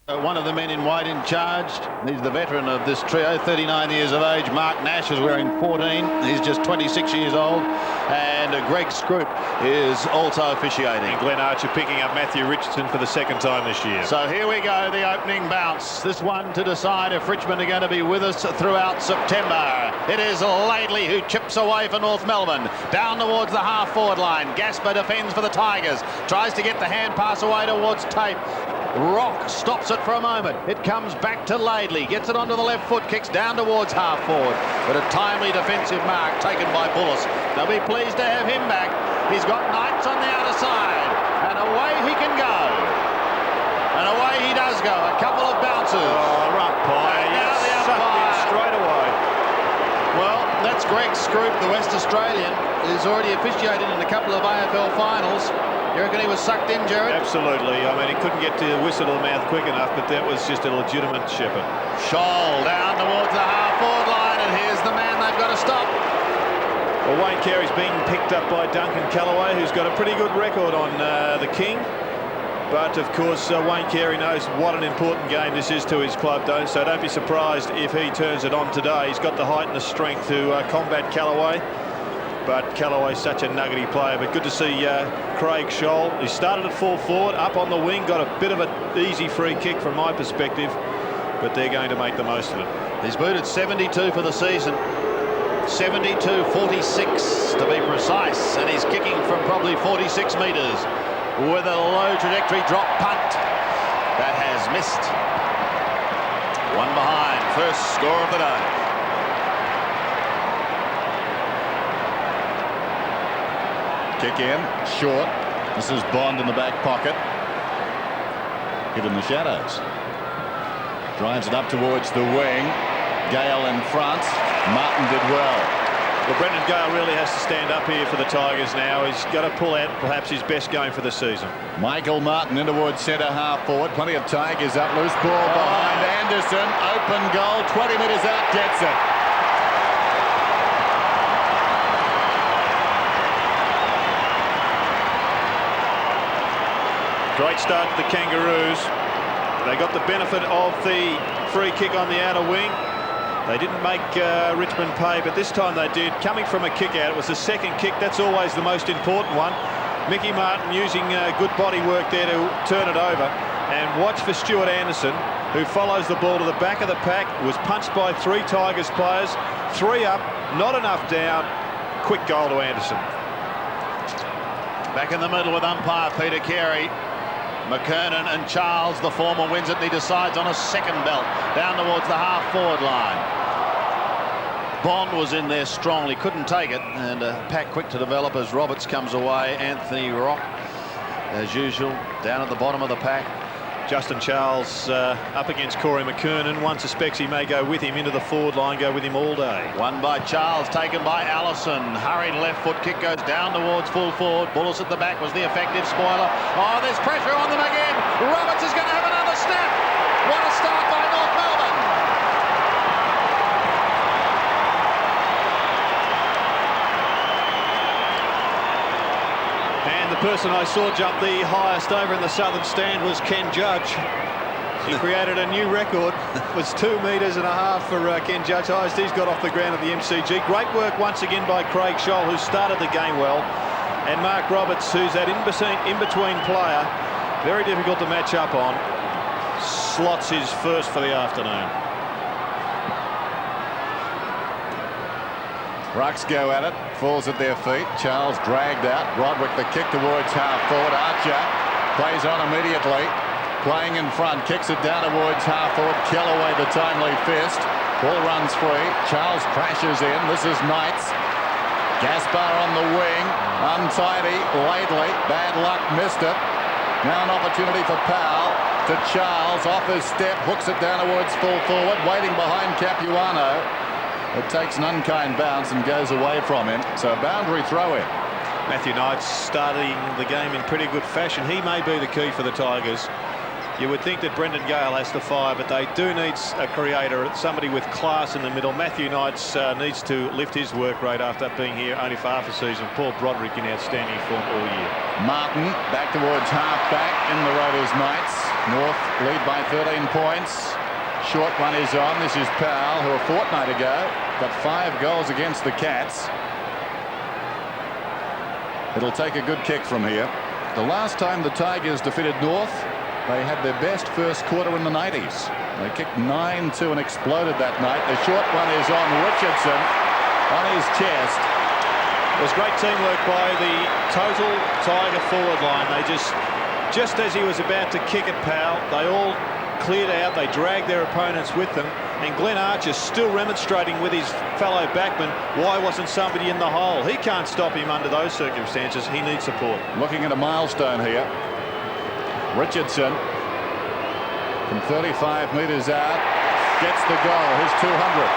One of the men in white in charge. He's the veteran of this trio, 39 years of age. Mark Nash is wearing 14. He's just 26 years old. And Greg Scroop is also officiating. And Glenn Archer picking up Matthew Richardson for the second time this year. So here we go, the opening bounce. This one to decide if Richmond are going to be with us throughout September. It is Laidley who chips away for North Melbourne. Down towards the half-forward line. Gasper defends for the Tigers. Tries to get the hand pass away towards Tape. Rock stops it for a moment. It comes back to Laidley. Gets it onto the left foot. Kicks down towards half forward. But a timely defensive mark taken by Bullis. They'll be pleased to have him back. He's got Knights on the outer side. And away he can go. And away he does go. A couple of bounces. Oh, umpire. Now the umpire. Straight away. Well, that's Greg Scroop, the West Australian, who's already officiated in a couple of AFL finals. You reckon he was sucked in, Jared? Absolutely. I mean, he couldn't get to the whistle to the mouth quick enough, but that was just a legitimate shepherd. Scholl down towards the half-forward line, and here's the man they've got to stop. Well, Wayne Carey's being picked up by Duncan Callaway, who's got a pretty good record on the King. But, of course, Wayne Carey knows what an important game this is to his club, so don't be surprised if he turns it on today. He's got the height and the strength to combat Callaway. But Callaway's such a nuggety player. But good to see Craig Scholl. He started at full forward, up on the wing, got a bit of an easy free kick from my perspective. But they're going to make the most of it. He's booted 72 for the season. 72-46 to be precise. And he's kicking from probably 46 metres with a low trajectory drop punt. That has missed. One behind. First score of the day. Kick in, short. This is Bond in the back pocket. Hit in the shadows. Drives it up towards the wing. Gale in front. Martin did well. Well, Brendan Gale really has to stand up here for the Tigers now. He's got to pull out perhaps his best game for the season. Michael Martin in towards centre half forward. Plenty of Tigers up. Loose ball behind Anderson. Open goal. 20 metres out. Gets it. Great start to the Kangaroos. They got the benefit of the free kick on the outer wing. They didn't make Richmond pay, but this time they did. Coming from a kick out, it was the second kick. That's always the most important one. Mickey Martin using good body work there to turn it over. And watch for Stuart Anderson, who follows the ball to the back of the pack. Was punched by three Tigers players. 3 up, not enough down. Quick goal to Anderson. Back in the middle with umpire Peter Carey. McKernan and Charles, the former, wins it and he decides on a second belt down towards the half-forward line. Bond was in there strongly, couldn't take it, and pack quick to develop as Roberts comes away. Anthony Rock, as usual, down at the bottom of the pack. Justin Charles up against Corey McKernan. One suspects he may go with him into the forward line, go with him all day. One by Charles, taken by Allison. Hurried left foot kick goes down towards full forward. Bullis at the back was the effective spoiler. Oh, there's pressure on them again. Roberts is going to have another snap. What a start by North Melbourne. The person I saw jump the highest over in the southern stand was Ken Judge. He created a new record. It was 2.5 metres for Ken Judge. Highest he's got off the ground at the MCG. Great work once again by Craig Scholl, who started the game well. And Mark Roberts, who's that in-between player, very difficult to match up on, slots his first for the afternoon. Rucks go at it, falls at their feet. Charles dragged out. Rodwick the kick towards half forward. Archer plays on immediately. Playing in front, kicks it down towards half forward. Callaway the timely fist. Ball runs free. Charles crashes in. This is Knights. Gaspar on the wing. Untidy. Laidley. Bad luck. Missed it. Now an opportunity for Powell. To Charles. Off his step. Hooks it down towards full forward. Waiting behind Capuano. It takes an unkind bounce and goes away from him. So a boundary throw in. Matthew Knights starting the game in pretty good fashion. He may be the key for the Tigers. You would think that Brendan Gale has to fire, but they do need a creator, somebody with class in the middle. Matthew Knights needs to lift his work rate after being here only for half a season. Paul Broderick in outstanding form all year. Martin back towards half-back in the Raiders Knights. North lead by 13 points. Short one is on. This is Powell, who a fortnight ago got 5 goals against the Cats. It'll take a good kick from here. The last time the Tigers defeated North, they had their best first quarter in the 90s. They kicked 9-2 and exploded that night. The short one is on Richardson on his chest. It was great teamwork by the total Tiger forward line. They just as he was about to kick at Powell, they all cleared out. They dragged their opponents with them. And Glenn Archer still remonstrating with his fellow backman. Why wasn't somebody in the hole? He can't stop him under those circumstances. He needs support. Looking at a milestone here. Richardson from 35 metres out gets the goal, his 200th.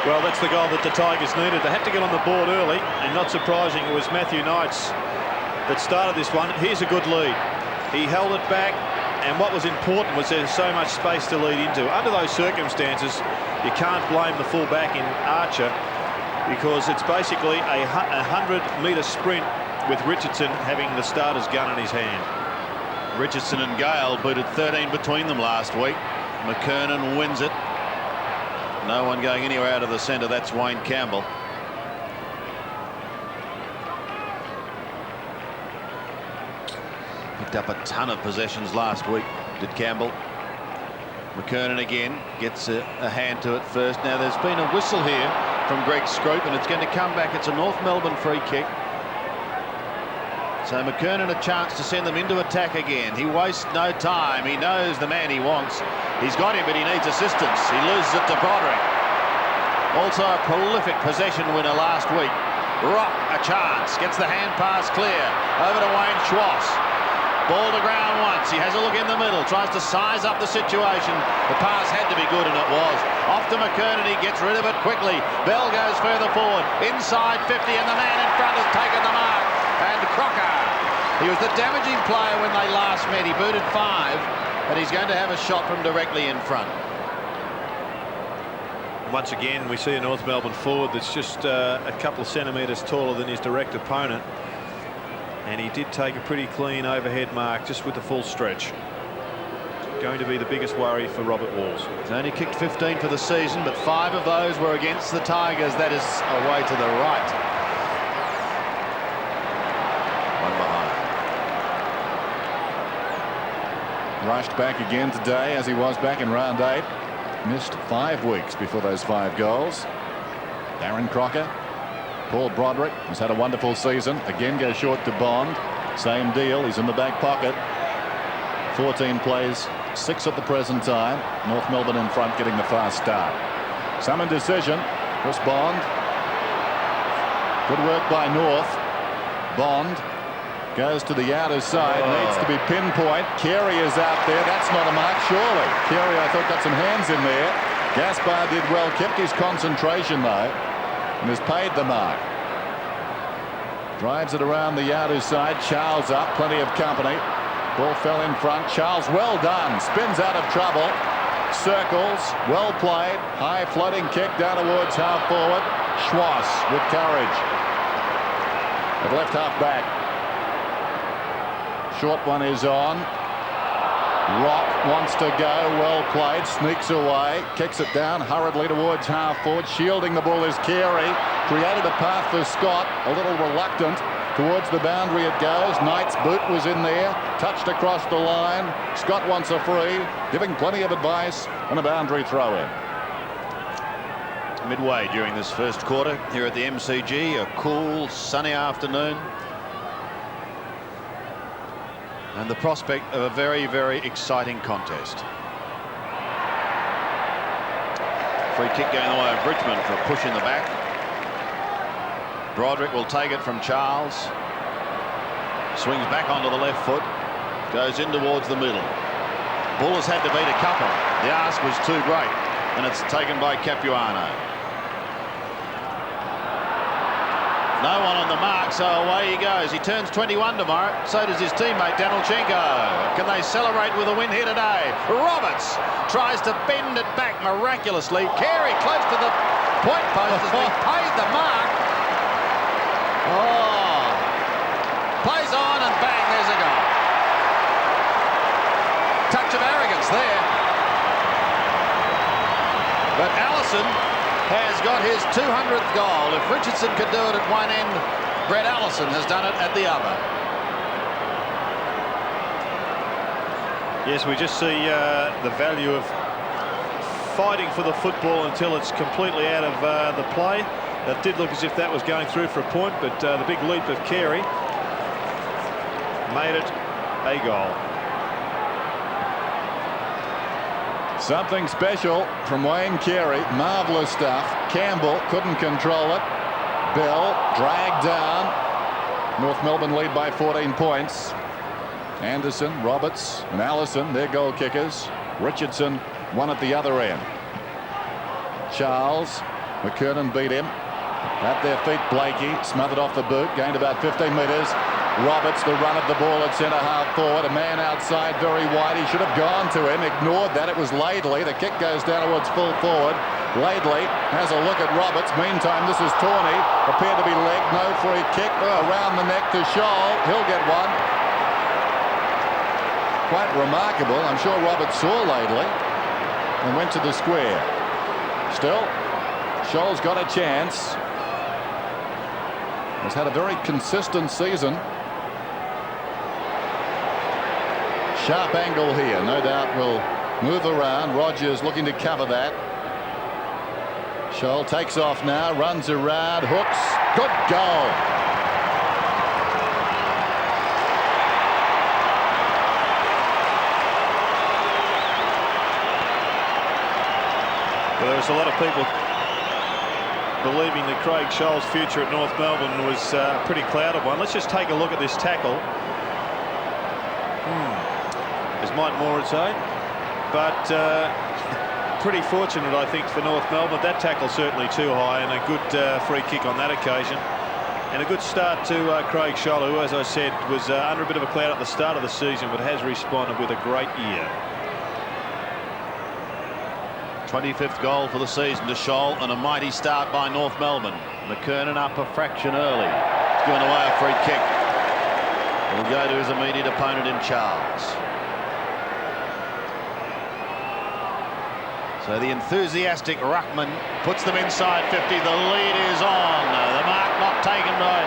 Well, that's the goal that the Tigers needed. They had to get on the board early, and not surprising, it was Matthew Knights that started this one. Here's a good lead. He held it back, and what was important was there's so much space to lead into. Under those circumstances, you can't blame the full-back in Archer, because it's basically a 100-metre sprint with Richardson having the starter's gun in his hand. Richardson and Gale booted 13 between them last week. McKernan wins it. No one going anywhere out of the centre. That's Wayne Campbell. Picked up a ton of possessions last week, did Campbell. McKernan again gets a hand to it first. Now there's been a whistle here from Greg Scrope, and it's going to come back. It's a North Melbourne free kick. So McKernan a chance to send them into attack again. He wastes no time. He knows the man he wants. He's got him, but he needs assistance. He loses it to Broderick. Also a prolific possession winner last week. Rock a chance, gets the hand pass clear. Over to Wayne Schwass. Ball to ground once. He has a look in the middle, tries to size up the situation. The pass had to be good, and it was. Off to McKernan, he gets rid of it quickly. Bell goes further forward, inside 50, and the man in front has taken the mark. And Crocker, he was the damaging player when they last met. He booted 5, but he's going to have a shot from directly in front. Once again, we see a North Melbourne forward that's just a couple of centimetres taller than his direct opponent. And he did take a pretty clean overhead mark just with the full stretch. Going to be the biggest worry for Robert Walls. He's only kicked 15 for the season, but 5 of those were against the Tigers. That is away to the right. One behind. Rushed back again today as he was back in round 8. Missed 5 weeks before those 5 goals. Darren Crocker. Paul Broderick has had a wonderful season. Again goes short to Bond. Same deal. He's in the back pocket. 14 plays, 6 at the present time. North Melbourne in front, getting the fast start. Some indecision. Chris Bond. Good work by North. Bond goes to the outer side. Needs to be pinpoint. Carey is out there. That's not a mark, surely. Carey, I thought, got some hands in there. Gaspar did well. Kept his concentration, though, and has paid the mark. Drives it around the outer side. Charles up, plenty of company. Ball fell in front. Charles, well done. Spins out of trouble. Circles, well played. High floating kick down towards half forward. Schwass with courage. At left half back. Short one is on. Rock wants to go, well played, sneaks away, kicks it down hurriedly towards half forward. Shielding the ball is Carey. Created a path for Scott, a little reluctant. Towards the boundary it goes. Knight's boot was in there, touched across the line. Scott wants a free, giving plenty of advice, and a boundary throw in. Midway during this first quarter here at the MCG, a cool sunny afternoon. And the prospect of a very, very exciting contest. Free kick going the way of Richmond for a push in the back. Broderick will take it from Charles. Swings back onto the left foot. Goes in towards the middle. Bull has had to beat a couple. The ask was too great, and it's taken by Capuano. No one on the mark, so away he goes. He turns 21 tomorrow. So does his teammate Danilchenko. Can they celebrate with a win here today? Roberts tries to bend it back miraculously. Carey close to the point post as we paid the mark. Oh, plays on and bang, there's a goal. Touch of arrogance there. But Allison has got his 200th goal. If Richardson could do it at one end, Brett Allison has done it at the other. Yes, we just see the value of fighting for the football until it's completely out of the play. It did look as if that was going through for a point, but the big leap of Carey made it a goal. Something special from Wayne Carey. Marvellous stuff. Campbell couldn't control it. Bell dragged down. North Melbourne lead by 14 points. Anderson, Roberts and Allison, their goal kickers. Richardson, one at the other end. Charles, McKernan beat him. At their feet, Blakey smothered off the boot, gained about 15 metres. Roberts, the run of the ball at centre-half forward. A man outside, very wide. He should have gone to him. Ignored that. It was Laidley. The kick goes down towards full forward. Laidley has a look at Roberts. Meantime, this is Tawney. Appeared to be legged. No free kick. Around the neck to Scholl. He'll get one. Quite remarkable. I'm sure Roberts saw Laidley and went to the square. Still, Scholl's got a chance. Has had a very consistent season. Sharp angle here, no doubt will move around. Rogers looking to cover that. Scholl takes off now, runs around, hooks. Good goal. Well, there was a lot of people believing that Craig Scholl's future at North Melbourne was a pretty clouded one. Let's just take a look at this tackle. As Mike Moore would say. But pretty fortunate, I think, for North Melbourne. That tackle certainly too high, and a good free kick on that occasion. And a good start to Craig Scholl, who, as I said, was under a bit of a cloud at the start of the season, but has responded with a great year. 25th goal for the season to Scholl, and a mighty start by North Melbourne. McKernan up a fraction early. He's given away a free kick. Will go to his immediate opponent in Charles. So the enthusiastic ruckman puts them inside 50. The lead is on. The mark not taken by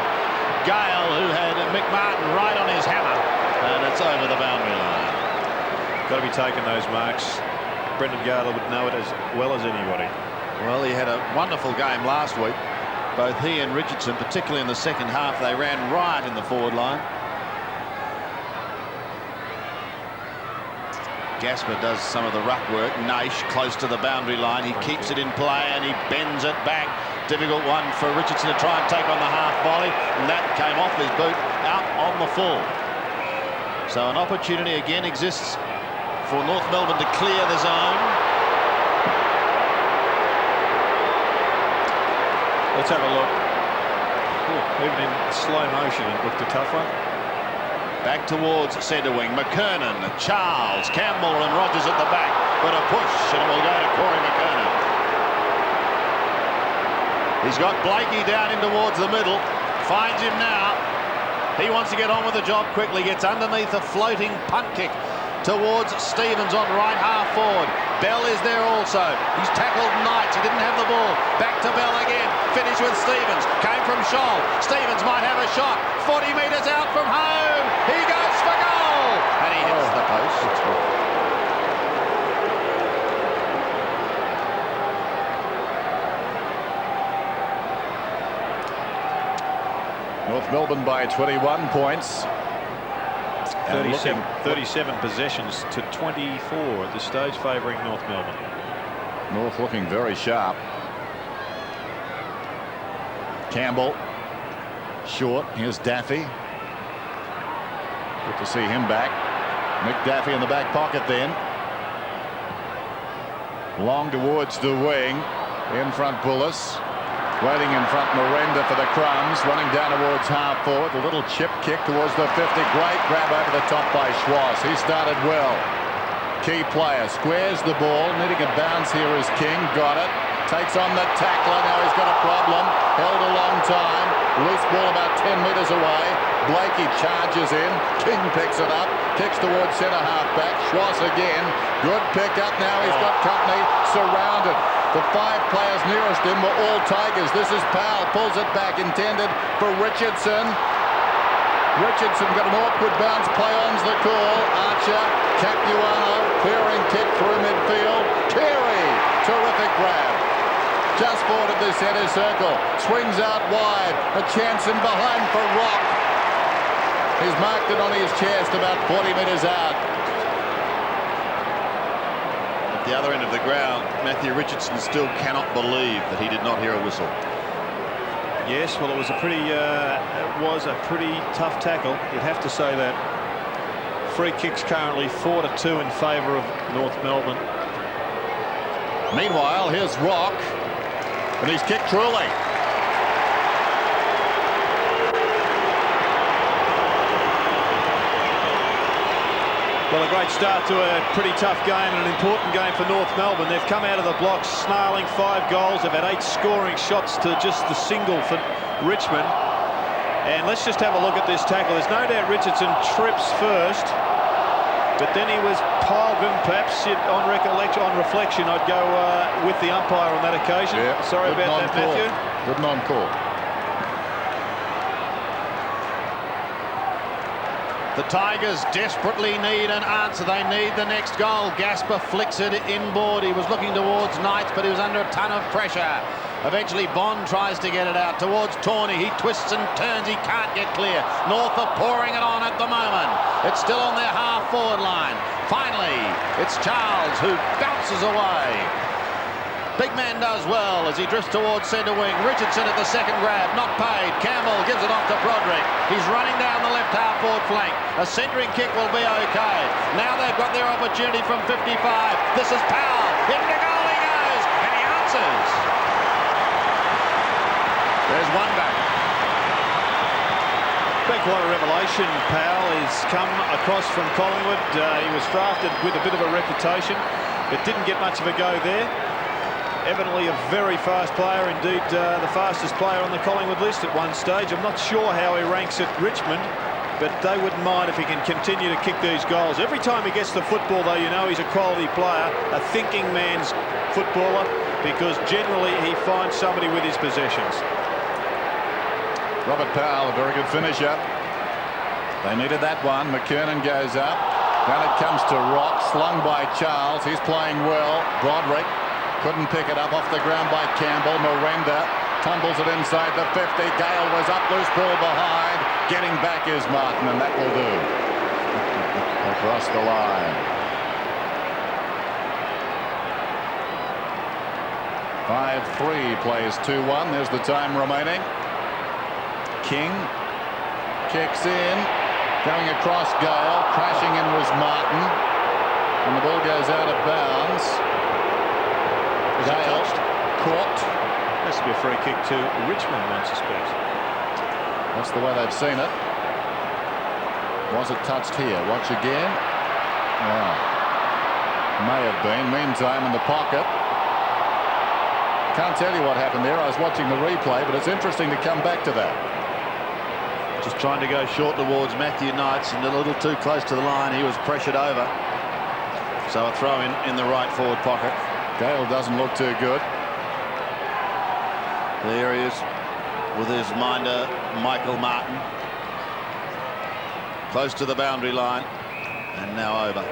Gale, who had McMartin right on his hammer, and it's over the boundary line. Got to be taking those marks. Brendan Gale would know it as well as anybody. Well, he had a wonderful game last week. Both he and Richardson, particularly in the second half, they ran riot in the forward line. Gasper does some of the ruck work. Naish close to the boundary line. He keeps it in play and he bends it back. Difficult one for Richardson to try and take on the half volley, and that came off his boot out on the full. So an opportunity again exists for North Melbourne to clear the zone. Let's have a look. Ooh, even in slow motion, it looked a tough one. Back towards centre wing. McKernan, Charles, Campbell and Rogers at the back. But a push, and it will go to Corey McKernan. He's got Blakey down in towards the middle. Finds him now. He wants to get on with the job quickly. Gets underneath a floating punt kick towards Stevens on right half forward. Bell is there also. He's tackled Knights. He didn't have the ball. Back to Bell again. Finish with Stevens. Came from Scholl. Stevens might have a shot. 40 metres out from home. He goes for goal. And he hits the post. North Melbourne by 21 points. 37 possessions to 24 at this stage, favouring North Melbourne. North looking very sharp. Campbell short. Here's Daffy. Good to see him back. Mick Daffy in the back pocket then. Long towards the wing. In front Bullis. Waiting in front, Miranda for the crumbs, running down towards half forward. A little chip kick towards the 50. Great grab over the top by Schwartz. He started well. Key player squares the ball, needing a bounce here is King. Got it. Takes on the tackler. Now he's got a problem. Held a long time. Loose ball about 10 metres away. Blakey charges in. King picks it up. Kicks towards centre half back. Schwartz again. Good pick up. Now he's got company. Surrounded. The 5 players nearest him were all Tigers. This is Powell. Pulls it back. Intended for Richardson. Richardson got an awkward bounce. Play on's the call. Archer. Capuano. Clearing kick through midfield. Carey. Terrific grab. Just forward of the centre circle. Swings out wide. A chance in behind for Rock. He's marked it on his chest about 40 metres out. At the other end of the ground, Matthew Richardson still cannot believe that he did not hear a whistle. Yes, well, it was a pretty tough tackle. You'd have to say that. Free kicks currently 4-2 in favour of North Melbourne. Meanwhile, here's Rock. And he's kicked truly. Well, a great start to a pretty tough game and an important game for North Melbourne. They've come out of the blocks snarling 5 goals. They've had 8 scoring shots to just the single for Richmond. And let's just have a look at this tackle. There's no doubt Richardson trips first, but then he was piled in. Perhaps on reflection, I'd go with the umpire on that occasion. Yeah, sorry about that, Matthew. Good non-call. The Tigers desperately need an answer. They need the next goal. Gasper flicks it inboard. He was looking towards Knights, but he was under a ton of pressure. Eventually Bond tries to get it out towards Tawney. He twists and turns. He can't get clear. North are pouring it on at the moment. It's still on their half-forward line. Finally, it's Charles who bounces away. Big man does well as he drifts towards centre wing. Richardson at the second grab, not paid. Campbell gives it off to Broderick. He's running down the left half-forward flank. A centering kick will be okay. Now they've got their opportunity from 55. This is Powell. Into goal he goes, and he answers. There's one back. Been quite a revelation. Powell has come across from Collingwood. He was drafted with a bit of a reputation, but didn't get much of a go there. Evidently a very fast player, indeed the fastest player on the Collingwood list at one stage. I'm not sure how he ranks at Richmond, but they wouldn't mind if he can continue to kick these goals. Every time he gets the football, though, you know he's a quality player, a thinking man's footballer, because generally he finds somebody with his possessions. Robert Powell, a very good finisher. They needed that one. McKernan goes up. Then it comes to Rock, slung by Charles. He's playing well. Broderick couldn't pick it up off the ground by Campbell. Miranda tumbles it inside the 50. Gale was up, loose ball behind. Getting back is Martin, and that will do. Across the line. 5-3 plays 2-1. There's the time remaining. King kicks in, going across Gale, crashing in was Martin, and the ball goes out of bounds. Gale caught. Has to be a free kick to Richmond, one suspects. That's the way they've seen it. Was it touched here? Watch again. Oh. May have been. Meantime, in the pocket. Can't tell you what happened there. I was watching the replay, but it's interesting to come back to that. Just trying to go short towards Matthew Knights and a little too close to the line. He was pressured over. So a throw in the right forward pocket. Gale doesn't look too good. There he is with his minder, Michael Martin. Close to the boundary line. And now over.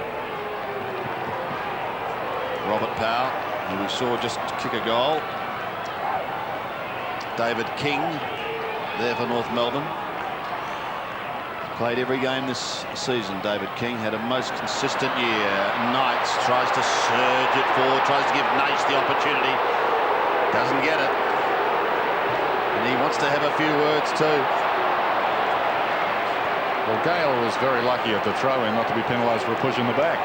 Robert Powell, who we saw just kick a goal. David King there for North Melbourne. Played every game this season. David King had a most consistent year. Knights tries to surge it forward, tries to give Nash the opportunity. Doesn't get it. And he wants to have a few words too. Well, Gale was very lucky at the throw-in not to be penalised for a push in the back.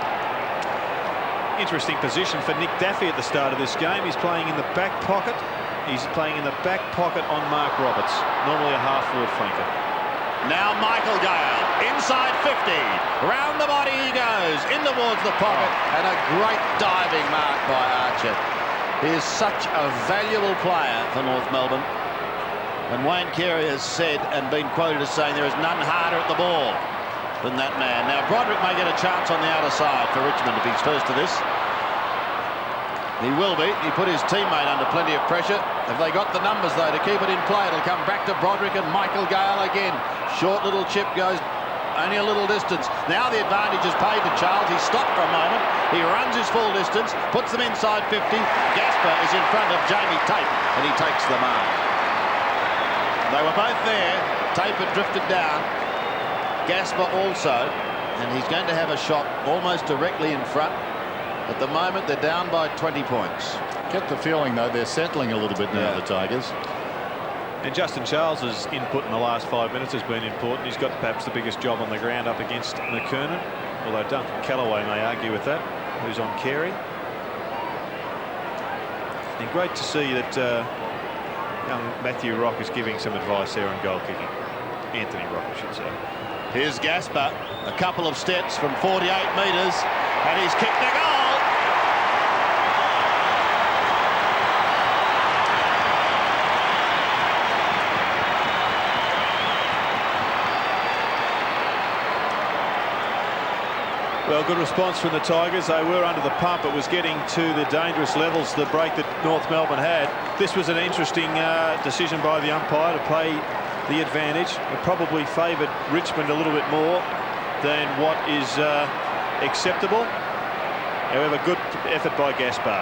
Interesting position for Nick Daffy at the start of this game. He's playing in the back pocket. He's playing in the back pocket on Mark Roberts, normally a half-forward flanker. Now Michael Gale, inside 50, round the body he goes, in towards the pocket, and a great diving mark by Archer. He is such a valuable player for North Melbourne. And Wayne Carey has said and been quoted as saying there is none harder at the ball than that man. Now Broderick may get a chance on the outer side for Richmond if he's first to this. He will be. He put his teammate under plenty of pressure. Have they got the numbers though to keep it in play? It'll come back to Broderick and Michael Gale again. Short little chip goes only a little distance. Now the advantage is paid to Charles. He stopped for a moment. He runs his full distance, puts them inside 50. Gasper is in front of Jamie Tape and he takes the mark. They were both there. Tape had drifted down. Gasper also, and he's going to have a shot almost directly in front. At the moment, they're down by 20 points. Get the feeling, though, they're settling a little bit now, the Tigers. And Justin Charles's input in the last 5 minutes has been important. He's got perhaps the biggest job on the ground up against McKernan, although Duncan Callaway may argue with that, who's on Carey. And great to see that young Matthew Rock is giving some advice there on goal kicking. Anthony Rock, I should say. Here's Gasper, a couple of steps from 48 metres, and he's kicked the goal. Well, good response from the Tigers. They were under the pump. It was getting to the dangerous levels, the break that North Melbourne had. This was an interesting decision by the umpire to play the advantage. It probably favoured Richmond a little bit more than what is acceptable. However, good effort by Gaspar.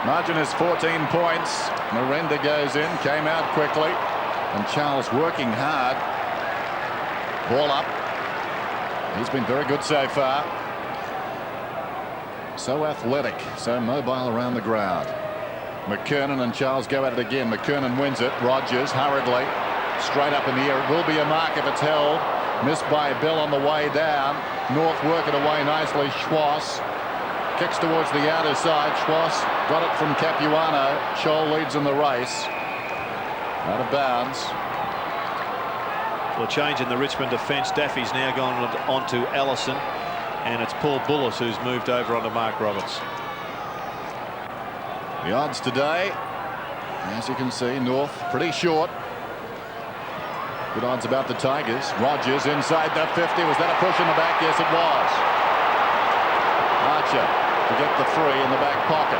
Margin is 14 points. Miranda goes in, came out quickly, and Charles working hard. Ball up. He's been very good so far. So athletic, so mobile around the ground. McKernan and Charles go at it again. McKernan wins it. Rogers hurriedly straight up in the air. It will be a mark if it's held. Missed by Bill on the way down. North work it away nicely. Schwass kicks towards the outer side. Schwass got it from Capuano. Scholl leads in the race. Out of bounds. Well, a change in the Richmond defence. Daffy's now gone on to Allison, and it's Paul Bullis who's moved over onto Mark Roberts. The odds today, as you can see, North pretty short. Good odds about the Tigers. Rogers inside the 50. Was that a push in the back? Yes, it was. Archer to get the free in the back pocket.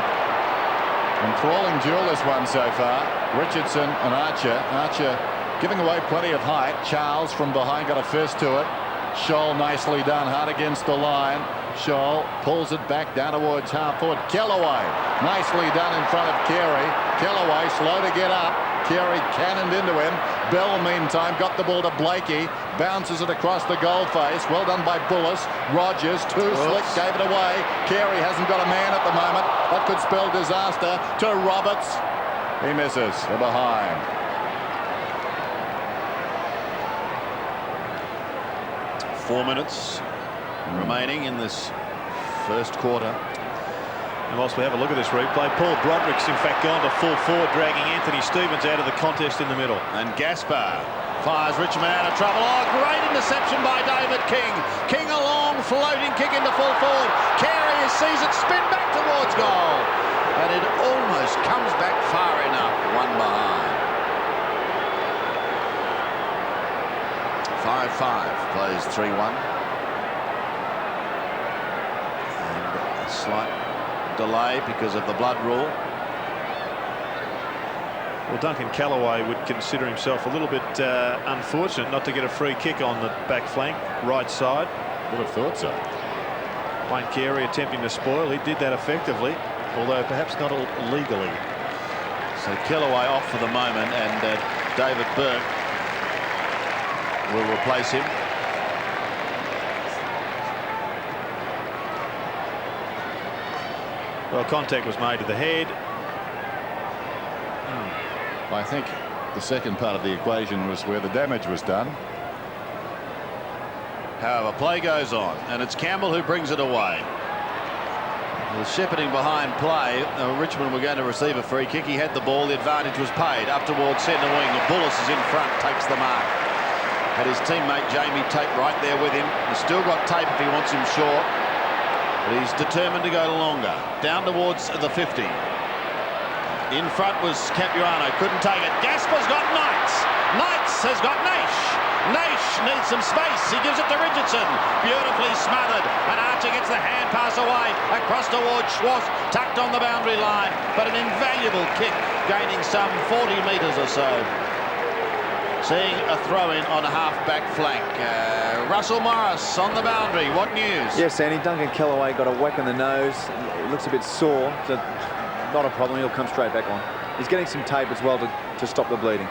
Enthralling duel this one so far. Richardson and Archer. Archer giving away plenty of height. Charles from behind got a fist to it. Scholl nicely done, hard against the line. Scholl pulls it back down towards half forward. Kellaway nicely done in front of Carey. Kellaway slow to get up. Carey cannoned into him. Bell meantime got the ball to Blakey. Bounces it across the goal face. Well done by Bullis. Rogers too slick, gave it away. Carey hasn't got a man at the moment. That could spell disaster. To Roberts. He misses. They're behind. 4 minutes remaining in this first quarter. And whilst we have a look at this replay, Paul Broderick's in fact gone to full forward, dragging Anthony Stevens out of the contest in the middle. And Gaspar fires Richmond out of trouble. Oh, great interception by David King. King a long floating kick into full forward. Carey sees it spin back towards goal. And it almost comes back far enough. One behind. 5-5 plays 3-1. And a slight delay because of the blood rule. Well, Duncan Callaway would consider himself a little bit unfortunate not to get a free kick on the back flank, right side. Would have thought so. Wayne Carey attempting to spoil. He did that effectively, although perhaps not legally. So Callaway off for the moment, and David Burke will replace him. Well, contact was made to the head. I think the second part of the equation was where the damage was done. However, play goes on, and it's Campbell who brings it away. Was shepherding behind play. Richmond were going to receive a free kick. He had the ball. The advantage was paid. Up towards centre wing. Bullis is in front. Takes the mark. Had his teammate Jamie Tape right there with him. He's still got Tape if he wants him short. But he's determined to go longer. Down towards the 50. In front was Capuano. Couldn't take it. Gasper's got Knights. Knights has got Naish. Naish needs some space. He gives it to Richardson. Beautifully smothered. And Archer gets the hand pass away. Across towards Schwartz. Tucked on the boundary line. But an invaluable kick. Gaining some 40 metres or so. Seeing a throw-in on a half-back flank. Russell Morris on the boundary. What news? Yes, Andy. Duncan Kellaway got a whack on the nose. It looks a bit sore. So not a problem. He'll come straight back on. He's getting some tape as well to stop the bleeding.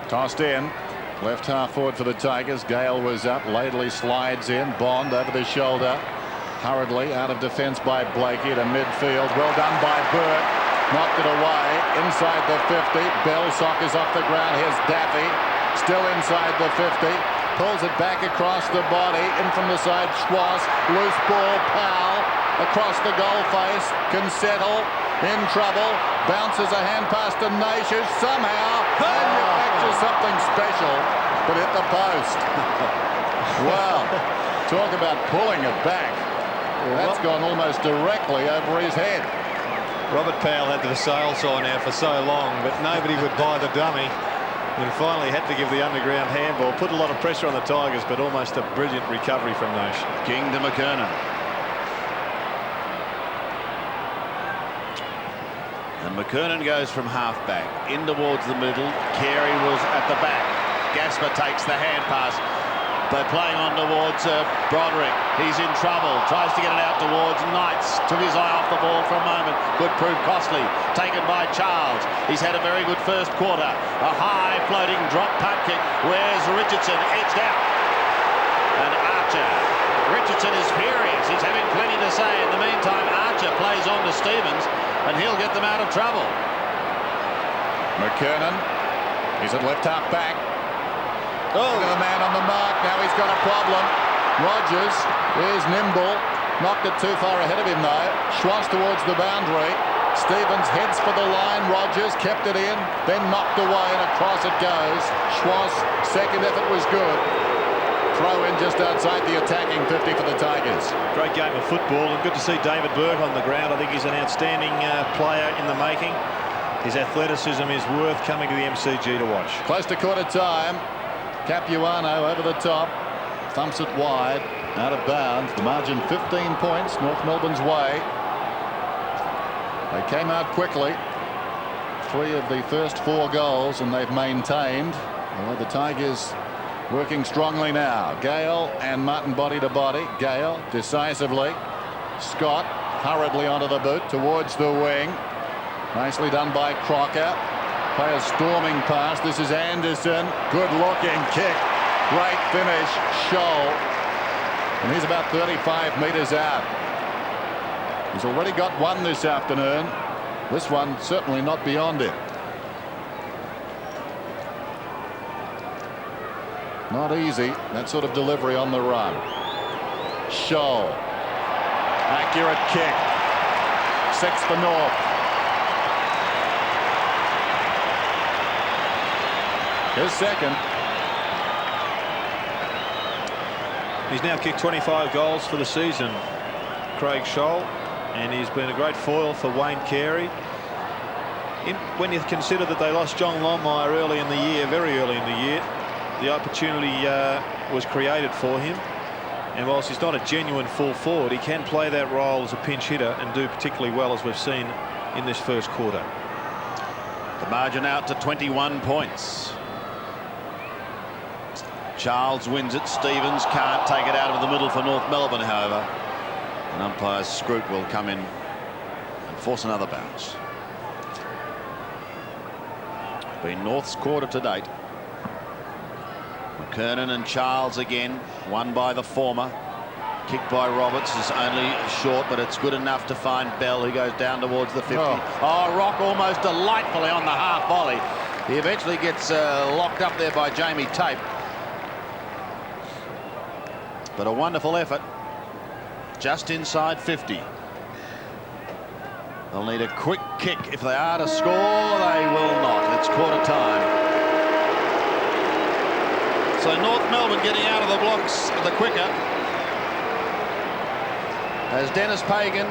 Tossed in. Left half forward for the Tigers. Gale was up. Laidley slides in. Bond over the shoulder. Hurriedly out of defence by Blakey to midfield. Well done by Burt. Knocked it away. Inside the 50. Belsock is off the ground. Here's Daffy. Still inside the 50. Pulls it back across the body. In from the side. Schwartz. Loose ball. Powell. Across the goal face. Can settle. In trouble. Bounces a hand pass to Nation. Somehow manufactures something special, but hit the post. Wow. Talk about pulling it back. That's gone almost directly over his head. Robert Powell had the for sale sign out for so long, but nobody would buy the dummy. And finally had to give the underground handball. Put a lot of pressure on the Tigers, but almost a brilliant recovery from Nation. King to McKernan. And McKernan goes from half-back in towards the middle. Carey was at the back. Gasper takes the hand pass. They're playing on towards Broderick. He's in trouble. Tries to get it out towards Knights. Took his eye off the ball for a moment. Could prove costly. Taken by Charles. He's had a very good first quarter. A high floating drop punt kick. Where's Richardson? Edged out. And Archer. Richardson is furious. He's having plenty to say. In the meantime, Archer plays on to Stevens, and he'll get them out of trouble. McKernan. He's at left half back. Look at the man on the mark. Now he's got a problem. Rogers is nimble. Knocked it too far ahead of him though. Schwartz towards the boundary. Stevens heads for the line. Rogers kept it in, then knocked away, and across it goes. Schwartz, second effort was good. Throw in just outside the attacking 50 for the Tigers. Great game of football, and good to see David Burke on the ground. I think he's an outstanding player in the making. His athleticism is worth coming to the MCG to watch. Close to quarter time. Capuano over the top. Thumps it wide. Out of bounds. The margin 15 points. North Melbourne's way. They came out quickly. 3 of the first 4 goals, and they've maintained. Although the Tigers working strongly now. Gale and Martin body to body. Gale decisively. Scott hurriedly onto the boot towards the wing. Nicely done by Crocker. Play a storming pass. This is Anderson. Good looking kick. Great finish. Scholl. And he's about 35 metres out. He's already got one this afternoon. This one certainly not beyond it. Not easy, that sort of delivery on the run. Scholl. Accurate kick. 6 for North. His second. He's now kicked 25 goals for the season, Craig Scholl, and he's been a great foil for Wayne Carey. When you consider that they lost John Longmire early in the year, very early in the year, the opportunity was created for him. And whilst he's not a genuine full forward, he can play that role as a pinch hitter and do particularly well, as we've seen in this first quarter. The margin out to 21 points. Charles wins it. Stevens can't take it out of the middle for North Melbourne, however. And umpire Scroot will come in and force another bounce. Been North's quarter to date. McKernan and Charles again. Won by the former. Kicked by Roberts is only short, but it's good enough to find Bell, who goes down towards the 50. Oh, Rock almost delightfully on the half volley. He eventually gets locked up there by Jamie Tape. But a wonderful effort. just inside 50. They'll need a quick kick if they are to score. They will not. It's quarter time. So North Melbourne getting out of the blocks the quicker, as Dennis Pagan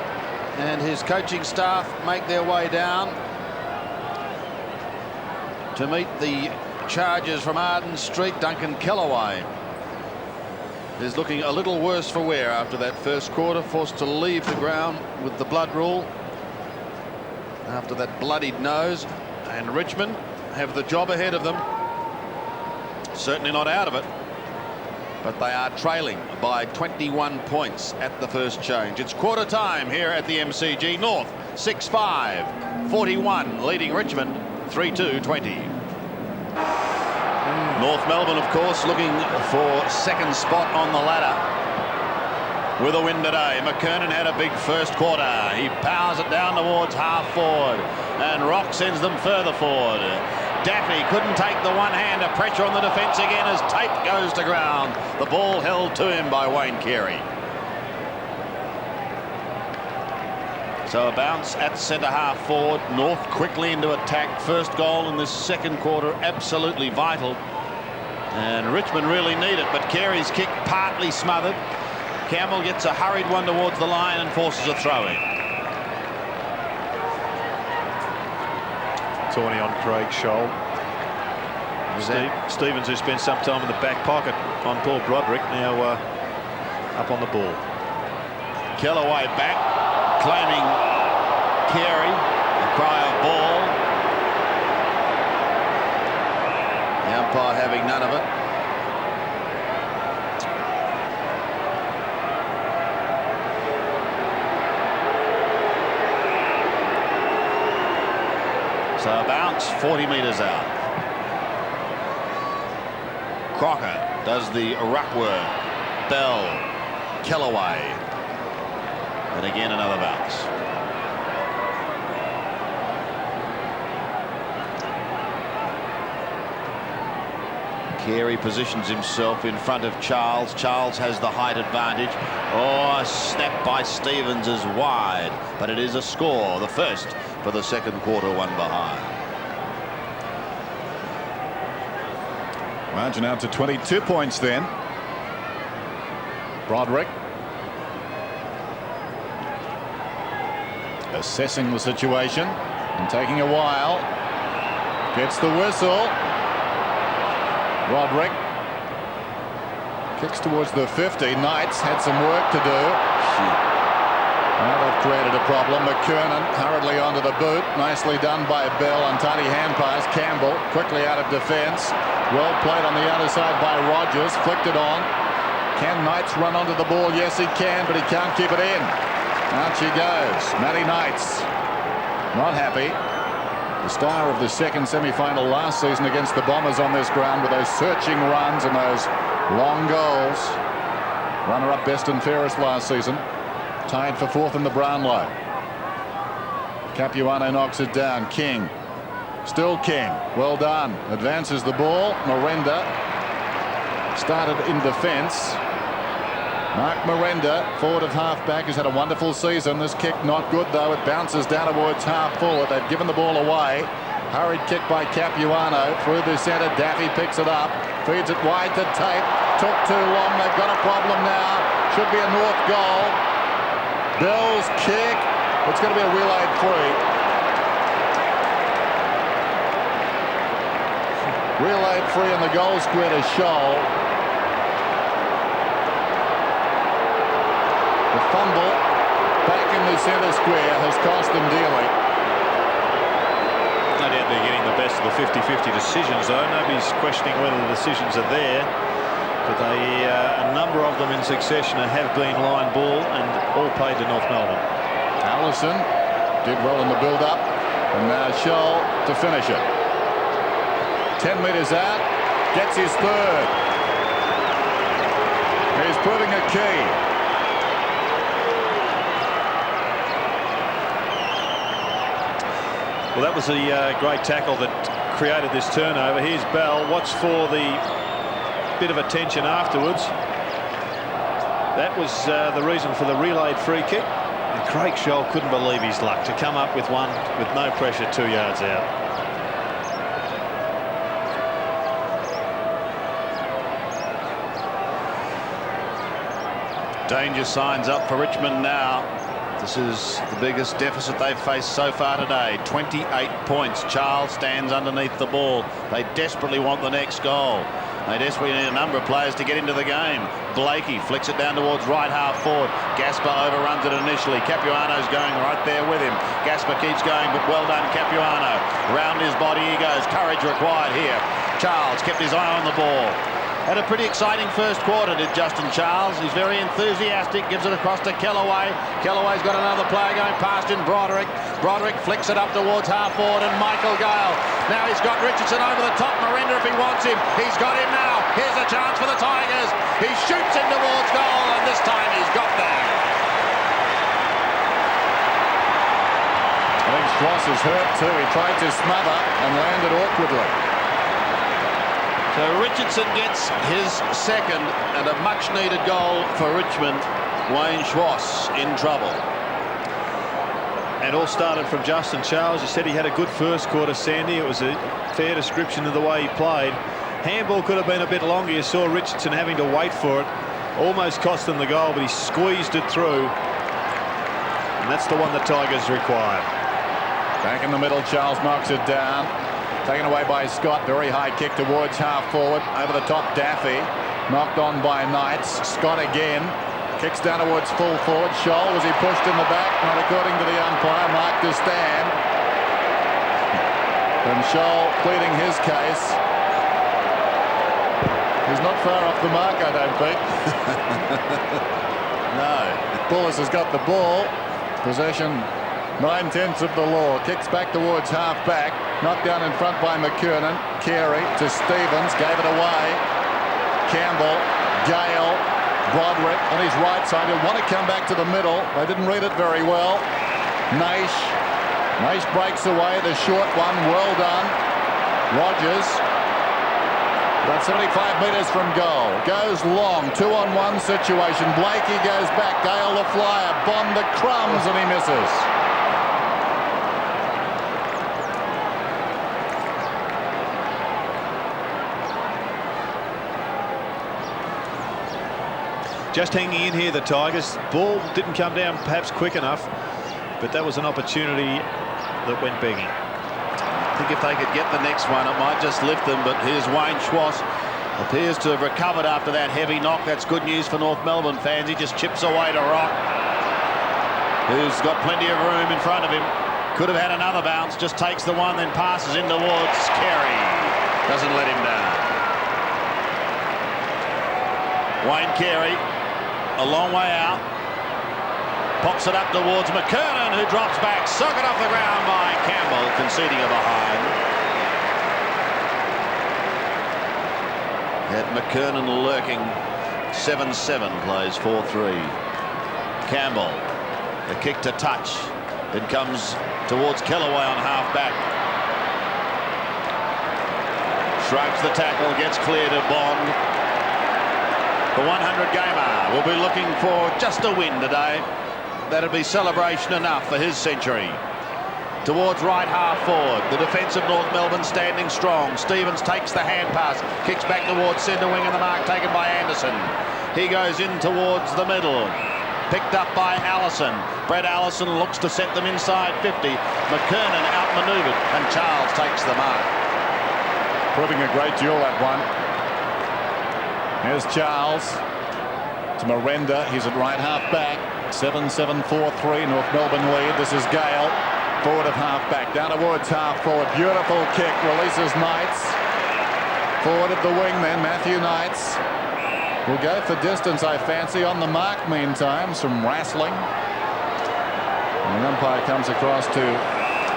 and his coaching staff make their way down to meet the charges from Arden Street. Duncan Kellaway is looking a little worse for wear after that first quarter, forced to leave the ground with the blood rule after that bloodied nose. And Richmond have the job ahead of them. Certainly not out of it, but they are trailing by 21 points at the first change. It's quarter time here at the MCG. North 6-5, 41, leading Richmond 3-2-20. North Melbourne, of course, looking for second spot on the ladder with a win today. McKernan had a big first quarter. He powers it down towards half forward, and Rock sends them further forward. Daffy couldn't take the one-hander. Pressure on the defence again as Tate goes to ground. The ball held to him by Wayne Carey. So a bounce at centre half forward. North quickly into attack. First goal in this second quarter, absolutely vital. And Richmond really need it, but Carey's kick partly smothered. Campbell gets a hurried one towards the line and forces a throw-in. Tawney on Craig Scholl. Stevens, who spent some time in the back pocket on Paul Broderick, now up on the ball. Kellaway back, claiming Carey. A cry of ball. The umpire having none of it. So a bounce 40 metres out. Crocker does the ruck work. Bell, Kellaway, and again another bounce. Carey positions himself in front of Charles. Charles has the height advantage. Oh, a snap by Stevens is wide, but it is a score, the first for the second quarter, one behind. Margin out to 22 points then. Broderick assessing the situation and taking a while. Gets the whistle. Broderick kicks towards the 50. Knights had some work to do. Now they've created a problem. McKernan hurriedly onto the boot. Nicely done by Bell. Untidy hand pass. Campbell quickly out of defence. Well played on the outer side by Rogers. Flicked it on. Can Knights run onto the ball? Yes, he can, but he can't keep it in. Out she goes. Matty Knights not happy. The star of the second semi-final last season against the Bombers on this ground with those searching runs and those long goals. Runner-up best and fairest last season. Tied for fourth in the Brownlow. Capuano knocks it down. King. Still King. Well done. Advances the ball. Miranda started in defence. Mark Miranda, forward of half-back, has had a wonderful season. This kick not good, though. It bounces down towards half-forward. They've given the ball away. Hurried kick by Capuano. Through the centre. Daffy picks it up. Feeds it wide to Tate. Took too long. They've got a problem now. Should be a North goal. Bell's kick. It's going to be a relayed free. Relayed free in the goal square to Scholl. The fumble back in the centre square has cost them dearly. No doubt they're getting the best of the 50-50 decisions, though. Nobody's questioning whether the decisions are there. But a number of them in succession have been line ball and all paid to North Melbourne. Allison did well in the build-up. And now Scholl to finish it. 10 metres out. Gets his third. He's proving a key. Well, that was a great tackle that created this turnover. Here's Bell. Watch for the bit of attention afterwards. That was the reason for the relayed free kick. And Craig Scholl couldn't believe his luck to come up with one with no pressure 2 yards out. Danger signs up for Richmond now. This is the biggest deficit they've faced so far today. 28 points. Charles stands underneath the ball. They desperately want the next goal. They desperately need a number of players to get into the game. Blakey flicks it down towards right half forward. Gaspar overruns it initially. Capuano's going right there with him. Gaspar keeps going, but well done, Capuano. Round his body he goes. Courage required here. Charles kept his eye on the ball. Had a pretty exciting first quarter, did Justin Charles. He's very enthusiastic, gives it across to Kellaway. Kellaway's got another player going past in Broderick. Broderick flicks it up towards half forward and Michael Gale. Now he's got Richardson over the top. Miranda if he wants him. He's got him now. Here's a chance for the Tigers. He shoots in towards goal and this time he's got there. I think Schloss is hurt too. He tried to smother and landed awkwardly. So Richardson gets his second and a much-needed goal for Richmond. Wayne Schloss in trouble. And all started from Justin Charles. You said he had a good first quarter, Sandy. It was a fair description of the way he played. Handball could have been a bit longer. You saw Richardson having to wait for it. Almost cost them the goal, but he squeezed it through. And that's the one the Tigers require. Back in the middle, Charles knocks it down. Taken away by Scott. Very high kick towards half forward. Over the top, Daffy. Knocked on by Knights. Scott again. Kicks down towards full forward. Scholl, was he pushed in the back? Not according to the umpire. Marked to stand. And Scholl pleading his case. He's not far off the mark, I don't think. No. Bullis has got the ball. Possession 9/10 of the law. Kicks back towards half back. Knocked down in front by McKernan. Carey to Stevens. Gave it away. Campbell. Gale. Broderick on his right side. He'll want to come back to the middle. They didn't read it very well. Naish. Naish breaks away. The short one. Well done. Rogers. About 75 metres from goal. Goes long. 2-on-1 situation. Blakey goes back. Gale the flyer. Bond the crumbs and he misses. Just hanging in here, the Tigers. Ball didn't come down perhaps quick enough, but that was an opportunity that went begging. I think if they could get the next one, it might just lift them, but here's Wayne Schloss. Appears to have recovered after that heavy knock. That's good news for North Melbourne fans. He just chips away to Rock, who's got plenty of room in front of him. Could have had another bounce, just takes the one, then passes in towards Carey. Doesn't let him down. Wayne Carey, a long way out. Pops it up towards McKernan, who drops back. Socket off the ground by Campbell, conceding a behind. Had McKernan lurking. 7-7 plays 4-3. Campbell, the kick to touch. It comes towards Kellaway on half back. Shrugs the tackle, gets clear to Bond. The 100-gamer will be looking for just a win today. That'd be celebration enough for his century. Towards right half forward, the defence of North Melbourne standing strong. Stevens takes the hand pass, kicks back towards centre wing, and the mark taken by Anderson. He goes in towards the middle, picked up by Allison. Brett Allison looks to set them inside 50. McKernan outmanoeuvred, and Charles takes the mark. Proving a great duel, that one. Here's Charles to Miranda. He's at right half back. 7-7-4-3. North Melbourne lead. This is Gale. Forward of half back. Down towards half forward. Beautiful kick. Releases Knights. Forward of the wing then. Matthew Knights will go for distance, I fancy. On the mark meantime. Some wrestling. And the umpire comes across to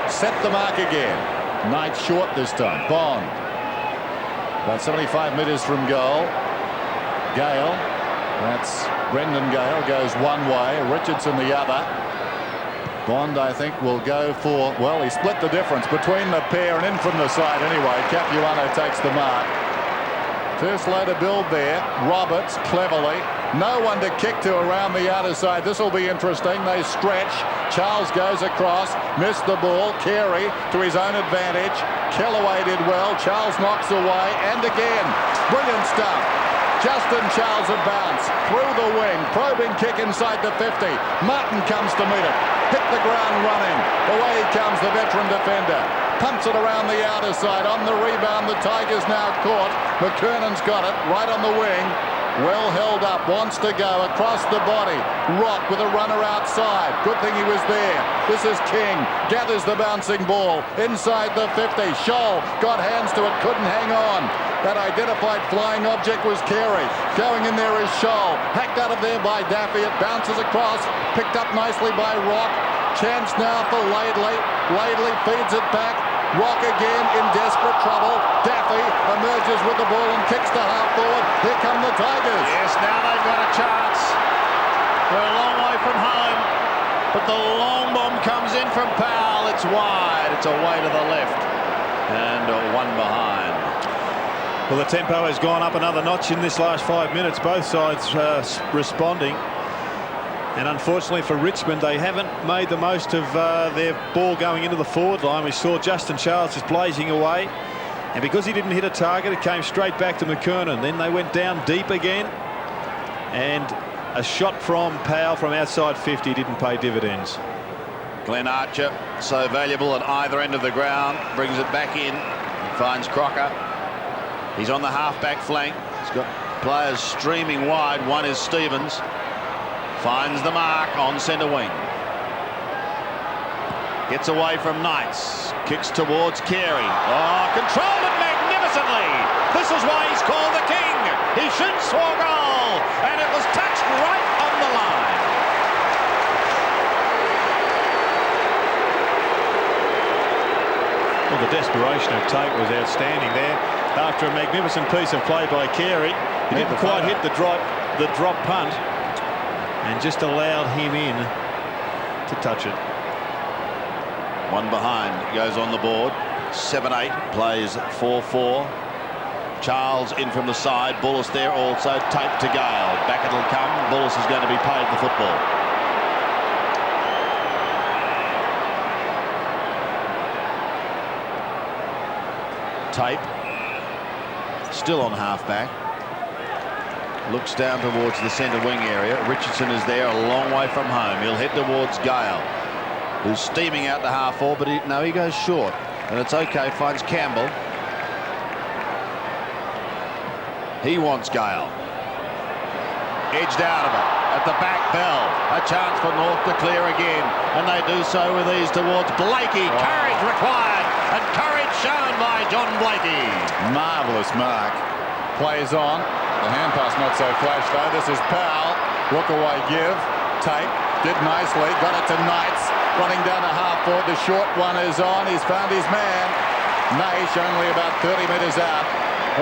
set the mark again. Knights short this time. Bond. About 75 metres from goal. Gale, that's Brendan Gale, goes one way, Richardson the other. Bond, I think, will go for, well, he split the difference between the pair and in from the side anyway. Capuano takes the mark. Too slow to build there. Roberts cleverly No one to kick to around the outer side. This will be interesting. They stretch. Charles goes across. Missed the ball. Carey to his own advantage. Kellaway did well. Charles knocks away. And again. Brilliant stuff. Justin Charles a bounce. Through the wing. Probing kick inside the 50. Martin comes to meet it. Hit the ground running. Away comes the veteran defender. Pumps it around the outer side. On the rebound, the Tigers now caught. McKernan's got it right on the wing. Well held up, wants to go across the body. Rock with a runner outside. Good thing he was there. This is King. Gathers the bouncing ball inside the 50. Scholl got hands to it, couldn't hang on. That identified flying object was Carey. Going in there is Scholl. Hacked out of there by Daffy. It bounces across. Picked up nicely by Rock. Chance now for Laidley. Laidley feeds it back. Rock again in desperate trouble. Daffy emerges with the ball and kicks to half forward. Here come the Tigers. Yes, now they've got a chance. They're a long way from home, but the long bomb comes in from Powell. It's wide. It's away to the left, and one behind. Well, the tempo has gone up another notch in this last 5 minutes. Both sides responding. And unfortunately for Richmond, they haven't made the most of their ball going into the forward line. We saw Justin Charles just blazing away. And because he didn't hit a target, it came straight back to McKernan. Then they went down deep again. And a shot from Powell from outside 50 didn't pay dividends. Glenn Archer, so valuable at either end of the ground, brings it back in, finds Crocker. He's on the half-back flank. He's got players streaming wide. One is Stevens. Finds the mark on centre wing. Gets away from Knights. Kicks towards Carey. Oh, controlled it magnificently. This is why he's called the king. He shoots for goal. And it was touched right on the line. Well, the desperation of Tate was outstanding there. After a magnificent piece of play by Carey, he didn't quite hit the drop punt, and just allowed him in to touch it. One behind goes on the board. 7-8 plays 4-4. Charles in from the side. Bullis there also. Tape to Gale. Back it'll come. Bullis is going to be paid the football. Tape still on halfback. Looks down towards the centre wing area. Richardson is there, a long way from home. He'll head towards Gale, who's steaming out to half forward, but he goes short, and it's okay. Finds Campbell. He wants Gale. Edged out of it. At the back, Bell. A chance for North to clear again, and they do so with ease towards Blakey. Oh. Courage required, and courage shown by John Blakey. Marvellous mark. Plays on. The hand pass not so flash though. This is Powell. Look away, give. Tate did nicely. Got it to Knights. Running down to half forward. The short one is on. He's found his man. Naish only about 30 metres out.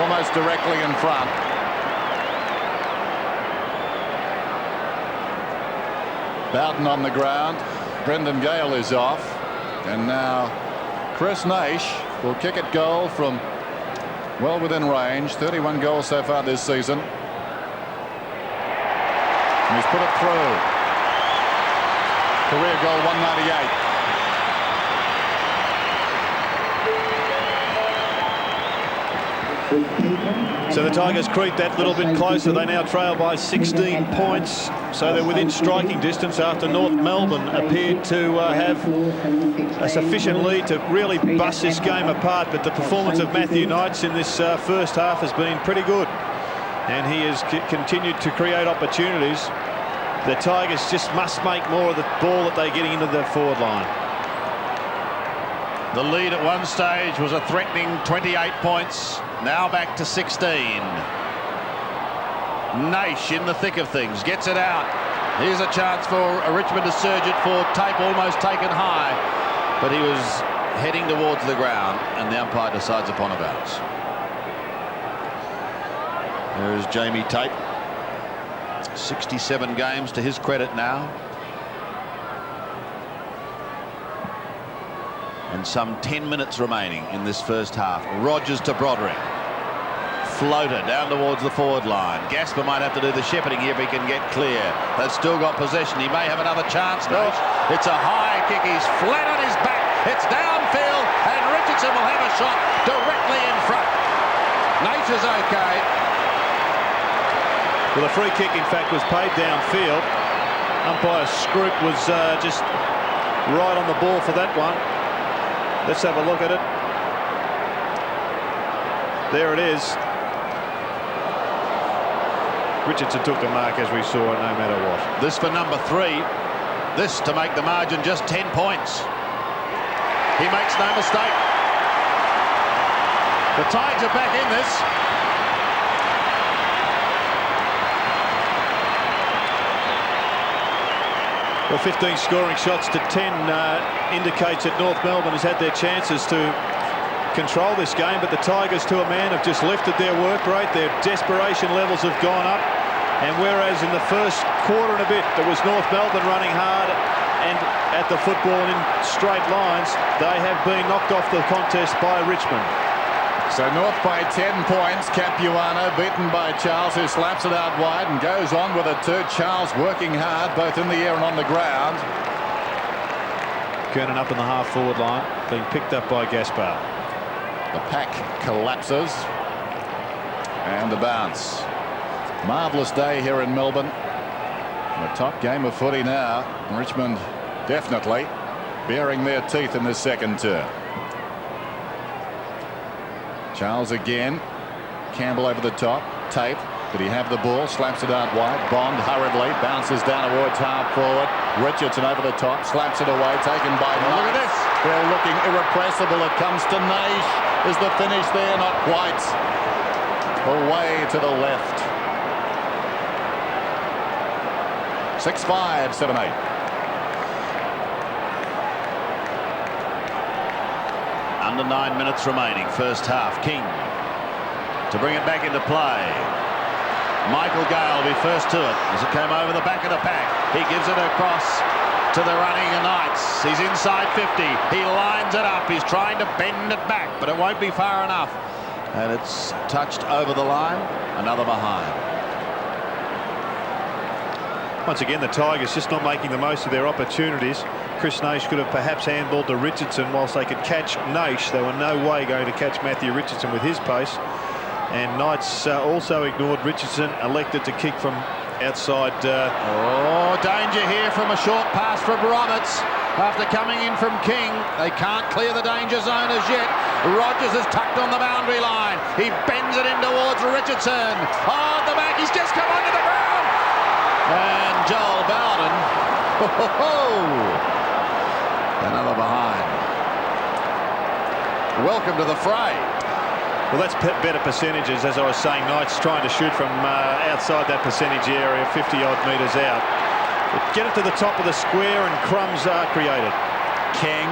Almost directly in front. Bowden on the ground. Brendan Gale is off. And now Chris Naish will kick it goal from well within range. 31 goals so far this season. And he's put it through. Career goal 198. So the Tigers creep that little bit closer. They now trail by 16 points. So they're within striking distance after North Melbourne appeared to have a sufficient lead to really bust this game apart. But the performance of Matthew Knights in this first half has been pretty good. And he has continued to create opportunities. The Tigers just must make more of the ball that they're getting into the forward line. The lead at one stage was a threatening 28 points. Now back to 16. Naish in the thick of things. Gets it out. Here's a chance for Richmond to surge it for Tape, almost taken high. But he was heading towards the ground, and the umpire decides upon a bounce. There is Jamie Tape. 67 games to his credit now. And some 10 minutes remaining in this first half. Rogers to Broderick. floater down towards the forward line. Gasper might have to do the shepherding here if he can get clear. They've still got possession. He may have another chance. No, it's a high kick. He's flat on his back. It's downfield, and Richardson will have a shot directly in front. Nature's okay. Well, the free kick, in fact, was paid downfield. Umpire Scroop was just right on the ball for that one. Let's have a look at it. There it is. Richardson took the mark, as we saw, no matter what. This for number 3. This to make the margin just 10 points. He makes no mistake. The Tides are back in this. Well, 15 scoring shots to 10 indicates that North Melbourne has had their chances to control this game, but the Tigers, to a man, have just lifted their work rate. Their desperation levels have gone up, and whereas in the first quarter and a bit there was North Melbourne running hard and at the football in straight lines, they have been knocked off the contest by Richmond. So North by 10 points. Capuano beaten by Charles, who slaps it out wide and goes on with it too. Charles working hard both in the air and on the ground. Kernan up in the half-forward line, being picked up by Gaspar. The pack collapses, and a bounce. Marvellous day here in Melbourne. The top game of footy now. Richmond definitely baring their teeth in this second term. Charles again. Campbell over the top. Tape. Did he have the ball? Slaps it out wide. Bond hurriedly bounces down towards half forward. Richardson over the top. Slaps it away. Taken by Knight. Look at this. They're looking irrepressible. It comes to Naish. Is the finish there? Not quite. Away to the left. 6-5, 7-8. Under 9 minutes remaining, first half. King to bring it back into play. Michael Gale will be first to it as it came over the back of the pack. He gives it across to the running Knights. He's inside 50. He lines it up. He's trying to bend it back, but it won't be far enough. And it's touched over the line. Another behind. Once again, the Tigers just not making the most of their opportunities. Chris Naish could have perhaps handballed to Richardson. Whilst they could catch Naish, they were no way going to catch Matthew Richardson with his pace. And Knights also ignored Richardson, elected to kick from outside. Oh, danger here from a short pass from Roberts. After coming in from King, they can't clear the danger zone as yet. Rogers is tucked on the boundary line. He bends it in towards Richardson. Oh, at the back, he's just come onto the ground. And Joel Bowden. Another behind. Welcome to the fray. Well, that's better percentages. As I was saying, Knights trying to shoot from outside that percentage area, 50-odd metres out. But get it to the top of the square and crumbs are created. King,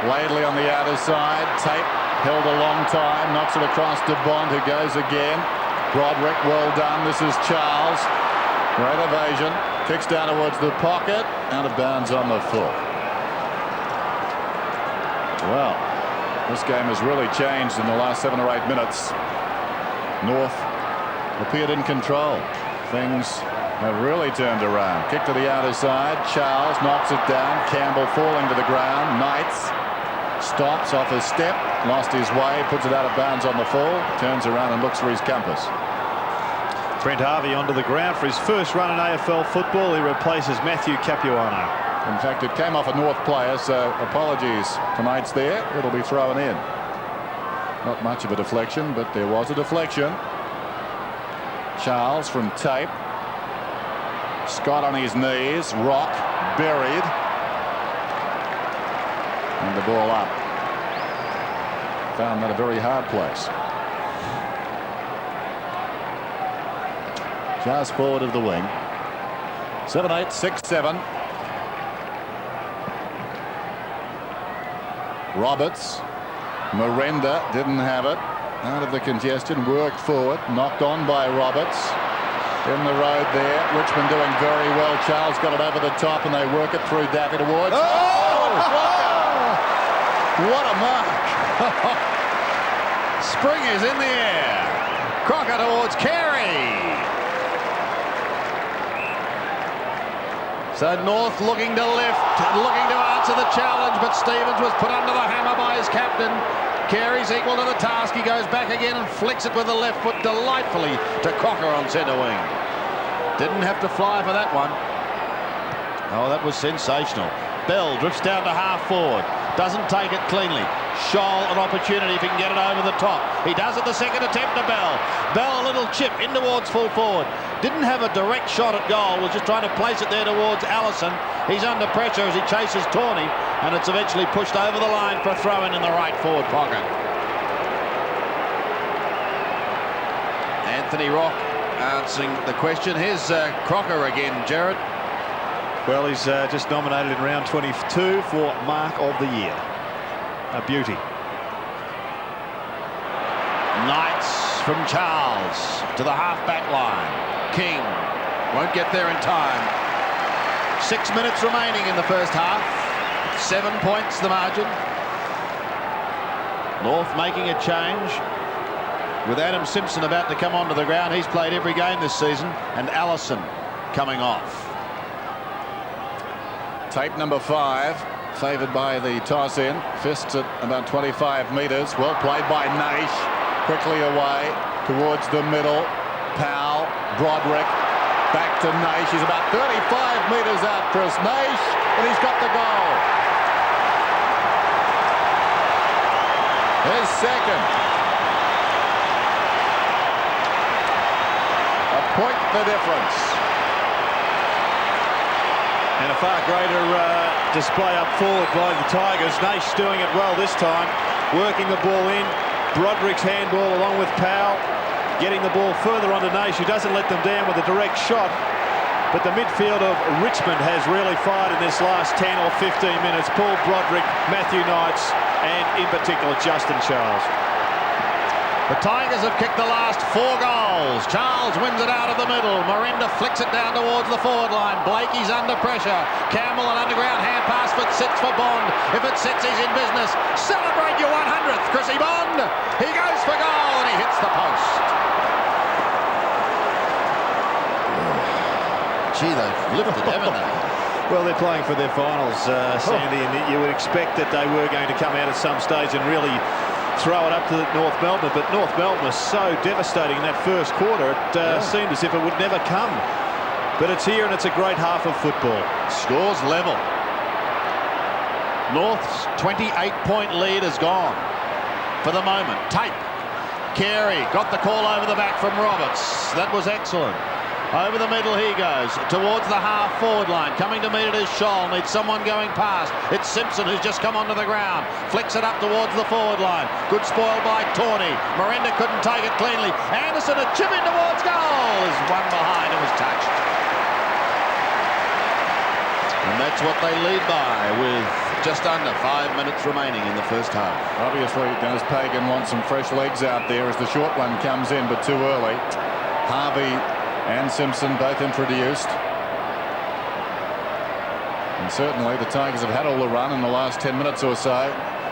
Laidley on the outer side. Tape held a long time. Knocks it across to Bond, who goes again. Broderick, well done. This is Charles. Great evasion. Kicks down towards the pocket. Out of bounds on the foot. Well, this game has really changed in the last 7 or 8 minutes. North appeared in control. Things have really turned around. Kick to the outer side. Charles knocks it down. Campbell falling to the ground. Knights stops off his step. Lost his way. Puts it out of bounds on the fall. Turns around and looks for his compass. Brent Harvey onto the ground for his first run in AFL football. He replaces Matthew Capuano. In fact, it came off a North player, so apologies to Knights there. It'll be thrown in. Not much of a deflection, but there was a deflection. Charles from tape. Scott on his knees. Rock buried. And the ball up. Found that a very hard place. Just forward of the wing. 7-8, 6-7. Roberts. Miranda didn't have it. Out of the congestion, worked forward. Knocked on by Roberts. In the road there. Richmond doing very well. Charles got it over the top and they work it through Daffy towards. Oh! What a mark. Spring is in the air. Crocker towards Carey. So North looking to lift, looking to answer the challenge, but Stevens was put under the hammer by his captain. Carey's equal to the task. He goes back again and flicks it with the left foot delightfully to Crocker on centre wing. Didn't have to fly for that one. Oh, that was sensational. Bell drifts down to half forward. Doesn't take it cleanly. Scholl an opportunity if he can get it over the top. He does it the second attempt to Bell. Bell a little chip in towards full forward. Didn't have a direct shot at goal. Was just trying to place it there towards Allison. He's under pressure as he chases Tawney, and it's eventually pushed over the line for a throw-in the right forward pocket. Anthony Rock answering the question. Here's Crocker again, Jared. Well, he's just nominated in round 22 for Mark of the Year. A beauty. Knights from Charles to the half-back line. King won't get there in time. 6 minutes remaining in the first half. 7 points the margin. North making a change with Adam Simpson about to come onto the ground. He's played every game this season, and Allison coming off. Tape number 5, favoured by the toss in. Fists at about 25 metres. Well played by Naish. Quickly away towards the middle. Powell, Broderick, back to Naish. He's about 35 metres out, Chris Naish, and he's got the goal. His second. A point the difference. And a far greater display up forward by the Tigers. Naish doing it well this time, working the ball in. Broderick's handball along with Powell, getting the ball further onto Naish, who doesn't let them down with a direct shot. But the midfield of Richmond has really fired in this last 10 or 15 minutes. Paul Broderick, Matthew Knights, and in particular Justin Charles. The Tigers have kicked the last 4 goals. Charles wins it out of the middle. Miranda flicks it down towards the forward line. Blakey's under pressure. Campbell an underground hand pass, but sits for Bond. If it sits, he's in business. Celebrate your 100th, Chrissy Bond. He goes for goal and he hits the post. Gee, they've lifted, haven't they? Well, they're playing for their finals, Sandy, and you would expect that they were going to come out at some stage and really throw it up to North Melbourne, but North Melbourne was so devastating in that first quarter, it seemed as if it would never come. But it's here and it's a great half of football. Scores level. North's 28-point lead is gone for the moment. Tape. Carey got the call over the back from Roberts. That was excellent. Over the middle he goes, towards the half-forward line. Coming to meet it is Scholl, needs someone going past. It's Simpson who's just come onto the ground. Flicks it up towards the forward line. Good spoil by Tawney. Miranda couldn't take it cleanly. Anderson a chip in towards goal. Is one behind and was touched. And that's what they lead by with just under 5 minutes remaining in the first half. Obviously, Dennis Pagan wants some fresh legs out there as the short one comes in, but too early. Harvey and Simpson both introduced. And certainly the Tigers have had all the run in the last 10 minutes or so.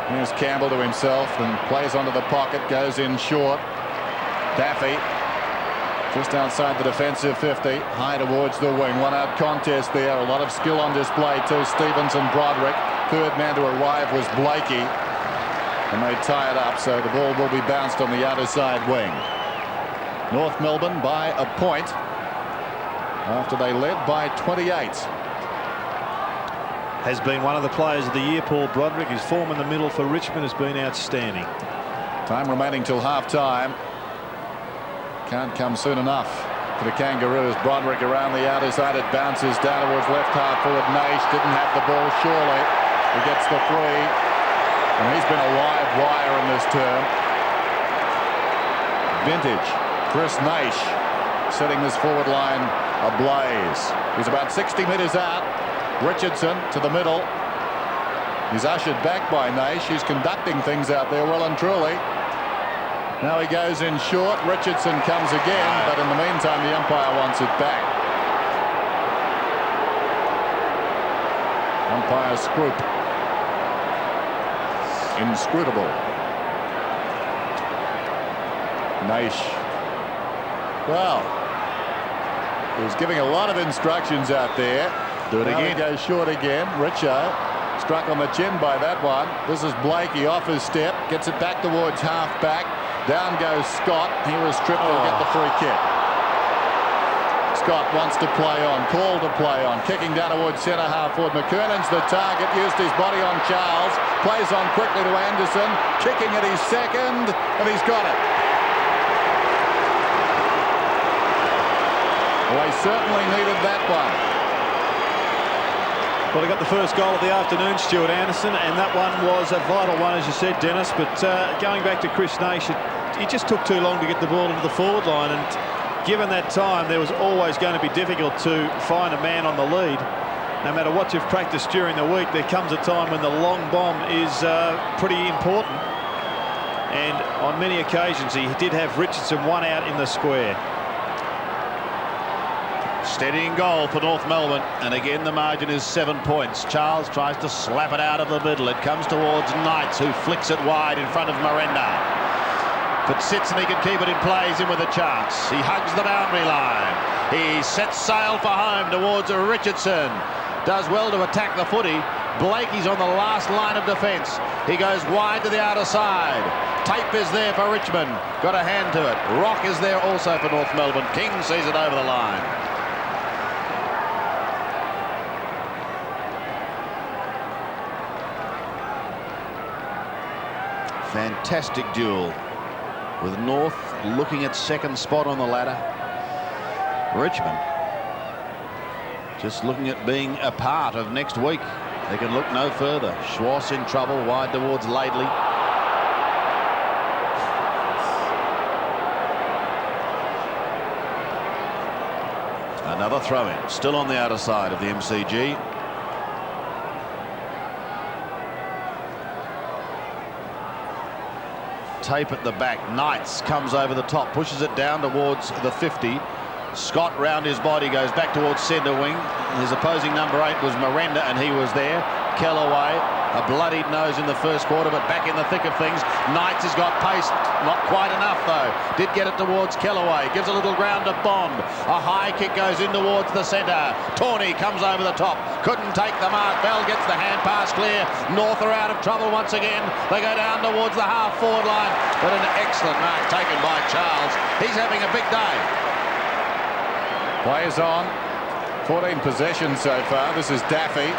Here's Campbell to himself and plays onto the pocket, goes in short. Daffy just outside the defensive 50, high towards the wing. One-out contest there, a lot of skill on display too. Stevens and Broderick. Third man to arrive was Blakey, and they tie it up, so the ball will be bounced on the outer side wing. North Melbourne by a point after they led by 28. Has been one of the players of the year, Paul Broderick. His form in the middle for Richmond has been outstanding. Time remaining till half-time. Can't come soon enough for the Kangaroos. Broderick around the outer side. It bounces down towards left half forward. Naish didn't have the ball, surely. He gets the free. And he's been a live wire in this term. Vintage. Chris Naish setting this forward line ablaze. He's about 60 metres out. Richardson to the middle. He's ushered back by Naish. He's conducting things out there well and truly. Now he goes in short. Richardson comes again, but in the meantime the umpire wants it back. Umpire Scroop. Inscrutable. Naish Well, he was giving a lot of instructions out there. Do it now again. He goes short again. Richo struck on the chin by that one. This is Blakey off his step. Gets it back towards half-back. Down goes Scott. He was stripped. He'll get the free kick. Scott wants to play on. Call to play on. Kicking down towards centre half forward. McKernan's the target. Used his body on Charles. Plays on quickly to Anderson. Kicking at his second. And he's got it. Well, they certainly needed that one. Well, he got the first goal of the afternoon, Stuart Anderson, and that one was a vital one, as you said, Dennis. But going back to Chris Nash, it just took too long to get the ball into the forward line, and given that time, there was always going to be difficult to find a man on the lead. No matter what you've practiced during the week, there comes a time when the long bomb is pretty important. And on many occasions, he did have Richardson one out in the square. Steadying goal for North Melbourne, and again the margin is 7 points. Charles tries to slap it out of the middle. It comes towards Knights, who flicks it wide in front of Miranda. If it sits and he can keep it in play, he's in with a chance. He hugs the boundary line. He sets sail for home towards Richardson. Does well to attack the footy. Blakey's on the last line of defence. He goes wide to the outer side. Tape is there for Richmond. Got a hand to it. Rock is there also for North Melbourne. King sees it over the line. Fantastic duel, with North looking at second spot on the ladder. Richmond just looking at being a part of next week. They can look no further. Schwartz in trouble, wide towards Laidley. Another throw-in, still on the outer side of the MCG. Tape at the back. Knights comes over the top, pushes it down towards the 50. Scott round his body, goes back towards centre wing. His opposing number 8 was Miranda, and he was there. Kellaway, a bloodied nose in the first quarter, but back in the thick of things. Knights has got pace, not quite enough though. Did get it towards Kellaway, gives a little ground to Bond. A high kick goes in towards the centre. Tawney comes over the top, couldn't take the mark. Bell gets the hand pass clear. North are out of trouble once again. They go down towards the half forward line, but an excellent mark taken by Charles. He's having a big day. Players on. 14 possessions so far. This is Daffy.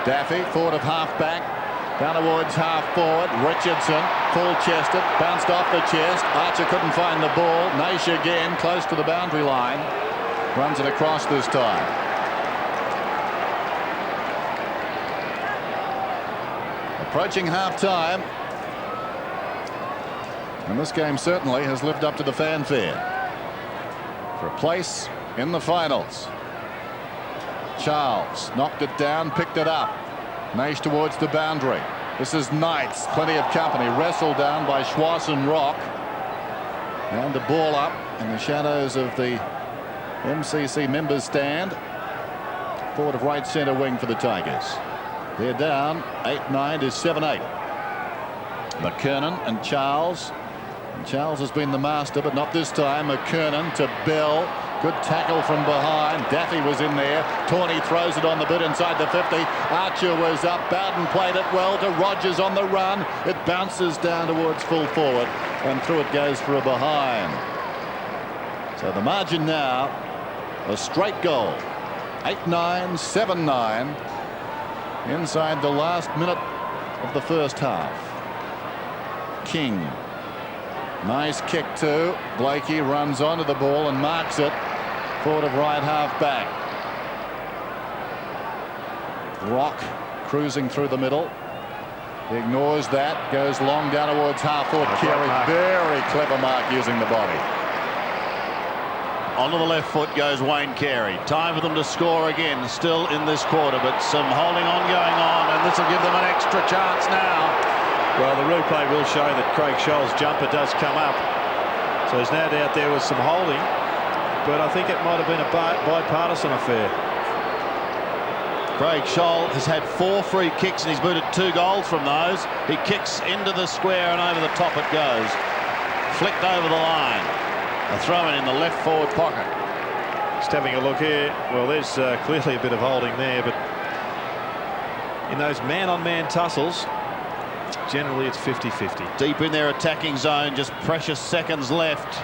Daffy, forward of half-back. Down towards half-forward. Richardson, full-chested. Bounced off the chest. Archer couldn't find the ball. Nash again, close to the boundary line. Runs it across this time. Approaching half-time. And this game certainly has lived up to the fanfare. For a place in the finals. Charles knocked it down, picked it up. Nash towards the boundary. This is Knights, plenty of company. Wrestled down by Schwartz and Rock. And the ball up in the shadows of the MCC members stand. Forward of right centre wing for the Tigers. They're down 8-9 to 7-8. McKernan and Charles. And Charles has been the master, but not this time. McKernan to Bell. Good tackle from behind. Daffy was in there. Tawney throws it on the bit inside the 50. Archer was up. Bowden played it well to Rogers on the run. It bounces down towards full forward, and through it goes for a behind. So the margin now, a straight goal. 8-9, 7-9. Inside the last minute of the first half. King. Nice kick too. Blakey runs onto the ball and marks it. Forward of right half back. Rock cruising through the middle. He ignores that. Goes long down towards half forward. Carey, very clever mark using the body. Onto the left foot goes Wayne Carey. Time for them to score again, still in this quarter, but some holding on going on, and this will give them an extra chance now. Well, the replay will show that Craig Scholl's jumper does come up. So there's no doubt there was some holding, but I think it might have been a bipartisan affair. Craig Scholl has had 4 free kicks and he's booted 2 goals from those. He kicks into the square and over the top it goes. Flicked over the line. A throw in the left forward pocket. Just having a look here. Well, there's clearly a bit of holding there, but in those man-on-man tussles, generally it's 50-50. Deep in their attacking zone, just precious seconds left.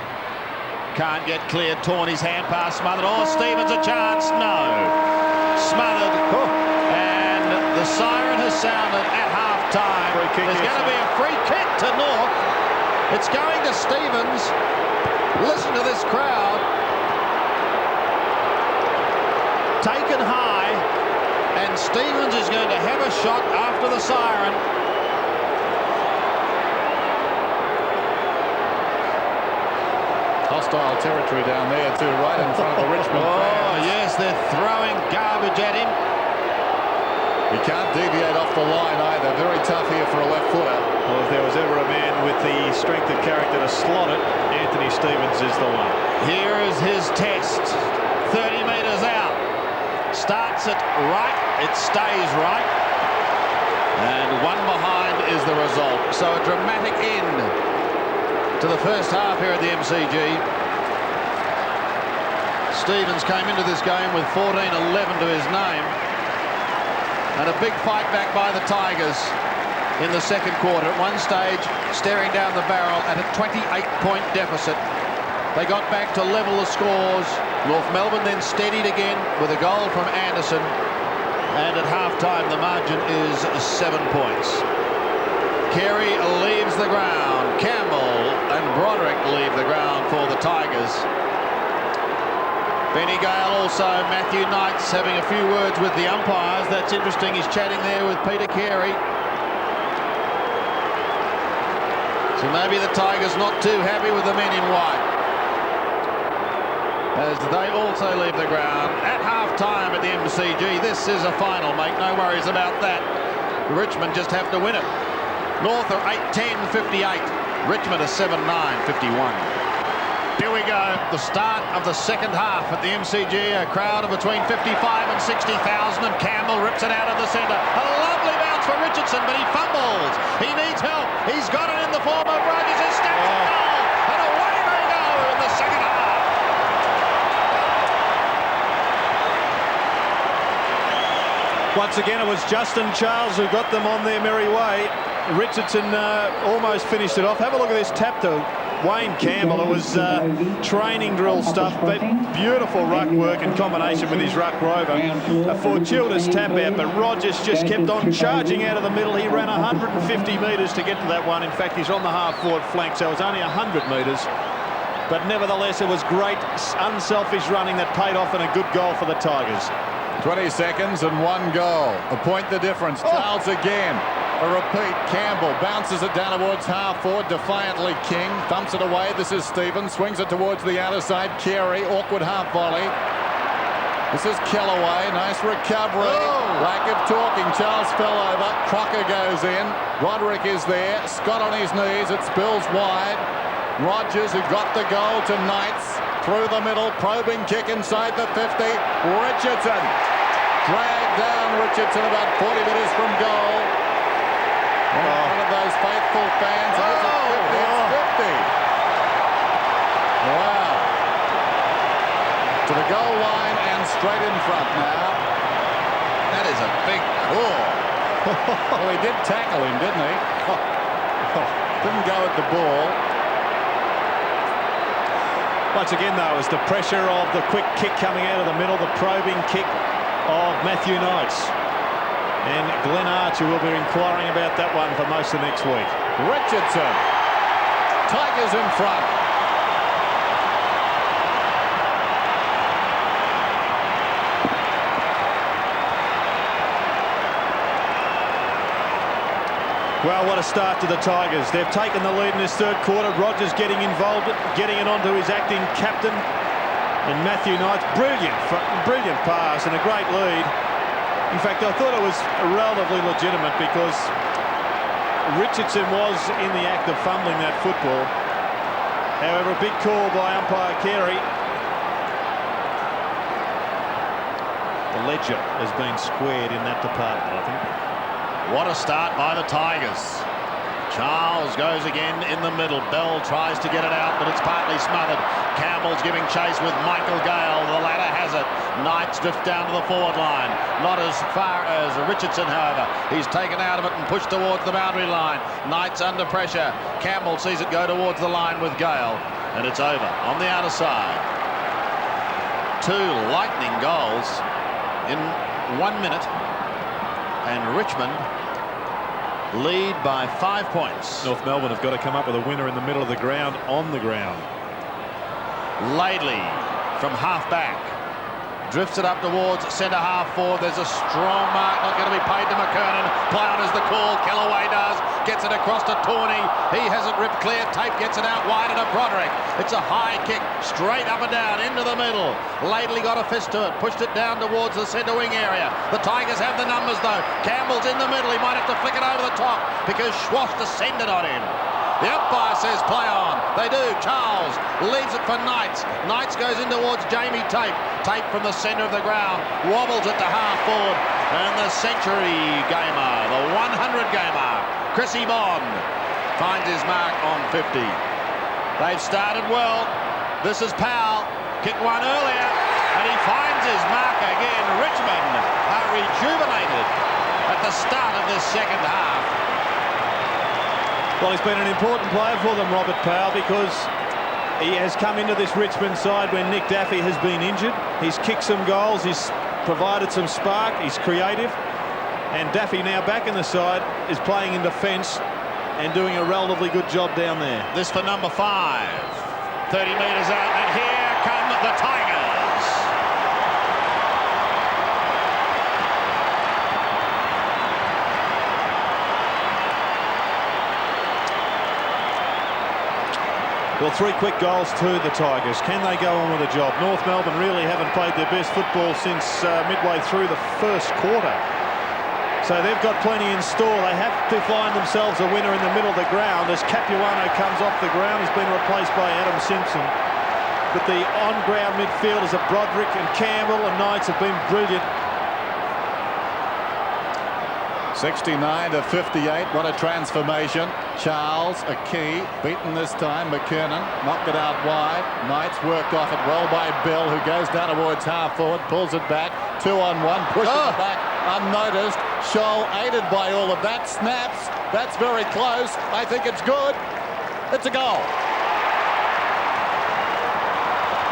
Can't get clear. Torn, his hand pass smothered. Oh, Stevens a chance. No. Smothered. And the siren has sounded at half-time. There's going to be a free kick to North. It's going to Stevens. Listen to this crowd. Taken high. And Stevens is going to have a shot after the siren. Hostile territory down there too, right in front of the Richmond Oh, fans. yes, they're throwing garbage at him. He can't deviate off the line either. Very tough here for a left footer. Well, if there was ever a man with the strength of character to slot it, Anthony Stevens is the one. Here is his test. 30 metres out. Starts it right. It stays right. And one behind is the result. So a dramatic end to the first half here at the MCG. Stevens came into this game with 14-11 to his name. And a big fight back by the Tigers in the second quarter. At one stage, staring down the barrel at a 28-point deficit. They got back to level the scores. North Melbourne then steadied again with a goal from Anderson. And at half-time, the margin is 7 points. Carey leaves the ground. Campbell and Broderick leave the ground for the Tigers. Benny Gale also. Matthew Knight's having a few words with the umpires. That's interesting. He's chatting there with Peter Carey. So maybe the Tigers not too happy with the men in white, as they also leave the ground at half-time at the MCG. This is a final, mate. No worries about that. Richmond just have to win it. North are 8-10-58. Richmond are 7-9-51. Here we go. The start of the second half at the MCG. A crowd of between 55 and 60,000, and Campbell rips it out of the centre. A lovely bounce for Richardson, but he fumbles. He needs help. He's got it in the form of Rogers. His steps goal, and away they go in the second half. Once again, it was Justin Charles who got them on their merry way. Richardson almost finished it off. Have a look at this tap to Wayne Campbell. It was training drill stuff, but beautiful ruck work in combination with his ruck rover. A fortuitous tap out, but Rogers just kept on charging out of the middle. He ran 150 metres to get to that one. In fact, he's on the half-forward flank, so it was only 100 metres. But nevertheless, it was great, unselfish running that paid off, and a good goal for the Tigers. 20 seconds and one goal. A point the difference. Charles again. A repeat. Campbell bounces it down towards half-forward. Defiantly King thumps it away. This is Stevens. Swings it towards the outer side. Carey. Awkward half volley. This is Kellaway. Nice recovery. Lack of talking. Charles fell over. Crocker goes in. Broderick is there. Scott on his knees. It spills wide. Rogers, who got the goal to Knights. Through the middle. Probing kick inside the 50. Richardson. Dragged down Richardson about 40 metres from goal. One of those faithful fans. And it's 50. Wow. To the goal line and straight in front now. That is a big score. Well, he did tackle him, didn't he? Didn't go at the ball. Once again, though, it was the pressure of the quick kick coming out of the middle, the probing kick of Matthew Knights. And Glenn Archer will be inquiring about that one for most of next week. Richardson. Tigers in front. Well, what a start to the Tigers. They've taken the lead in this third quarter. Rogers getting involved, getting it onto his acting captain. And Matthew Knights, brilliant pass and a great lead. In fact, I thought it was relatively legitimate because Richardson was in the act of fumbling that football. However, a big call by umpire Carey. The ledger has been squared in that department, I think. What a start by the Tigers. Charles goes again in the middle. Bell tries to get it out, but it's partly smothered. Campbell's giving chase with Michael Gale. The ladder has it. Knights drift down to the forward line. Not as far as Richardson, however. He's taken out of it and pushed towards the boundary line. Knights under pressure. Campbell sees it go towards the line with Gale, and it's over on the outer side. 2 lightning goals in 1 minute, and Richmond lead by 5 points. North Melbourne have got to come up with a winner in the middle of the ground, on the ground. Laidley from half back drifts it up towards centre half forward. There's a strong mark, not going to be paid to McKernan. Play on is the call. Kellaway does. Gets it across to Tawney. He has it ripped clear. Tape gets it out wide to Broderick. It's a high kick, straight up and down into the middle. Laidley got a fist to it, pushed it down towards the centre wing area. The Tigers have the numbers though. Campbell's in the middle. He might have to flick it over the top because Schwass descended on him. The umpire says play on. They do. Charles leaves it for Knights. Knights goes in towards Jamie Tape. Tape from the centre of the ground. Wobbles it to half forward. And the century gamer, the 100 gamer, Chrissy Bond, finds his mark on 50. They've started well. This is Powell. Kicked one earlier. And he finds his mark again. Richmond are rejuvenated at the start of this second half. Well, he's been an important player for them, Robert Powell, because he has come into this Richmond side when Nick Daffy has been injured. He's kicked some goals, he's provided some spark, he's creative. And Daffy, now back in the side, is playing in defence and doing a relatively good job down there. This for number 5. 30 metres out, and here come the Tigers. Well, 3 quick goals to the Tigers. Can they go on with the job? North Melbourne really haven't played their best football since midway through the first quarter. So they've got plenty in store. They have to find themselves a winner in the middle of the ground as Capuano comes off the ground. He's been replaced by Adam Simpson. But the on-ground midfielders of Broderick and Campbell and Knights have been brilliant. 69 to 58. What a transformation. Charles, a key, beaten this time. McKernan knocked it out wide. Knights worked off it well by Bell, who goes down towards half forward, pulls it back. 2-on-1, pushes it back unnoticed. Scholl aided by all of that. Snaps. That's very close. I think it's good. It's a goal.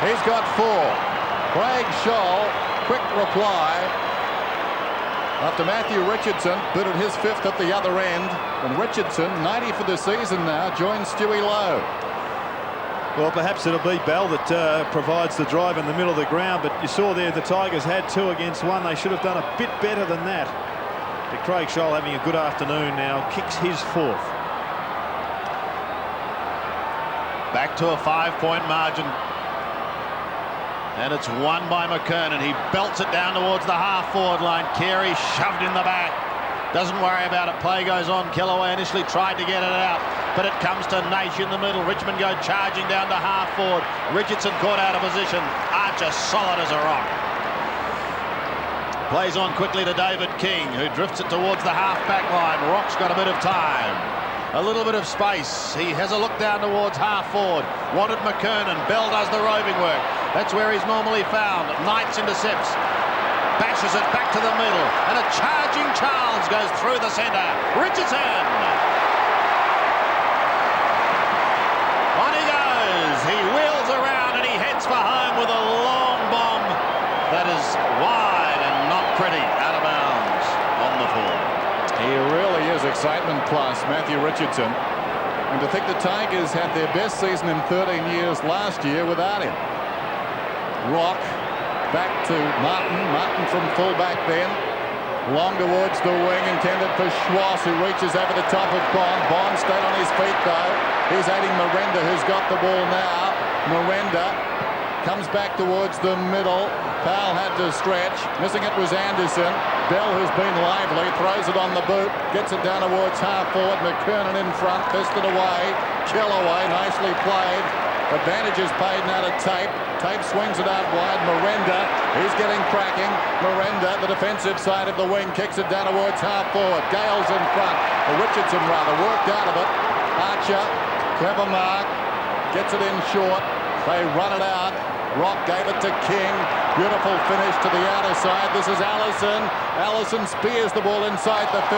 He's got 4. Craig Scholl, quick reply. After Matthew Richardson booted his 5th at the other end, and Richardson, 90 for the season now, joins Stewie Lowe. Well, perhaps it'll be Bell that provides the drive in the middle of the ground, but you saw there the Tigers had 2 against 1. They should have done a bit better than that. But Craig Scholl having a good afternoon now, kicks his 4th. Back to a 5-point margin. And it's won by McKernan. He belts it down towards the half-forward line. Carey shoved in the back. Doesn't worry about it. Play goes on. Kellaway initially tried to get it out, but it comes to Naish in the middle. Richmond go charging down to half-forward. Richardson caught out of position. Archer solid as a rock. Plays on quickly to David King, who drifts it towards the half-back line. Rock's got a bit of time. A little bit of space. He has a look down towards half-forward. Wanted McKernan. Bell does the roving work. That's where he's normally found. Knights intercepts. Bashes it back to the middle. And a charging Charles goes through the centre. Richardson. On he goes. He wheels around and he heads for home with a long bomb that is wide and not pretty. Out of bounds on the forward. He really is excitement plus, Matthew Richardson. And to think the Tigers had their best season in 13 years last year without him. Rock back to Martin. Martin from fullback then. Long towards the wing, intended for Schwass, who reaches over the top of Bond. Bond stayed on his feet though. He's aiding Miranda, who's got the ball now. Miranda comes back towards the middle. Powell had to stretch. Missing it was Anderson. Bell, who's been lively, throws it on the boot. Gets it down towards half forward. McKernan in front, fisted away. Kellaway, nicely played. Advantage is paid now to Tape. Tate swings it out wide. Miranda, he's getting cracking. Miranda, the defensive side of the wing, kicks it down towards half forward. Gale's in front. Or Richardson rather, worked out of it. Archer, clever mark, gets it in short. They run it out. Rock gave it to King. Beautiful finish to the outer side. This is Allison. Allison spears the ball inside the 50.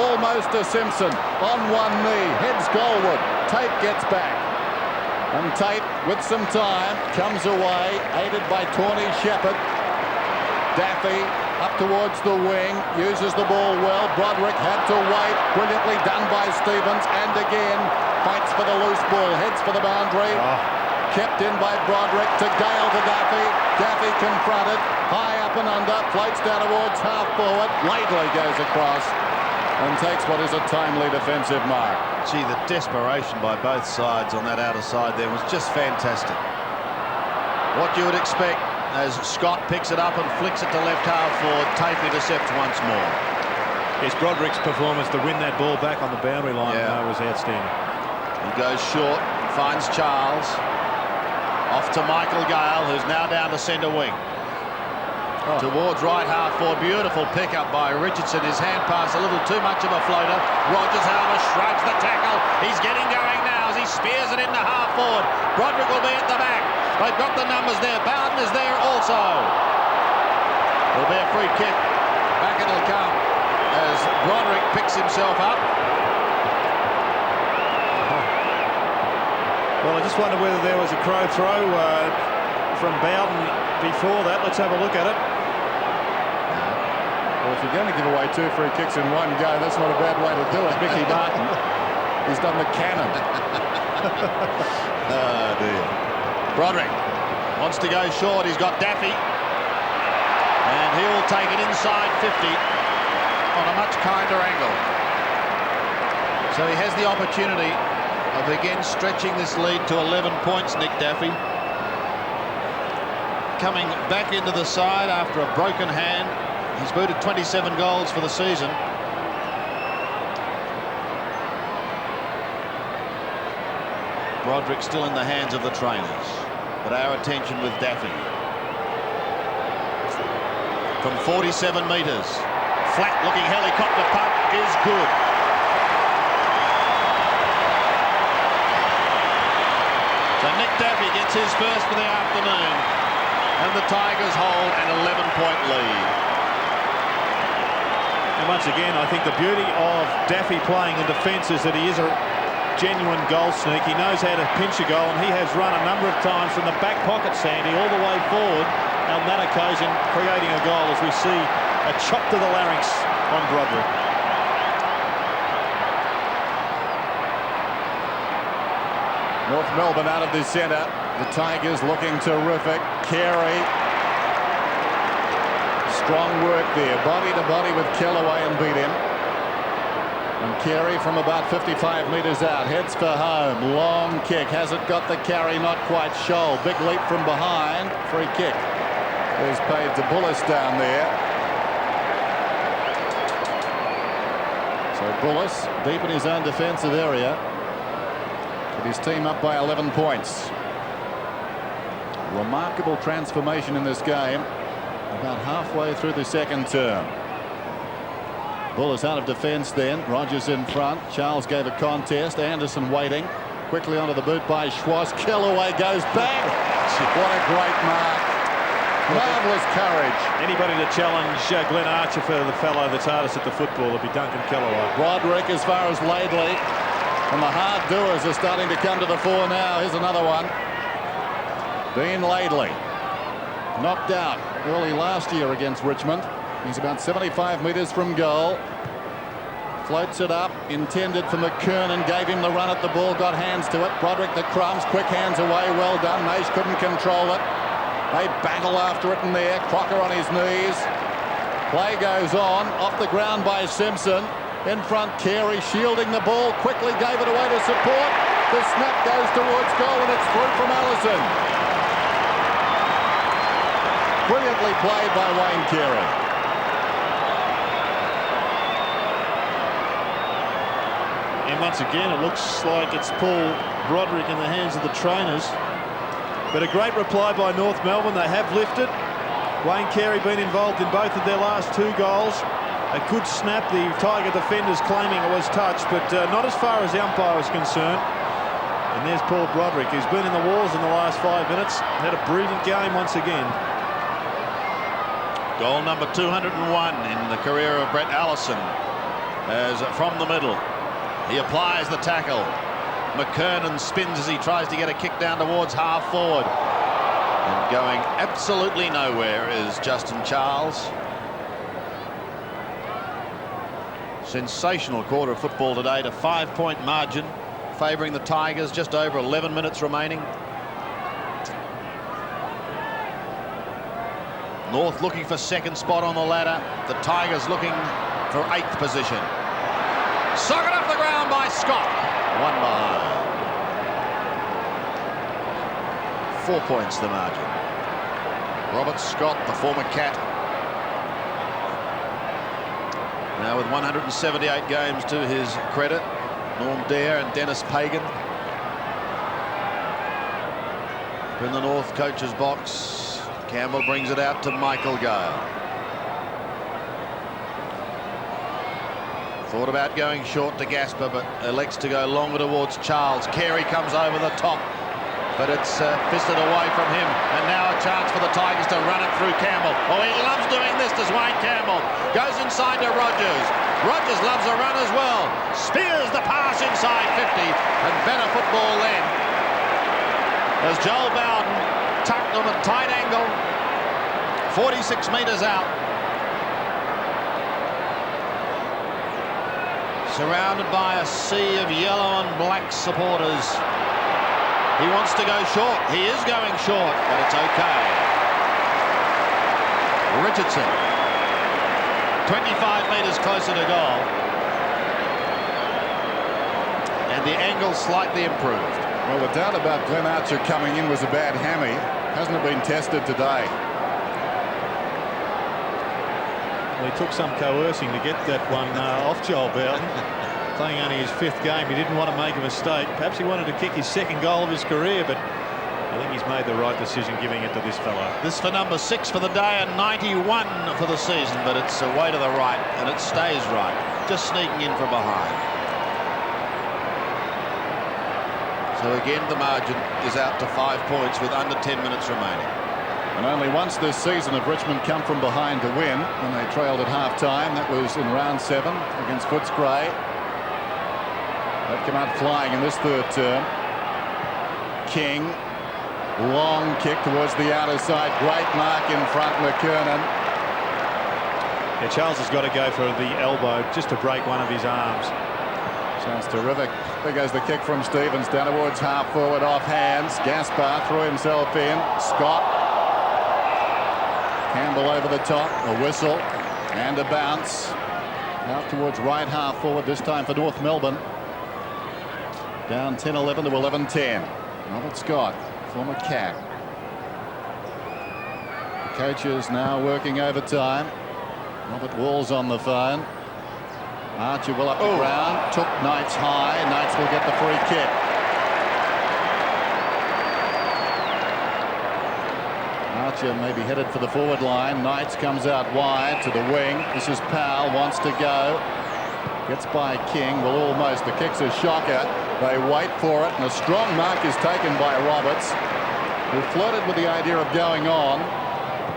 Almost to Simpson. On one knee. Heads goalward. Tate gets back. And Tate, with some time, comes away, aided by Tawny Shepherd. Daffy up towards the wing, uses the ball well. Broderick had to wait. Brilliantly done by Stevens. And again, fights for the loose ball. Heads for the boundary. Kept in by Broderick to Gale to Daffy. Daffy confronted. High up and under. Floats down towards half forward. Laidley goes across and takes what is a timely defensive mark. Gee, the desperation by both sides on that outer side there was just fantastic. What you would expect as Scott picks it up and flicks it to left half forward. Tate intercepts once more. Yes, Broderick's performance to win that ball back on the boundary line was outstanding. He goes short, finds Charles. Off to Michael Gale, who's now down to centre wing. Towards right half forward. Beautiful pickup by Richardson. His hand pass a little too much of a floater. Rogers, however, shrugs the tackle. He's getting going now as he spears it into half forward. Broderick will be at the back. They've got the numbers there. Bowden is there also. There'll be a free kick. Back it'll come as Broderick picks himself up. Well, I just wonder whether there was a crow throw from Bowden before that. Let's have a look at it. Well, if you're going to give away 2 free kicks in one go, that's not a bad way to do it. Mickey Martin, he's done the cannon. Oh, dear. Broderick wants to go short. He's got Daffy. And he will take it inside 50 on a much kinder angle. So he has the opportunity of again stretching this lead to 11 points, Nick Daffy. Coming back into the side after a broken hand. He's booted 27 goals for the season. Broderick still in the hands of the trainers, but our attention with Daffy. From 47 metres, flat-looking helicopter puck is good. So Nick Daffy gets his first for the afternoon, and the Tigers hold an 11-point lead. And once again, I think the beauty of Daffy playing in defence is that he is a genuine goal sneak. He knows how to pinch a goal, and he has run a number of times from the back pocket, Sandy, all the way forward. On that occasion, creating a goal as we see a chop to the larynx on Broderick. North Melbourne out of the centre. The Tigers looking terrific. Carey. Strong work there. Body to body with Kellaway and beat him. And Carey from about 55 metres out. Heads for home. Long kick. Hasn't got the carry. Not quite Scholl. Big leap from behind. Free kick. Is paid to Bullis down there. So Bullis deep in his own defensive area. His team up by 11 points. Remarkable transformation in this game about halfway through the second term. Bullis out of defence then. Rogers in front. Charles gave a contest. Anderson waiting. Quickly onto the boot by Schwartz. Kellaway goes back. What a great mark. Marvellous courage. Anybody to challenge Glenn Archer for the fellow that's hardest at the football would be Duncan Kellaway. Broderick as far as Laidley. And the hard doers are starting to come to the fore now. Here's another one. Dean Laidley. Knocked out early last year against Richmond. He's about 75 metres from goal. Floats it up. Intended for McKernan. Gave him the run at the ball. Got hands to it. Broderick the crumbs. Quick hands away. Well done. Nash couldn't control it. They battle after it in there. Crocker on his knees. Play goes on. Off the ground by Simpson. In front, Carey shielding the ball. Quickly gave it away to support. The snap goes towards goal and it's through from Allison. Brilliantly played by Wayne Carey. And once again, it looks like it's Paul Broderick in the hands of the trainers. But a great reply by North Melbourne. They have lifted. Wayne Carey been involved in both of their last 2 goals. A good snap. The Tiger defenders claiming it was touched, but not as far as the umpire was concerned. And there's Paul Broderick, who's been in the wars in the last 5 minutes. Had a brilliant game once again. Goal number 201 in the career of Brett Allison, as from the middle he applies the tackle. McKernan spins as he tries to get a kick down towards half forward, and going absolutely nowhere is Justin Charles. Sensational quarter of football today, to 5-point margin favouring the Tigers. Just over 11 minutes remaining. North looking for second spot on the ladder. The Tigers looking for 8th position. Socked off the ground by Scott. 1 behind. 4 points the margin. Robert Scott, the former Cat, now with 178 games to his credit. Norm Dare and Dennis Pagan in the North coach's box. Campbell brings it out to Michael Gale. Thought about going short to Gasper, but elects to go longer towards Charles. Carey comes over the top, but it's fisted away from him. And now a chance for the Tigers to run it through Campbell. Oh, he loves doing this, does Wayne Campbell. Goes inside to Rogers. Rogers loves a run as well. Spears the pass inside 50, and better football then, as Joel Bowden tucked on a tight angle, 46 metres out. Surrounded by a sea of yellow and black supporters. He wants to go short. He is going short, but it's okay. Richardson, 25 metres closer to goal. And the angle slightly improved. Well, the doubt about Glenn Archer coming in was a bad hammy. Hasn't it been tested today? Well, he took some coercing to get that one off Joel Bowden. Playing only his 5th game, he didn't want to make a mistake. Perhaps he wanted to kick his 2nd goal of his career, but I think he's made the right decision giving it to this fellow. This for number 6 for the day, and 91 for the season, but it's away to the right, and it stays right, just sneaking in from behind. So again, the margin is out to 5 points with under 10 minutes remaining. And only once this season have Richmond come from behind to win, when they trailed at half-time. That was in round 7 against Footscray. They've come out flying in this 3rd term. King, long kick towards the outer side. Great mark in front, McKernan. Yeah, Charles has got to go for the elbow just to break one of his arms. Sounds terrific. There goes the kick from Stevens down towards half forward, off hands. Gaspar threw himself in. Scott. Campbell over the top. A whistle and a bounce. Out towards right half forward, this time for North Melbourne. Down 10-11 to 11-10. Robert Scott, former Cat. The coaches now working overtime. Robert Wall's on the phone. Archer will up the ground. Took Knights high. Knights will get the free kick. Archer maybe headed for the forward line. Knights comes out wide to the wing. This is Powell, wants to go. Gets by King. Well, almost. The kick's a shocker. They wait for it, and a strong mark is taken by Roberts, who flirted with the idea of going on.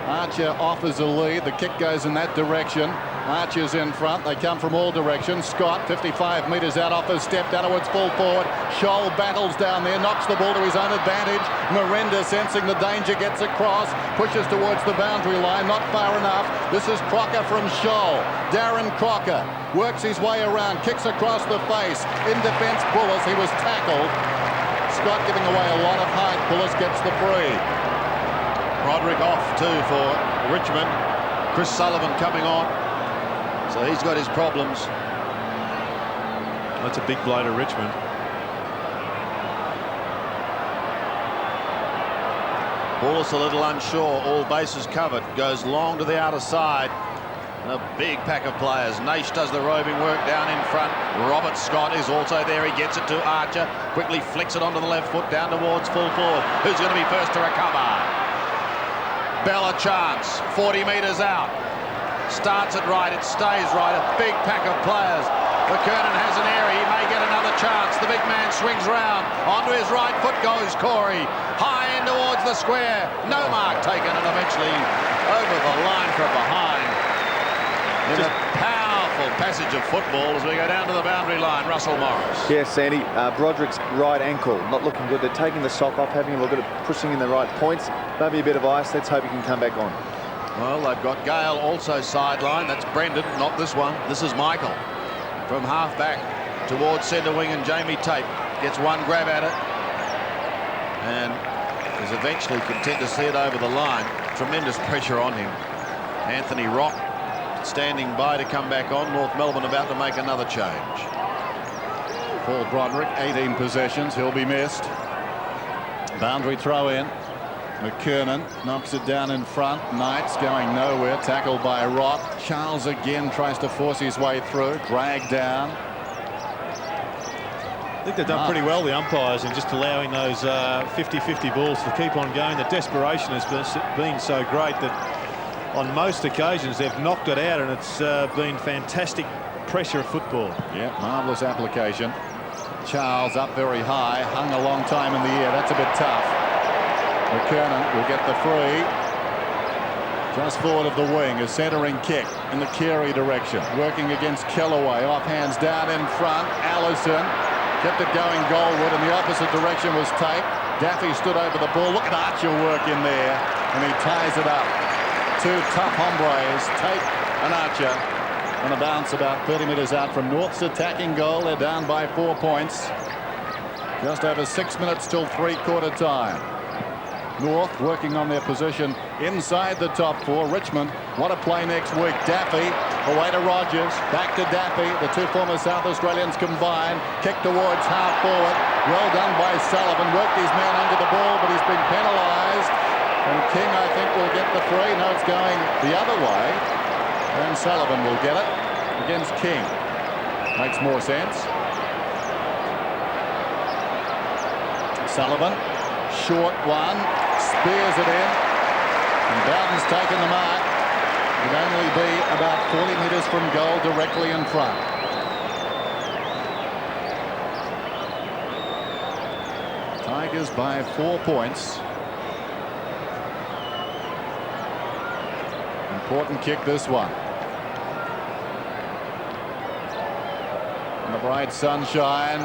Archer offers a lead. The kick goes in that direction. Archer's in front. They come from all directions. Scott, 55 metres out off his step, down towards full forward. Scholl battles down there, knocks the ball to his own advantage. Miranda, sensing the danger, gets across, pushes towards the boundary line, not far enough. This is Crocker from Scholl. Darren Crocker works his way around, kicks across the face. In defence, Bullis, he was tackled. Scott giving away a lot of height. Bullis gets the free. Broderick off too for Richmond. Chris Sullivan coming on. So he's got his problems. That's a big blow to Richmond. Bullis a little unsure. All bases covered. Goes long to the outer side. A big pack of players. Naish does the roving work down in front. Robert Scott is also there. He gets it to Archer. Quickly flicks it onto the left foot down towards full forward. Who's going to be first to recover? Bell a chance. 40 metres out. Starts it right. It stays right. A big pack of players. McKernan has an area. He may get another chance. The big man swings round. Onto his right foot goes Corey. High in towards the square. No mark taken, and eventually over the line from behind. In a powerful passage of football as we go down to the boundary line, Russell Morris. Yes, Sandy. Broderick's right ankle not looking good. They're taking the sock off, having a look at it, pushing in the right points. Maybe a bit of ice. Let's hope he can come back on. Well, they've got Gale also sideline. That's Brendan, not this one. This is Michael. From half back towards centre wing, and Jamie Tate gets one grab at it and is eventually content to see it over the line. Tremendous pressure on him. Anthony Rock standing by to come back on. North Melbourne about to make another change. Paul Broderick, 18 possessions. He'll be missed. Boundary throw in. McKernan knocks it down in front. Knight's going nowhere. Tackled by Rock. Charles again tries to force his way through. Dragged down. I think they've done pretty well, the umpires, in just allowing those 50-50 balls to keep on going. The desperation has been so great that on most occasions they've knocked it out, and it's been fantastic pressure of football. Yeah, marvellous application. Charles up very high, hung a long time in the air. That's a bit tough. McKernan will get the free. Just forward of the wing, a centering kick in the Carey direction. Working against Kellaway, off hands down in front. Allison kept it going goalward, and the opposite direction was Tate. Daffy stood over the ball. Look at Archer work in there, and he ties it up. Two tough hombres, Tate and Archer, on a bounce about 30 metres out from North's attacking goal. They're down by 4 points. Just over 6 minutes till three-quarter time. North working on their position inside the top four. Richmond want to play next week. Daffy away to Rogers. Back to Daffy. The two former South Australians combine. Kick towards half forward. Well done by Sullivan. Worked his man under the ball, but he's been penalised. And King, I think, will get the free. No, it's going the other way. And Sullivan will get it against King. Makes more sense. Sullivan, short one, spears it in. And Bowden's taken the mark. It'll only be about 40 metres from goal, directly in front. Tigers by 4 points. Important kick, this one. In the bright sunshine,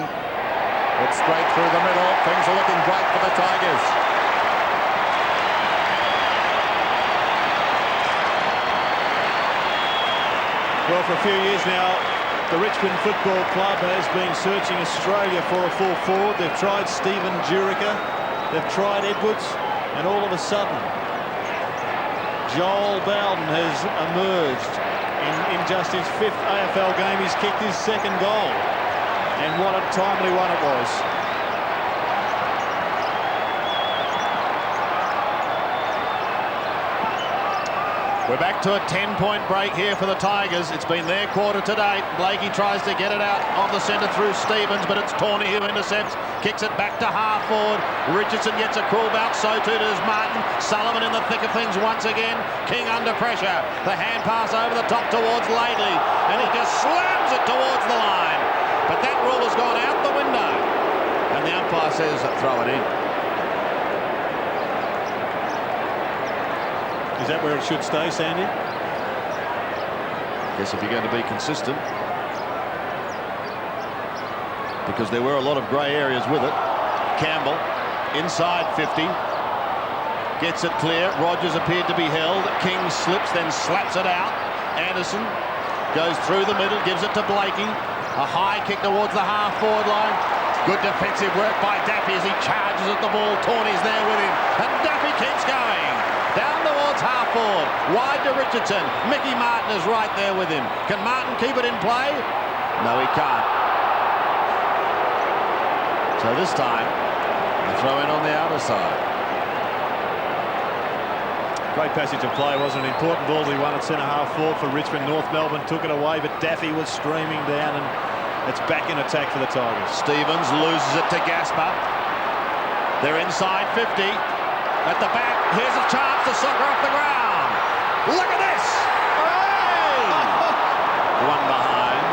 it's straight through the middle. Things are looking bright for the Tigers. Well, for a few years now, the Richmond Football Club has been searching Australia for a full forward. They've tried Stephen Jurica, they've tried Edwards, and all of a sudden Joel Bowden has emerged in just his 5th AFL game. He's kicked his 2nd goal, and what a timely one it was. We're back to a 10-point break here for the Tigers. It's been their quarter to date. Blakey tries to get it out on the centre through Stevens, but it's Tawney who intercepts, kicks it back to half forward. Richardson gets a cruel bounce, so too does Martin. Sullivan in the thick of things once again. King under pressure. The hand pass over the top towards Laidley, and he just slams it towards the line. But that rule has gone out the window, and the umpire says throw it in. Is that where it should stay, Sandy? Guess if you're going to be consistent, because there were a lot of grey areas with it. Campbell inside 50, gets it clear. Rogers appeared to be held. King slips, then slaps it out. Anderson goes through the middle, gives it to Blakey. A high kick towards the half forward line. Good defensive work by Daffy as he charges at the ball. Tawney's there with him, and Daffy keeps going down towards half forward, wide to Richardson. Mickey Martin is right there with him. Can Martin keep it in play? No, he can't. So this time, they throw in on the outer side. Great passage of play, wasn't it? Important ball he won at centre-half forward for Richmond. North Melbourne took it away, but Daffy was streaming down, and it's back in attack for the Tigers. Stevens loses it to Gasper. They're inside 50. At the back, here's a chance to soccer off the ground. Look at this! Hooray! One behind.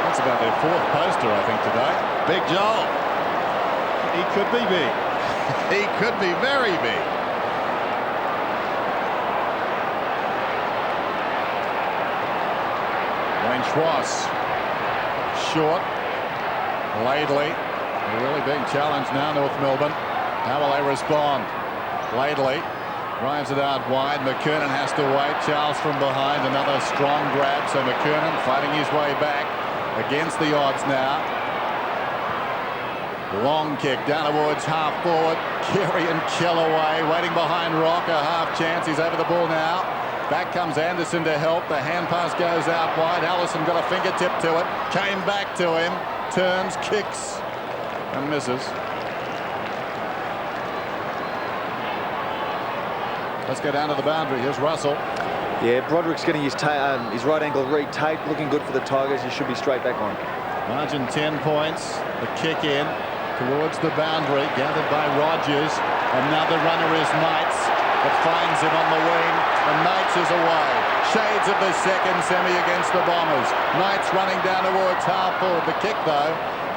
That's about their 4th poster, I think, today. Big Joel. He could be big. He could be very big. Wayne Schwartz. Short. Laidley. They're really being challenged now, North Melbourne. How will they respond? Laidley drives it out wide. McKernan has to wait. Charles from behind. Another strong grab. So McKernan fighting his way back against the odds now. Long kick down towards half forward. Carey and Kellaway waiting behind Rock. A half chance. He's over the ball now. Back comes Anderson to help. The hand pass goes out wide. Allison got a fingertip to it. Came back to him. Turns, kicks, and misses. Let's go down to the boundary. Here's Russell. Yeah, Broderick's getting his right ankle retaped. Looking good for the Tigers. He should be straight back on. Margin 10 points. The kick in towards the boundary, gathered by Rogers. Another runner is Knights, but finds him on the wing, and Knights is away. Shades of the second semi against the Bombers. Knights running down towards half forward. The kick, though,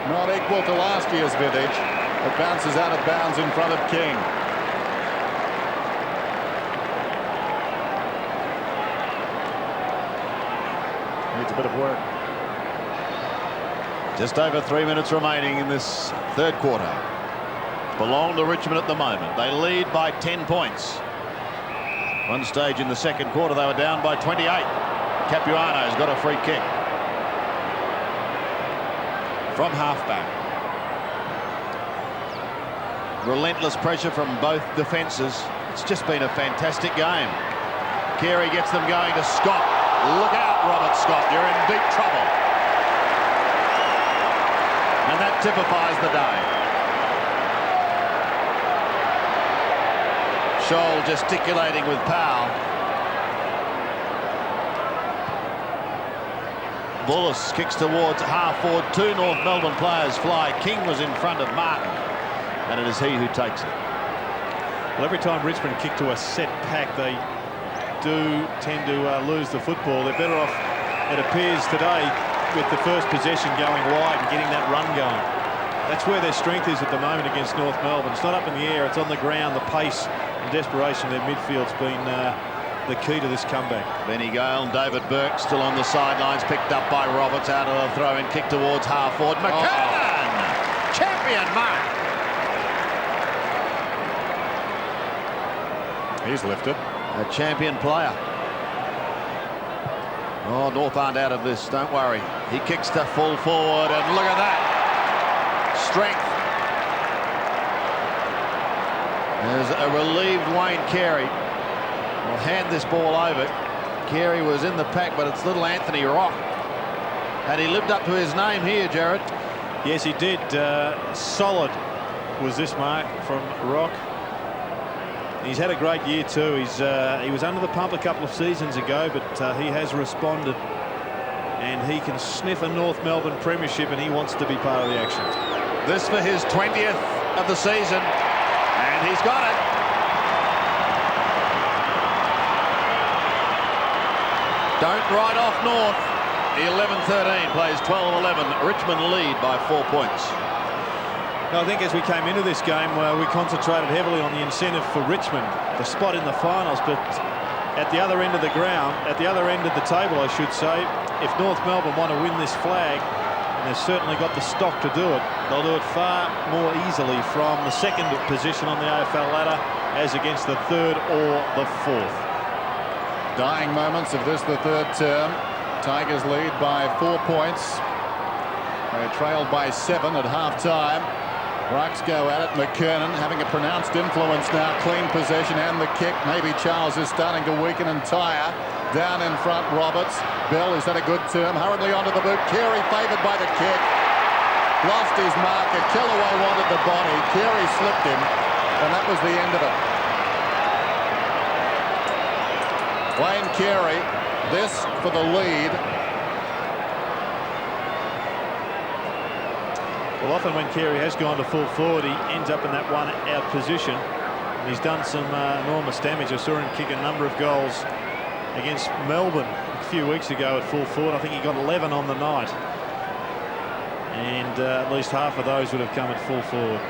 not equal to last year's vintage. It bounces out of bounds in front of King. Needs a bit of work. Just over 3 minutes remaining in this third quarter. Belong to Richmond at the moment. They lead by 10 points. One stage in the second quarter they were down by 28. Capuano's got a free kick from halfback. Relentless pressure from both defences. It's just been a fantastic game. Carey gets them going to Scott. Look out, Robert Scott, you're in deep trouble. And that typifies the day. Scholl gesticulating with Powell. Bullis kicks towards half forward. 2 North Melbourne players fly. King was in front of Martin, and it is he who takes it. Well, every time Richmond kick to a set pack, they do tend to lose the football. They're better off, it appears today, with the first possession going wide and getting that run going. That's where their strength is at the moment against North Melbourne. It's not up in the air, it's on the ground. The pace and desperation of their midfield's been the key to this comeback. Benny Gale and David Burke still on the sidelines, picked up by Roberts out of the throw and kick towards half forward. McKernan! Champion mark! He's lifted. A champion player. Oh, North aren't out of this, don't worry. He kicks to full forward, and look at that. Strength. There's a relieved Wayne Carey. Will hand this ball over. Carey was in the pack, but it's little Anthony Rock. And he lived up to his name here, Jared. Yes, he did. Solid was this mark from Rock. He's had a great year too. He was under the pump a couple of seasons ago, but he has responded, and he can sniff a North Melbourne premiership, and he wants to be part of the action. This for his 20th of the season, and he's got it. Don't write off North. 11-13 plays 12-11. Richmond lead by 4 points. I think as we came into this game, we concentrated heavily on the incentive for Richmond, the spot in the finals, but at the other end of the ground, at the other end of the table, I should say, if North Melbourne want to win this flag, and they've certainly got the stock to do it, they'll do it far more easily from the second position on the AFL ladder as against the third or the fourth. Dying moments of this, the third term. Tigers lead by 4 points. They trailed by 7 at half-time. Rucks go at it. McKernan having a pronounced influence now. Clean possession and the kick. Maybe Charles is starting to weaken and tire. Down in front, Roberts. Bell has had a good term. Hurriedly onto the boot. Carey favoured by the kick. Lost his marker. Kellaway wanted the body. Carey slipped him, and that was the end of it. Wayne Carey, this for the lead. Well, often when Carey has gone to full forward, he ends up in that one-out position. And he's done some enormous damage. I saw him kick a number of goals against Melbourne a few weeks ago at full forward. I think he got 11 on the night. And at least half of those would have come at full forward.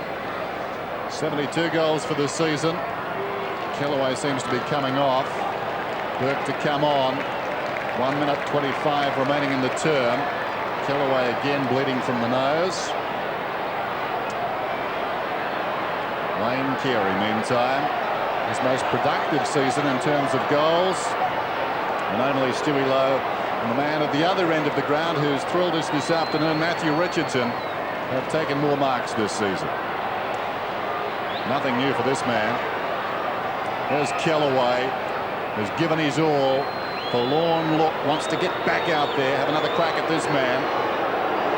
72 goals for the season. Kellaway seems to be coming off. Burke to come on. 1 minute 25 remaining in the term. Kellaway again bleeding from the nose. Wayne Carey, meantime, his most productive season in terms of goals. And only Stewie Lowe and the man at the other end of the ground who's thrilled us this afternoon, Matthew Richardson, have taken more marks this season. Nothing new for this man. There's Kellaway, who's given his all. Forlorn look, wants to get back out there, have another crack at this man.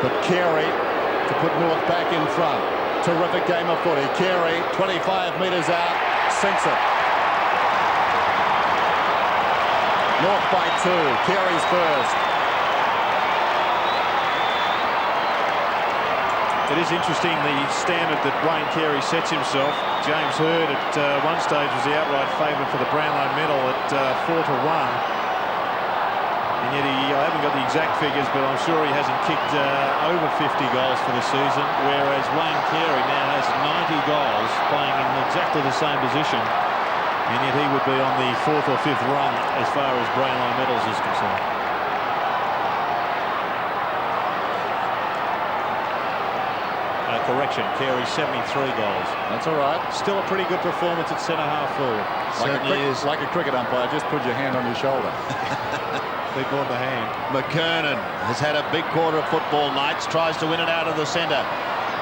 But Carey to put North back in front. Terrific game of footy. Carey, 25 metres out, sinks it. North by 2. Carey's first. It is interesting the standard that Wayne Carey sets himself. James Hird at one stage was the outright favourite for the Brownlow medal at 4-1. And yet I haven't got the exact figures, but I'm sure he hasn't kicked over 50 goals for the season, whereas Wayne Carey now has 90 goals playing in exactly the same position, and yet he would be on the 4th or 5th run as far as Brownlow medals is concerned. Correction, Carey 73 goals. That's all right. Still a pretty good performance at centre-half forward. Like a cricket umpire, just put your hand on your shoulder. They bought the hand. McKernan has had a big quarter of football nights, tries to win it out of the centre.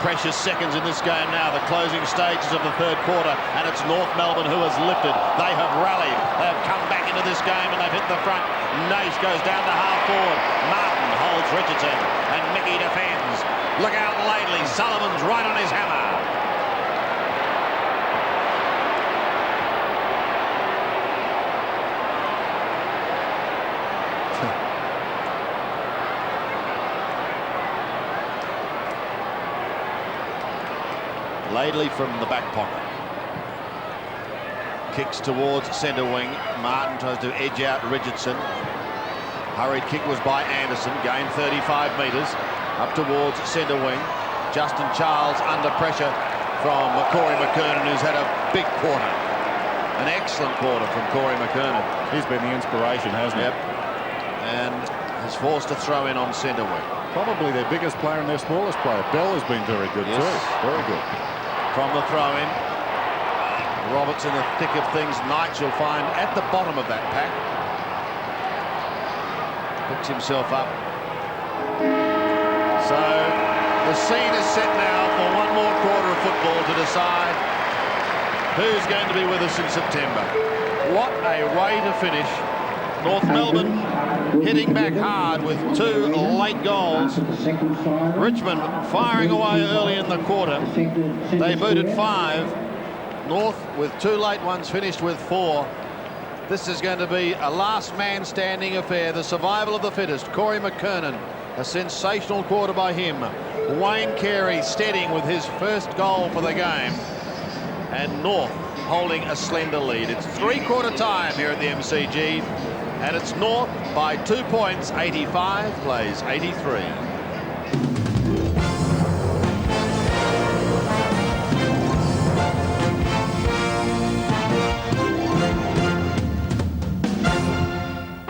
Precious seconds in this game now, the closing stages of the third quarter, and it's North Melbourne who has lifted. They have rallied. They have come back into this game and they've hit the front. Nace goes down to half forward. Martin holds Richardson and Mickey defends. Look out Laidley, Sullivan's right on his hammer. Laidley from the back pocket. Kicks towards centre wing. Martin tries to edge out Richardson. Hurried kick was by Anderson, gained 35 metres. Up towards centre wing. Justin Charles under pressure from Corey McKernan, who's had a big quarter. An excellent quarter from Corey McKernan. He's been the inspiration, hasn't he? Yep. And is forced to throw in on centre wing. Probably their biggest player and their smallest player. Bell has been very good too. Very good. From the throw in. Roberts in the thick of things. Knights you'll find at the bottom of that pack. Picks himself up. So the scene is set now for one more quarter of football to decide who's going to be with us in September. What a way to finish. North Melbourne hitting back hard with 2 late goals. Richmond firing away early in the quarter. They booted 5. North with 2 late ones, finished with 4. This is going to be a last man standing affair. The survival of the fittest. Corey McKernan, a sensational quarter by him. Wayne Carey steadying with his first goal for the game. And North holding a slender lead. It's 3-quarter time here at the MCG. And it's North by 2 points. 85 plays 83.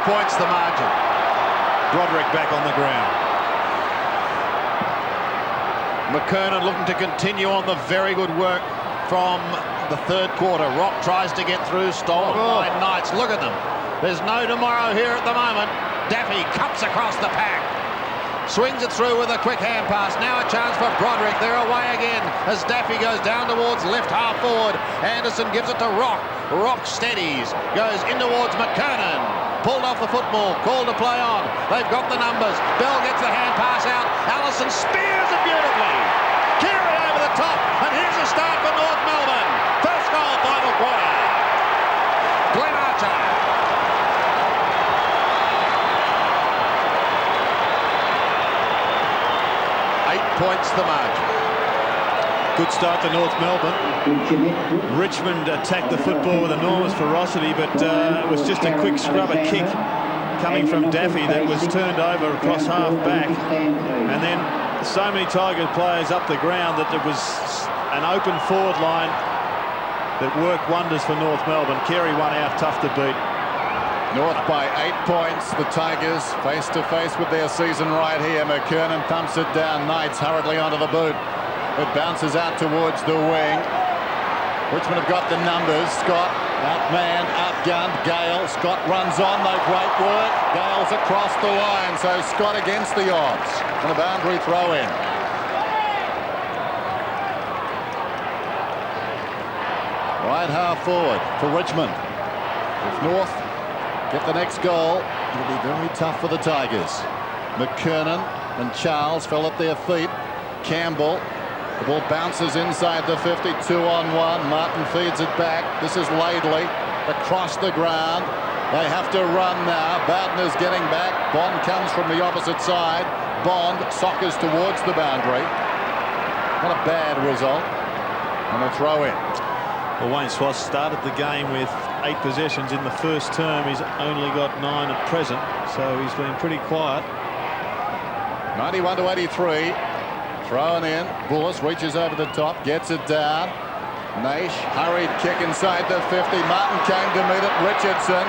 Points the margin. Broderick back on the ground. McKernan looking to continue on the very good work from the third quarter. Rock tries to get through, stolen by Knights. Look at them. There's no tomorrow here at the moment. Daffy cuts across the pack. Swings it through with a quick hand pass. Now a chance for Broderick. They're away again as Daffy goes down towards left half forward. Anderson gives it to Rock. Rock steadies. Goes in towards McKernan. Pulled off the football. Called to play on. They've got the numbers. Bell gets the hand pass out. Allison spears it beautifully. Carey over the top. And here's a start for North Melbourne. First goal, final quarter. Glenn Archer. points the margin. Good start to North Melbourne. Richmond attacked the football with enormous ferocity, but it was just a quick scrubber kick coming from Daffy that was turned over across half back. And then so many Tiger players up the ground that it was an open forward line that worked wonders for North Melbourne. Carey won out, tough to beat. North by 8 points. The Tigers face to face with their season right here. McKernan thumps it down. Knights hurriedly onto the boot. It bounces out towards the wing. Richmond have got the numbers. Scott outmanned, outgunned. Gale. Scott runs on though. Great work. Gale's across the line. So Scott against the odds. And a boundary throw in. Right half forward for Richmond. If North get the next goal, it'll be very tough for the Tigers. McKernan and Charles fell at their feet. Campbell, the ball bounces inside the 50, 2-on-1. Martin feeds it back. This is Laidley across the ground. They have to run now. Bowden is getting back. Bond comes from the opposite side. Bond soccers towards the boundary. Not a bad result. And a throw in. Well, Wayne Swass started the game with 8 possessions in the first term. He's only got 9 at present, so he's been pretty quiet. 91 to 83. Thrown in. Bullis reaches over the top, gets it down. Naish, hurried kick inside the 50. Martin came to meet it. Richardson.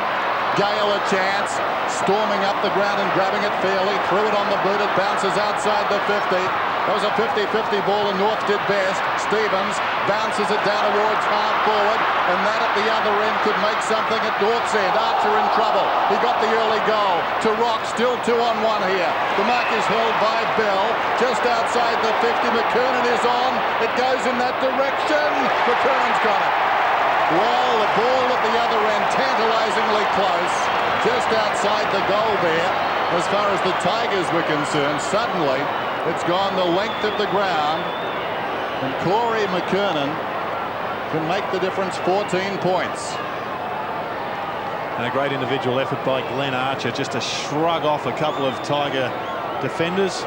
Gale a chance. Storming up the ground and grabbing it fairly. Threw it on the boot. It bounces outside the 50. That was a 50-50 ball and North did best. Stevens bounces it down towards half forward, and that at the other end could make something at North's end. Archer in trouble. He got the early goal. To Rock, still 2-on-1 here. The mark is held by Bell. Just outside the 50, McKernan is on. It goes in that direction. McKernan's got it. Well, the ball at the other end, tantalisingly close. Just outside the goal there. As far as the Tigers were concerned, suddenly it's gone the length of the ground, and Corey McKernan can make the difference. 14 points. And a great individual effort by Glenn Archer just to shrug off a couple of Tiger defenders,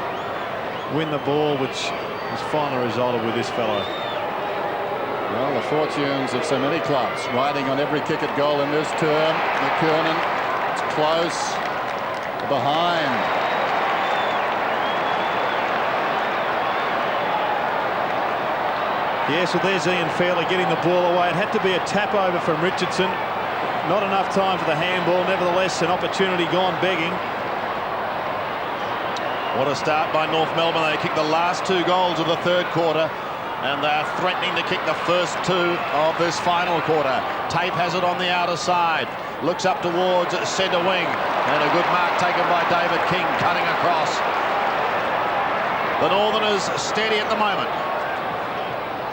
win the ball, which is finally resulted with this fellow. Well, the fortunes of so many clubs riding on every kick at goal in this term. McKernan, it's close, behind. Yes, well, there's Ian Fairley getting the ball away. It had to be a tap over from Richardson. Not enough time for the handball. Nevertheless, an opportunity gone begging. What a start by North Melbourne. They kicked the last 2 goals of the third quarter, and they're threatening to kick the first 2 of this final quarter. Tate has it on the outer side. Looks up towards centre wing. And a good mark taken by David King, cutting across. The Northerners steady at the moment.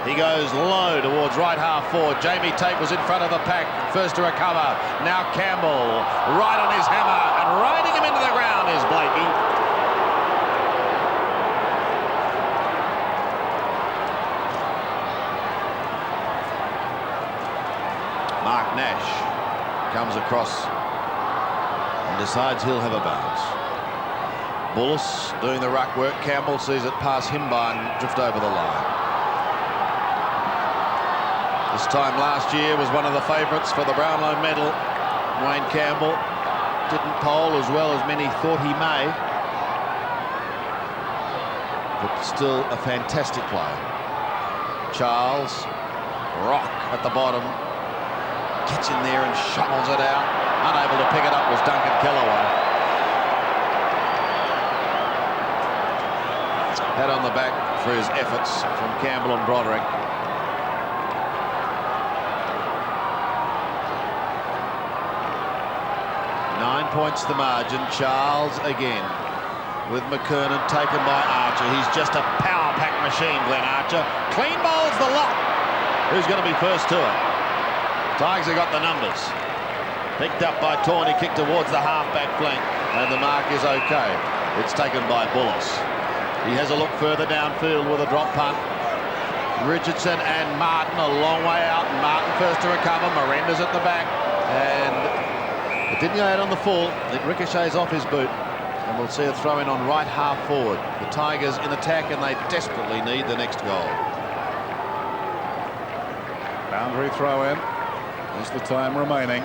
He goes low towards right half forward. Jamie Tate was in front of the pack, first to recover. Now Campbell, right on his hammer, and riding him into the ground is Blakey. Mark Nash comes across and decides he'll have a bounce. Bullis doing the ruck work. Campbell sees it pass him by and drift over the line. This time last year was one of the favourites for the Brownlow medal. Wayne Campbell didn't poll as well as many thought he may, but still a fantastic player. Charles, Rock at the bottom, gets in there and shuttles it out. Unable to pick it up was Duncan Kellaway. Pat on the back for his efforts from Campbell and Broderick. 9 points the margin. Charles again with McKernan taken by Archer. He's just a power pack machine, Glenn Archer. Clean bowls the lot. Who's going to be first to it? Tigers have got the numbers. Picked up by Tawney, kicked towards the half-back flank, and the mark is okay. It's taken by Bullis. He has a look further downfield with a drop punt. Richardson and Martin a long way out. Martin first to recover. Miranda's at the back, and it didn't go out on the full. It ricochets off his boot. And we'll see a throw in on right half forward. The Tigers in attack, and they desperately need the next goal. Boundary throw in. There's the time remaining.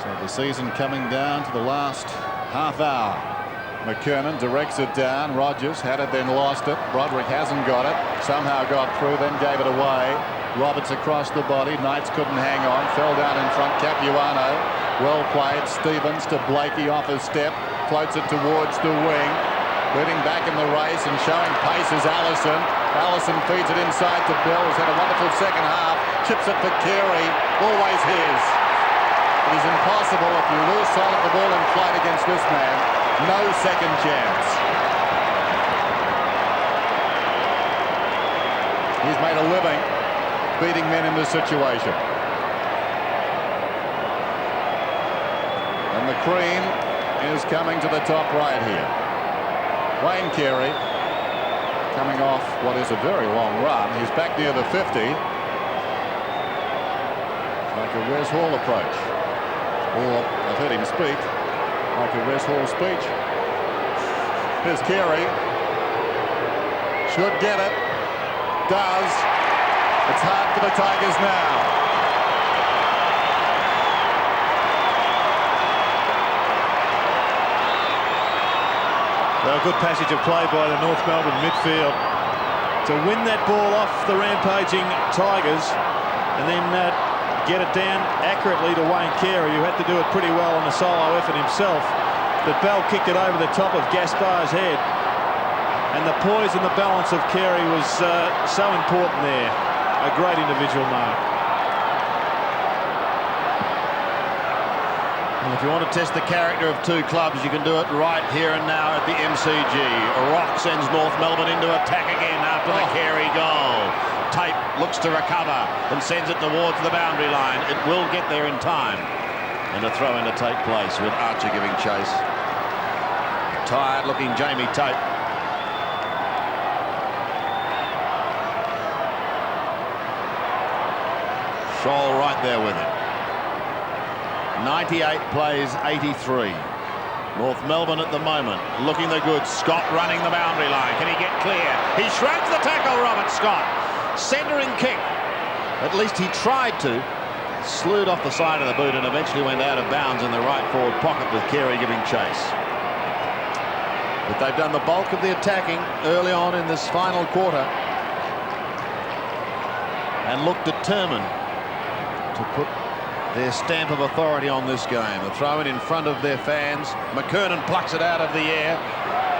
So the season coming down to the last half hour. McKernan directs it down. Rogers had it, then lost it. Broderick hasn't got it. Somehow got through, then gave it away. Roberts across the body. Knights couldn't hang on. Fell down in front. Capuano. Well played. Stevens to Blakey off his step. Floats it towards the wing. Leading back in the race and showing pace is Allison. Allison feeds it inside to Bill. He's had a wonderful second half. Chips it for Carey. Always his. It is impossible if you lose sight of the ball in flight against this man. No second chance. He's made a living beating men in this situation. And the cream is coming to the top right here. Wayne Carey coming off what is a very long run. He's back near the 50. Like a Wes Hall approach. Or I've heard him speak like a Wes Hall speech. Here's Carey. Should get it. Does. It's hard for the Tigers now. Well, good passage of play by the North Melbourne midfield to win that ball off the rampaging Tigers and then get it down accurately to Wayne Carey, who had to do it pretty well on a solo effort himself. But Bell kicked it over the top of Gaspar's head, and the poise and the balance of Carey was so important there. A great individual mark. And if you want to test the character of two clubs, you can do it right here and now at the MCG. Rock sends North Melbourne into attack again after the Carey goal. Tape looks to recover and sends it towards the boundary line. It will get there in time. And a throw in to take place with Archer giving chase. Tired looking Jamie Tape. Scholl right there with him. 98 plays 83. North Melbourne at the moment looking the goods. Scott running the boundary line. Can he get clear? He shrugs the tackle, Robert Scott. Centering kick. At least he tried to. Slewed off the side of the boot and eventually went out of bounds in the right forward pocket with Carey giving chase. But they've done the bulk of the attacking early on in this final quarter and look determined to put their stamp of authority on this game. A throw in front of their fans. McKernan plucks it out of the air,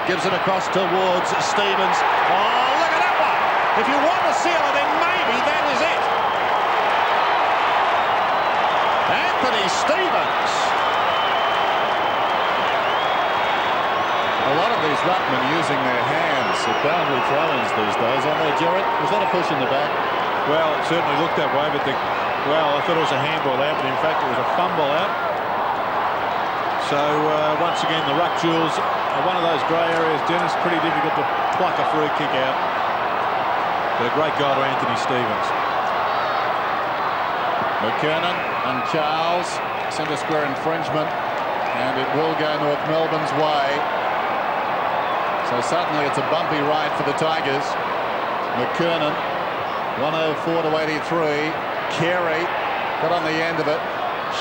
gives it across towards Stevens. Oh, look at that one! If you want a sealer, then maybe that is it. Anthony Stevens. A lot of these ruckmen using their hands at boundary throw-ins these days, aren't they, Gerard? Was that a push in the back? Well, it certainly looked that way, but well, I thought it was a handball out, but in fact it was a fumble out. So once again, the ruck jewels are one of those grey areas, Dennis. Pretty difficult to pluck a free kick out. But a great goal to Anthony Stevens. McKernan and Charles, centre square infringement, and it will go North Melbourne's way. So suddenly it's a bumpy ride for the Tigers. McKernan, 104 to 83. Carey got on the end of it.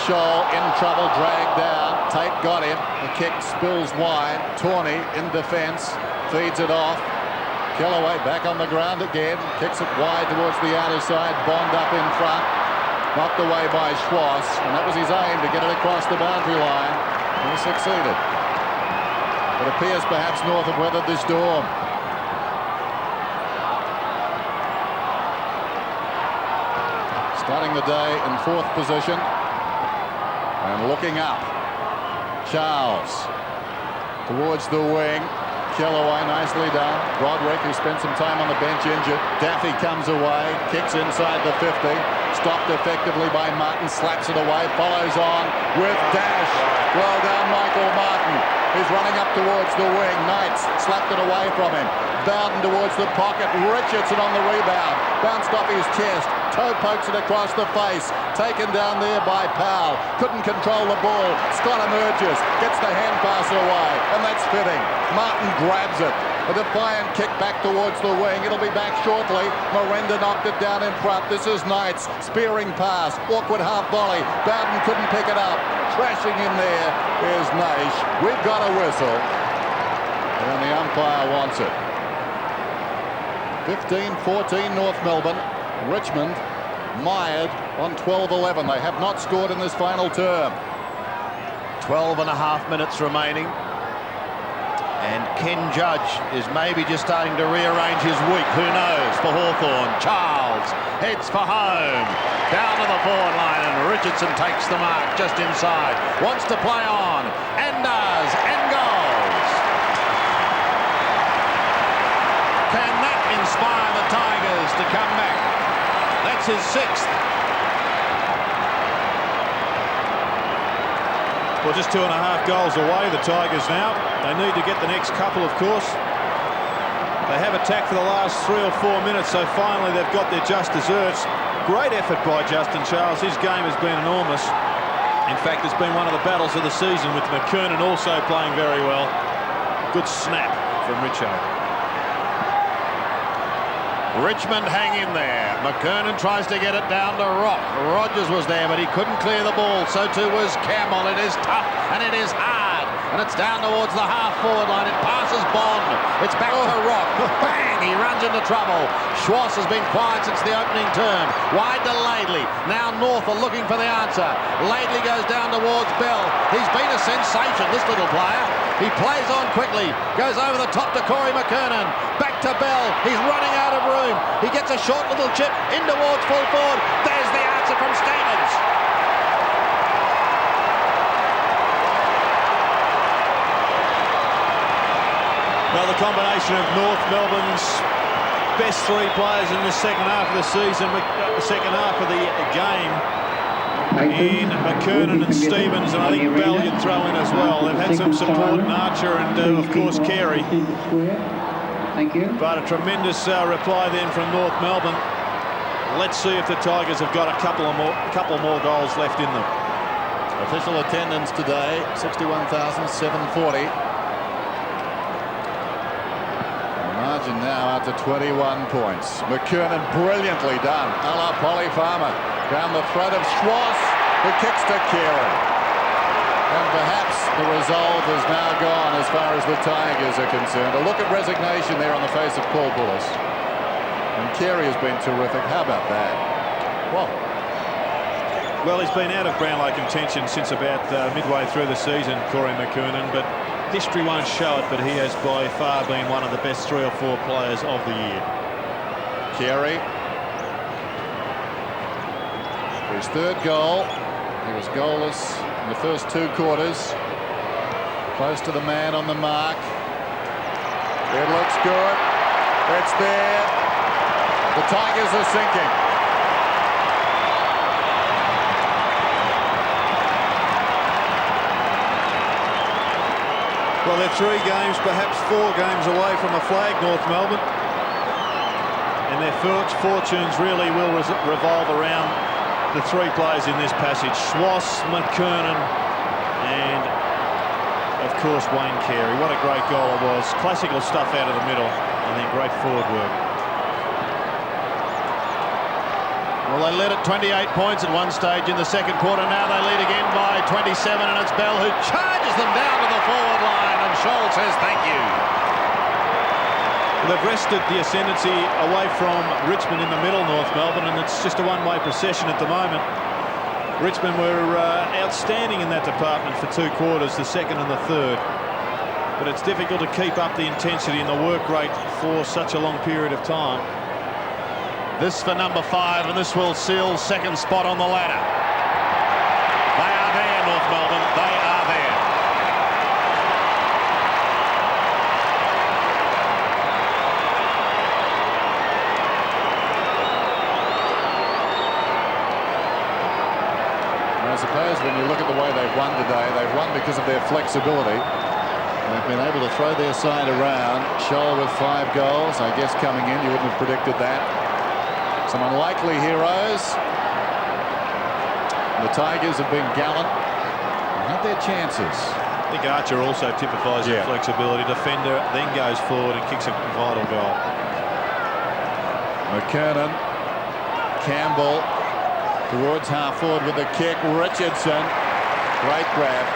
Scholl in trouble, dragged down. Tate got him. The kick spills wide. Tawney in defence, feeds it off. Kellaway back on the ground again. Kicks it wide towards the outer side. Bond up in front. Knocked away by Schwartz, and that was his aim, to get it across the boundary line. He succeeded. It appears perhaps North have weathered this storm. Starting the day in fourth position and looking up. Charles towards the wing. Kellaway nicely done. Broderick, who spent some time on the bench injured. Daffy comes away, kicks inside the 50. Stopped effectively by Martin, slaps it away, follows on with dash. Well done, Michael Martin. He's running up towards the wing. Knights slapped it away from him. Bowden towards the pocket. Richardson on the rebound. Bounced off his chest. Toe pokes it across the face. Taken down there by Powell. Couldn't control the ball. Scott emerges. Gets the hand pass away. And that's fitting. Martin grabs it. A defiant kick back towards the wing. It'll be back shortly. Miranda knocked it down in front. This is Knights. Spearing pass. Awkward half volley. Bowden couldn't pick it up. Crashing in there is Naish. We've got a whistle. And the umpire wants it. 15-14 North Melbourne. Richmond mired on 12-11. They have not scored in this final term. 12.5 minutes remaining. And Ken Judge is maybe just starting to rearrange his week. Who knows? For Hawthorn. Charles heads for home. Down to the forward line, and Richardson takes the mark just inside. Wants to play on, and does, and goes. Can that inspire the Tigers to come back? That's his 6th. Well, just 2.5 goals away, the Tigers now. They need to get the next couple, of course. They have attacked for the last 3 or 4 minutes, so finally they've got their just desserts. Great effort by Justin Charles. His game has been enormous. In fact, it's been one of the battles of the season, with McKernan also playing very well. Good snap from Richo. Richmond hang in there. McKernan tries to get it down to Rock. Rogers was there, but he couldn't clear the ball. So too was Campbell. It is tough and it is hard. And it's down towards the half-forward line. It passes Bond. It's back to Rock. Bang! He runs into trouble. Schwartz has been quiet since the opening turn. Wide to Laidley. Now North are looking for the answer. Laidley goes down towards Bell. He's been a sensation, this little player. He plays on quickly. Goes over the top to Corey McKernan. Back to Bell. He's running out of room. He gets a short little chip in towards full forward. There's the answer from Stevens. Well, the combination of North Melbourne's best 3 players in the second half of the season, the second half of the game, in McKernan and Stevens, and I think Bell you'd throw in as well. They've had some support in Archer and, of course, Carey. Thank you. But a tremendous reply then from North Melbourne. Let's see if the Tigers have got a couple more goals left in them. Official attendance today, 61,740. Margin now out to 21 points. McKernan brilliantly done, a la Polly Farmer. Down the throat of Schwartz, who kicks to Carey. And perhaps the resolve is now gone as far as the Tigers are concerned. A look of resignation there on the face of Paul Bullis. And Carey has been terrific. How about that? Well, he's been out of Brownlow contention since about midway through the season, Corey McKernan, but history won't show it, but he has by far been one of the best 3 or 4 players of the year. Carey. His 3rd goal. He was goalless in the first 2 quarters. Close to the man on the mark. It looks good. It's there. The Tigers are sinking. Well, they're 3 games, perhaps 4 games away from a flag, North Melbourne. And their fortunes really will revolve around the 3 players in this passage. Schwartz, McKernan, and, of course, Wayne Carey. What a great goal it was. Classical stuff out of the middle, and then great forward work. Well, they led at 28 points at one stage in the second quarter. Now they lead again by 27, and it's Bell who charges them down to the forward line, and Scholl says thank you. They've wrested the ascendancy away from Richmond in the middle, North Melbourne, and it's just a one-way procession at the moment. Richmond were outstanding in that department for 2 quarters, the second and the third. But it's difficult to keep up the intensity and the work rate for such a long period of time. This for number 5, and this will seal second spot on the ladder. They are there, North Melbourne. They are there. I suppose when you look at the way they've won today, they've won because of their flexibility. They've been able to throw their side around. Scholl with 5 goals, I guess coming in, you wouldn't have predicted that. Some unlikely heroes. The Tigers have been gallant and had their chances. I think Archer also typifies that flexibility. Defender then goes forward and kicks a vital goal. McKernan, Campbell towards half forward with the kick. Richardson, great grab.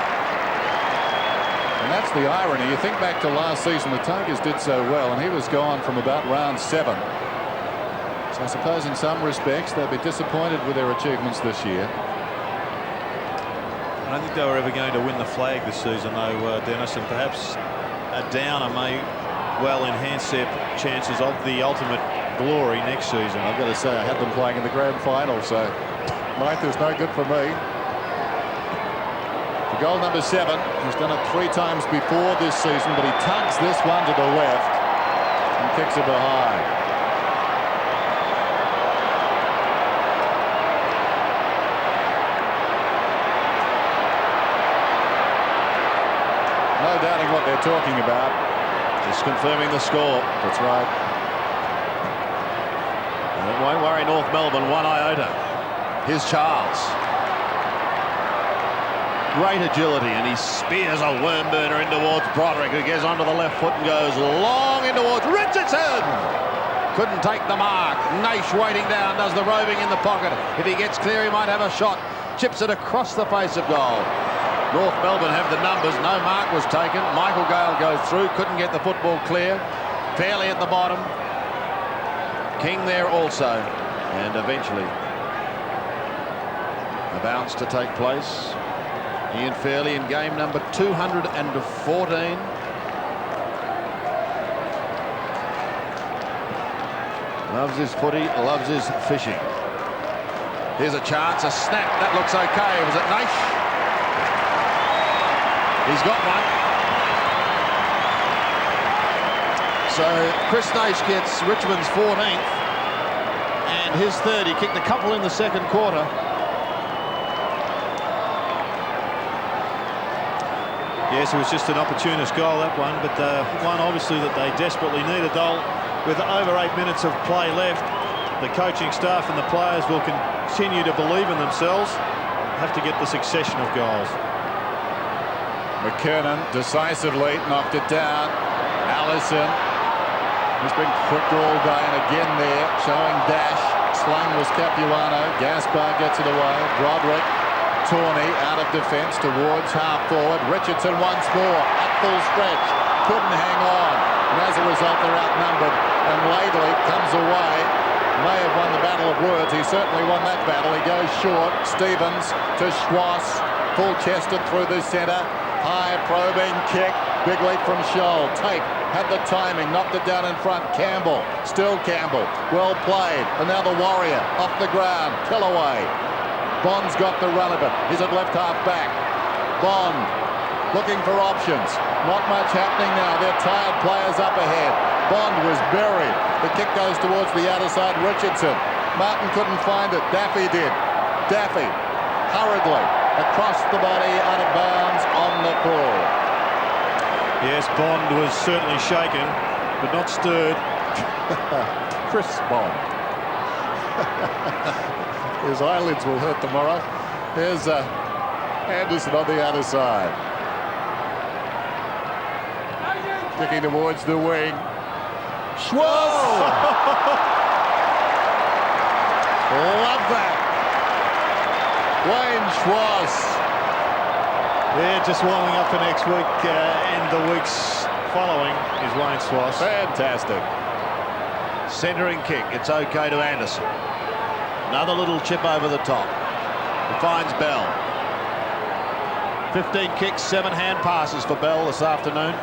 And that's the irony. You think back to last season, the Tigers did so well, and he was gone from about round 7. So I suppose in some respects they'll be disappointed with their achievements this year. I don't think they were ever going to win the flag this season, though, Dennis, and perhaps a downer may well enhance their chances of the ultimate glory next season. I've got to say, I had them playing in the grand final, so ninth is no good for me. For goal number 7, he's done it 3 times before this season, but he tugs this one to the left and kicks it behind. No doubting what they're talking about. Just confirming the score. That's right. And it won't worry North Melbourne one iota. Here's Charles. Great agility, and he spears a worm burner in towards Broderick, who gets onto the left foot and goes long in towards Richardson. Couldn't take the mark. Naish waiting down, does the roving in the pocket. If he gets clear, he might have a shot. Chips it across the face of goal. North Melbourne have the numbers. No mark was taken. Michael Gale goes through. Couldn't get the football clear. Fairly at the bottom. King there also. And eventually a bounce to take place. Ian Fairley in game number 214. Loves his footy, loves his fishing. Here's a chance, a snap. That looks okay. Was it Naish? He's got one. So Chris Naish gets Richmond's 14th and his third. He kicked a couple in the second quarter. Yes, it was just an opportunist goal, that one, but one obviously that they desperately needed. They'll, with over 8 minutes of play left, the coaching staff and the players will continue to believe in themselves, have to get the succession of goals. McKernan decisively knocked it down. Allison has been quick all day, and again there showing dash. Slung was Capuano. Gaspar gets it away. Broderick, Tawney out of defence towards half forward. Richardson once more at full stretch, couldn't hang on, and as a result they're outnumbered, and Laidley comes away. May have won the battle of words. He certainly won that battle. He goes short. Stevens to Schwass, full chested through the centre. High probing kick, big leap from Scholl. Tate had the timing, knocked it down in front. Campbell, still Campbell, well played, and now the Warrior off the ground. Kellaway. Bond's got the run of it. He's at left half back. Bond looking for options. Not much happening now. They're tired players up ahead. Bond was buried. The kick goes towards the outer side. Richardson. Martin couldn't find it. Daffy did. Daffy hurriedly across the body, out of bounds on the floor. Yes, Bond was certainly shaken, but not stirred. Chris Bond. His eyelids will hurt tomorrow. There's Anderson on the outer side. Kicking towards the wing. Schwass! Love that. Wayne Schwass. Yeah, just warming up for next week and the weeks following is Wayne Schwass. Fantastic. Centering kick. It's okay to Anderson. Another little chip over the top. He finds Bell. 15 kicks, 7 hand passes for Bell this afternoon.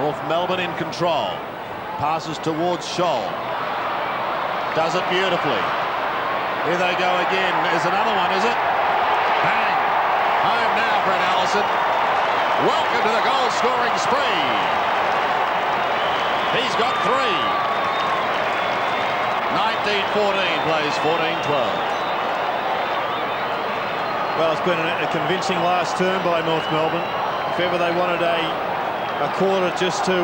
North Melbourne in control. Passes towards Scholl. Does it beautifully. Here they go again. There's another one, is it? Bang! Home now, Brett Allison. Welcome to the goal-scoring spree. He's got 3. 19-14 plays 14-12. Well, it's been a convincing last term by North Melbourne. If ever they wanted a a quarter just to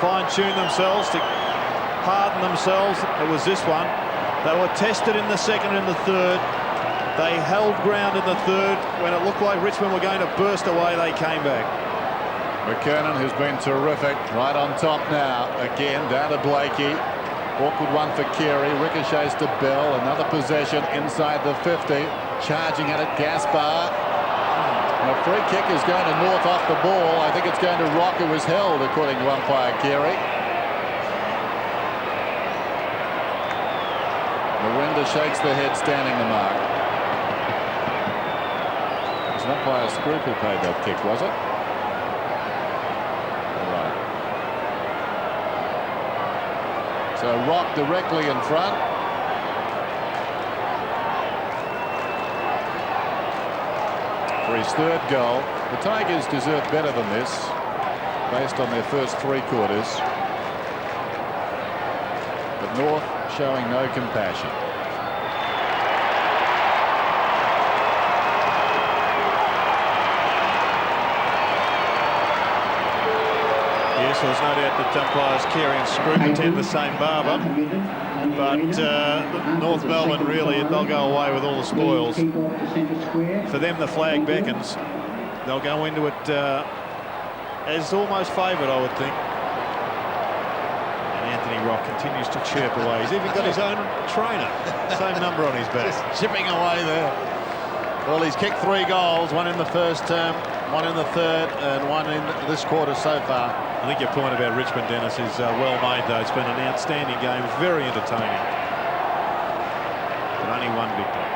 fine-tune themselves, to harden themselves. It was this one. They were tested in the second and the third. They held ground in the third. When it looked like Richmond were going to burst away, they came back. McKernan, who's been terrific, right on top now. Again, down to Blakey. Awkward one for Carey. Ricochets to Bell. Another possession inside the 50. Charging at it, Gaspar. And a free kick is going to North off the ball. I think it's going to Rock, who was held, according to umpire Carey. Miranda shakes the head, standing the mark. It was umpire Scroop who paid that kick, was it? So Rock directly in front. For his third goal. The Tigers deserve better than this, based on their first three quarters. But North showing no compassion. Yes, there's no doubt that umpires Carey and Scroop attend the same barber, but North Melbourne, really, they'll go away with all the spoils. For them, the flag beckons. They'll go into it as almost favoured, I would think. And Anthony Rock continues to chirp away. He's even got his own trainer, same number on his back. Just chipping away there. Well, he's kicked 3 goals, one in the first term, one in the third, and one in this quarter so far. I think your point about Richmond, Dennis, is well made, though. It's been an outstanding game, very entertaining. But only one victory.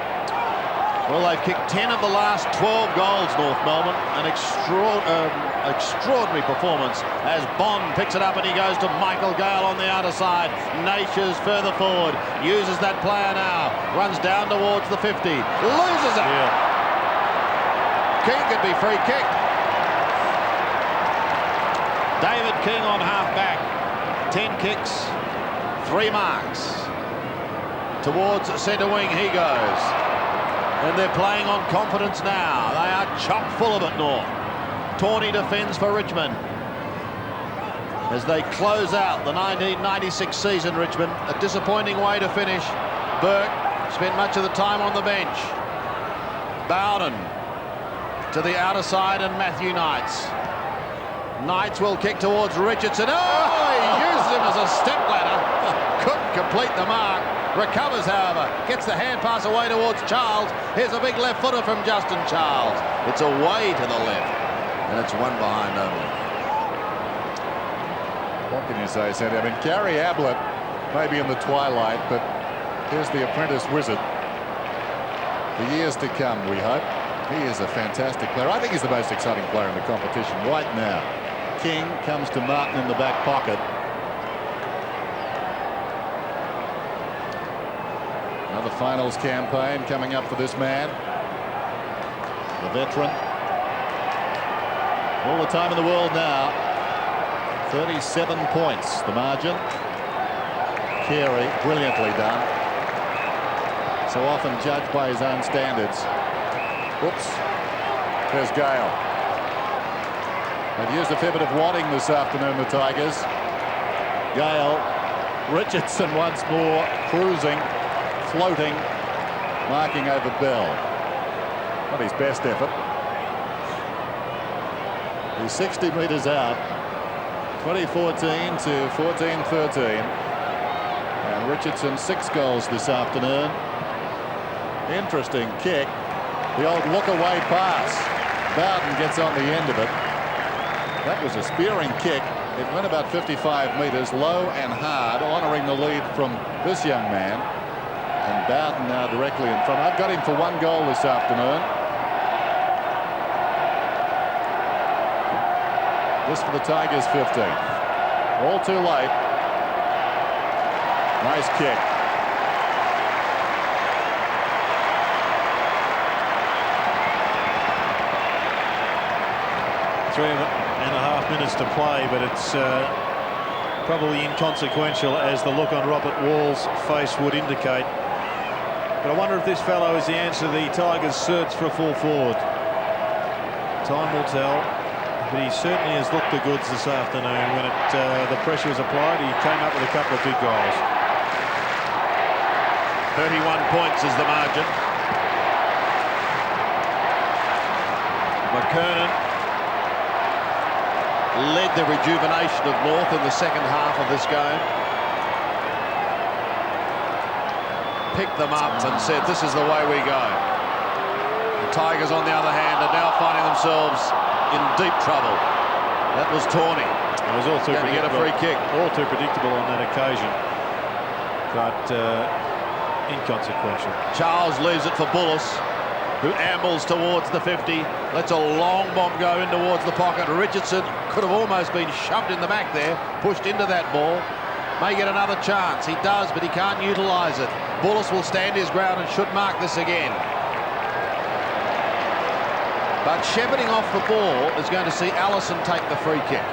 Well, they've kicked 10 of the last 12 goals, North Melbourne. An extraordinary performance as Bond picks it up and he goes to Michael Gale on the outer side. Nature's further forward, uses that player now, runs down towards the 50, loses it. Yeah. King could be free kicked. David King on half-back. 10 kicks, 3 marks. Towards centre wing he goes. And they're playing on confidence now. They are chock full of it, North. Tawney defends for Richmond. As they close out the 1996 season, Richmond. A disappointing way to finish. Burke spent much of the time on the bench. Bowden to the outer side and Matthew Knights. Knights will kick towards Richardson. Oh, he used him as a stepladder. Couldn't complete the mark. Recovers, however. Gets the hand pass away towards Charles. Here's a big left footer from Justin Charles. It's away to the left. And it's one behind only. What can you say, Sandy? I mean, Gary Ablett may be in the twilight, but here's the apprentice wizard. For years to come, we hope. He is a fantastic player. I think he's the most exciting player in the competition right now. King comes to Martin in the back pocket. Another finals campaign coming up for this man. The veteran. All the time in the world now. 37 points, the margin. Carey, brilliantly done. So often judged by his own standards. Whoops. There's Gale. They've used a fair bit of wadding this afternoon, the Tigers. Gale. Richardson once more cruising, floating, marking over Bell. Not his best effort. He's 60 metres out. 2014 to 14-13. And Richardson 6 goals this afternoon. Interesting kick. The old look-away pass. Bowden gets on the end of it. That was a spearing kick. It went about 55 metres, low and hard, honouring the lead from this young man. And Bowden now directly in front. I've got him for 1 goal this afternoon. This for the Tigers' 15th. All too late. Nice kick. Three and a half minutes to play, but it's probably inconsequential, as the look on Robert Wall's face would indicate. But I wonder if this fellow is the answer to the Tigers' search for a full forward. Time will tell. but he certainly has looked the goods this afternoon. When the pressure was applied, he came up with a couple of big goals. 31 points is the margin. McKernan led the rejuvenation of North in the second half of this game. Picked them up and said, this is the way we go. The Tigers, on the other hand, are now finding themselves in deep trouble. That was Tawney. It was all too going to get a free kick. All too predictable on that occasion, but inconsequential. Charles leaves it for Bullis, who ambles towards the 50. Lets a long bomb go in towards the pocket. Richardson could have almost been shoved in the back there, pushed into that ball. May get another chance. He does, but he can't utilise it. Bullis will stand his ground and should mark this again. But shepherding off the ball is going to see Allison take the free kick.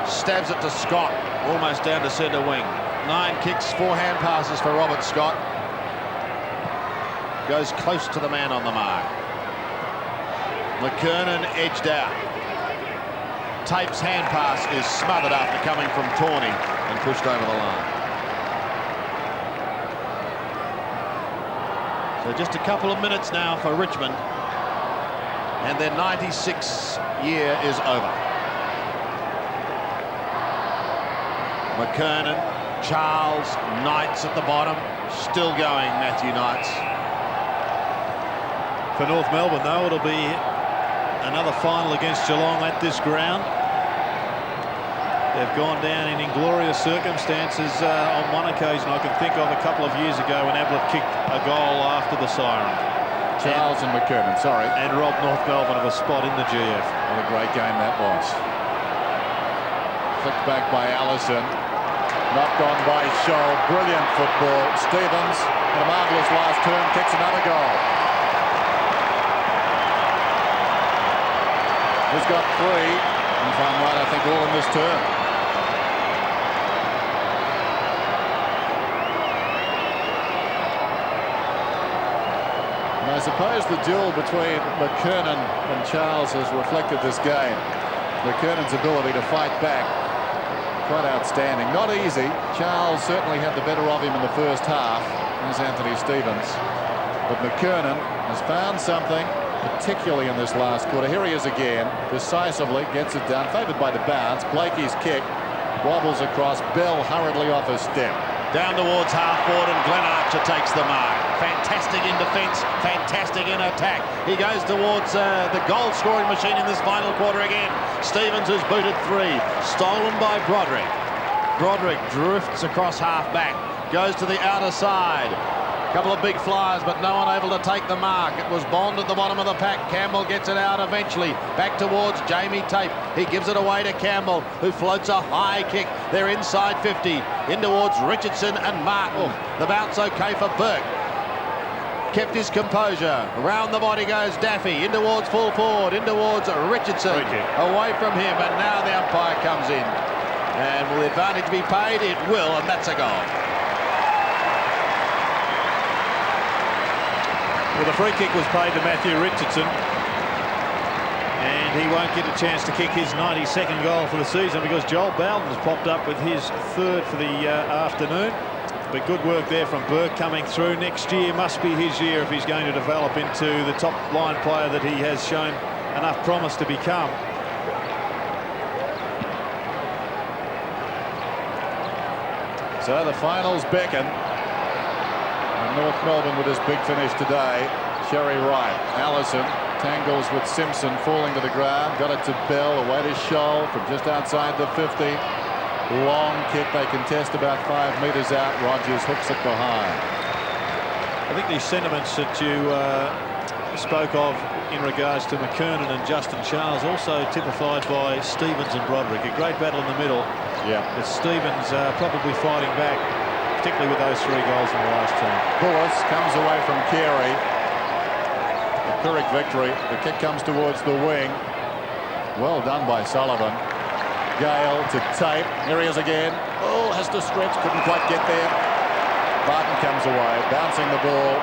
Stabs it to Scott, almost down to centre wing. 9 kicks, 4 hand passes for Robert Scott. Goes close to the man on the mark. McKernan edged out. Tape's hand pass is smothered after coming from Tawney and pushed over the line. So just a couple of minutes now for Richmond, and their 96 year is over. McKernan, Charles, Knights at the bottom, still going, Matthew Knights. For North Melbourne, though, it'll be another final against Geelong at this ground. They've gone down in inglorious circumstances on one occasion I can think of a couple of years ago when Ablett kicked a goal after the siren. Charles and McKernan, sorry. And robbed North Melbourne of a spot in the GF. What a great game that was. Flicked back by Allison. Knocked on by Scholl. Brilliant football. Stevens, in a marvellous last turn, kicks another goal. He's got 3, and if I'm right, I think all in this turn. And I suppose the duel between McKernan and Charles has reflected this game. McKernan's ability to fight back, quite outstanding. Not easy. Charles certainly had the better of him in the first half, as Anthony Stevens. But McKernan has found something, particularly in this last quarter. Here he is again, decisively gets it down, favoured by the bounce. Blakey's kick wobbles across. Bell hurriedly off his step. Down towards half-forward, and Glenn Archer takes the mark. Fantastic in defence, fantastic in attack. He goes towards the goal-scoring machine in this final quarter again. Stevens has booted 3, stolen by Broderick. Broderick drifts across half-back, goes to the outer side. Couple of big flyers, but no one able to take the mark. It was Bond at the bottom of the pack. Campbell gets it out eventually. Back towards Jamie Tape. He gives it away to Campbell, who floats a high kick. They're inside 50. In towards Richardson and Martin. The bounce okay for Burke. Kept his composure. Around the body goes Daffy. In towards full forward. In towards Richardson. Away from him, and now the umpire comes in. And will the advantage be paid? It will, and that's a goal. Well, the free kick was paid to Matthew Richardson, and he won't get a chance to kick his 92nd goal for the season because Joel Bowden's popped up with his 3rd for the afternoon. But good work there from Burke coming through. Next year must be his year if he's going to develop into the top line player that he has shown enough promise to become. So the finals beckon. North Melbourne with his big finish today. Sherry Wright. Allison tangles with Simpson, falling to the ground. Got it to Bell, away to Scholl from just outside the 50. Long kick. They contest about 5 metres out. Rogers hooks it behind. I think these sentiments that you spoke of in regards to McKernan and Justin Charles also typified by Stevens and Broderick. A great battle in the middle. Yeah. But Stevens probably fighting back, particularly with those 3 goals in the last turn. Bullis comes away from Carey. A Pyrrhic victory. The kick comes towards the wing. Well done by Sullivan. Gale to Tape. Here he is again. Oh, has to stretch. Couldn't quite get there. Barton comes away, bouncing the ball.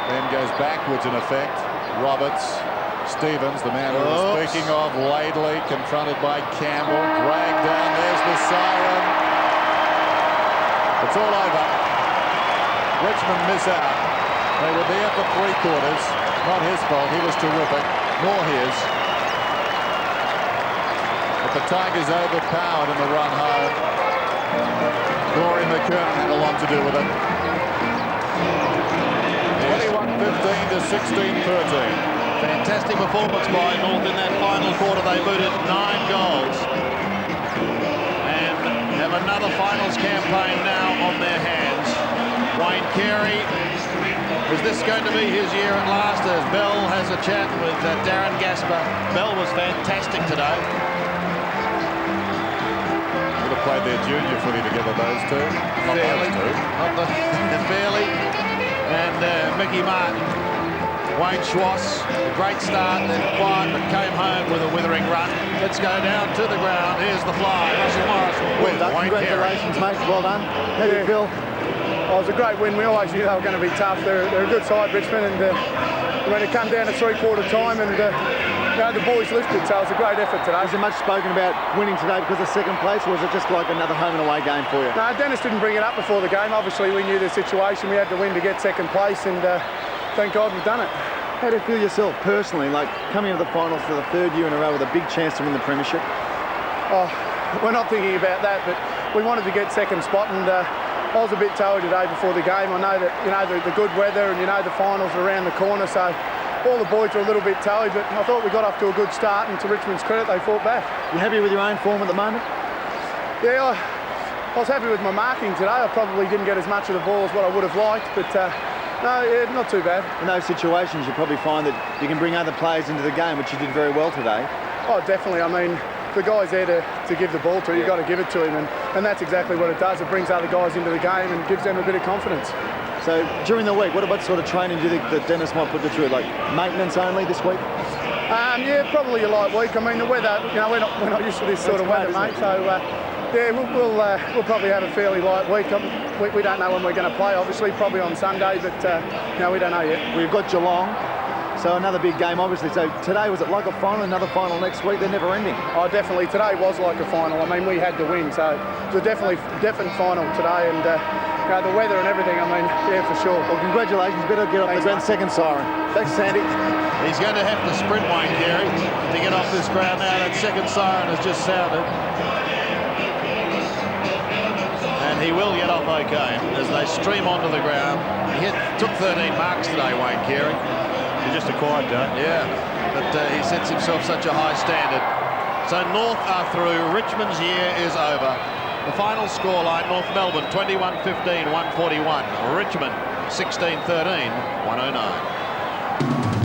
Then goes backwards in effect. Roberts Stevens, the man we were speaking of, Laidley, confronted by Campbell, dragged down. There's the siren. It's all over. Richmond miss out. They were there for 3/4. Not his fault. He was terrific. Nor his. But the Tigers overpowered in the run home. Rory McKernan had a lot to do with it. 21-15 to 16-13. Fantastic performance by North in that final quarter. They booted 9 goals and have another finals campaign now on their hands. Wayne Carey, is this going to be his year at last? As Bell has a chat with Darren Gasper. Bell was fantastic today. Would have played their junior footy together, those two. Not Fairly, those two. not the Fairley and Mickey Martin. Wayne Schwass, a great start, then quiet, but came home with a withering run. Let's go down to the ground. Here's the fly. Russell Morris with Wayne Carey. Congratulations, mate. Well done. How do you feel? Oh, it was a great win. We always knew they were going to be tough. They're a good side, Richmond, and when it come down to 3/4 time, and the boys lifted, so it was a great effort today. Was there much spoken about winning today because of second place, or was it just like another home and away game for you? No, Dennis didn't bring it up before the game. Obviously, we knew the situation. We had to win to get second place, and thank God we've done it. How do you feel yourself personally, like coming into the finals for the 3rd year in a row with a big chance to win the premiership? Oh, we're not thinking about that, but we wanted to get second spot, and I was a bit tired today before the game. I know that the good weather, and the finals are around the corner, so all the boys were a little bit tired, but I thought we got off to a good start, and to Richmond's credit, they fought back. You happy with your own form at the moment? Yeah, I was happy with my marking today. I probably didn't get as much of the ball as what I would have liked, but no, yeah, not too bad. In those situations, you probably find that you can bring other players into the game, which you did very well today. Oh, definitely. I mean, the guy's there to give the ball to. You've got to give it to him, and that's exactly what it does. It brings other guys into the game and gives them a bit of confidence. So during the week, what sort of training do you think that Dennis might put you through? Like maintenance only this week? Yeah, probably a light week. I mean, the weather, we're not used to this sort of weather, mate. So yeah, we'll probably have a fairly light week. We don't know when we're going to play. Obviously, probably on Sunday, but we don't know yet. We've got Geelong, so another big game, obviously. So today, was it like a final? Another final next week? They're never ending. Oh, definitely. Today was like a final. I mean, we had to win, so it was a definite final today, and the weather and everything. I mean, yeah, for sure. Well, congratulations. Better get off the ground. Second siren. Thanks, Sandy. He's going to have to sprint, Wayne Carey, to get off this ground now. That second siren has just sounded. And he will get off okay as they stream onto the ground. He took 13 marks today, Wayne Carey. He's just a quiet day. Yeah, but he sets himself such a high standard. So North are through. Richmond's year is over. The final scoreline, North Melbourne 21-15, 141. Richmond 16-13, 109.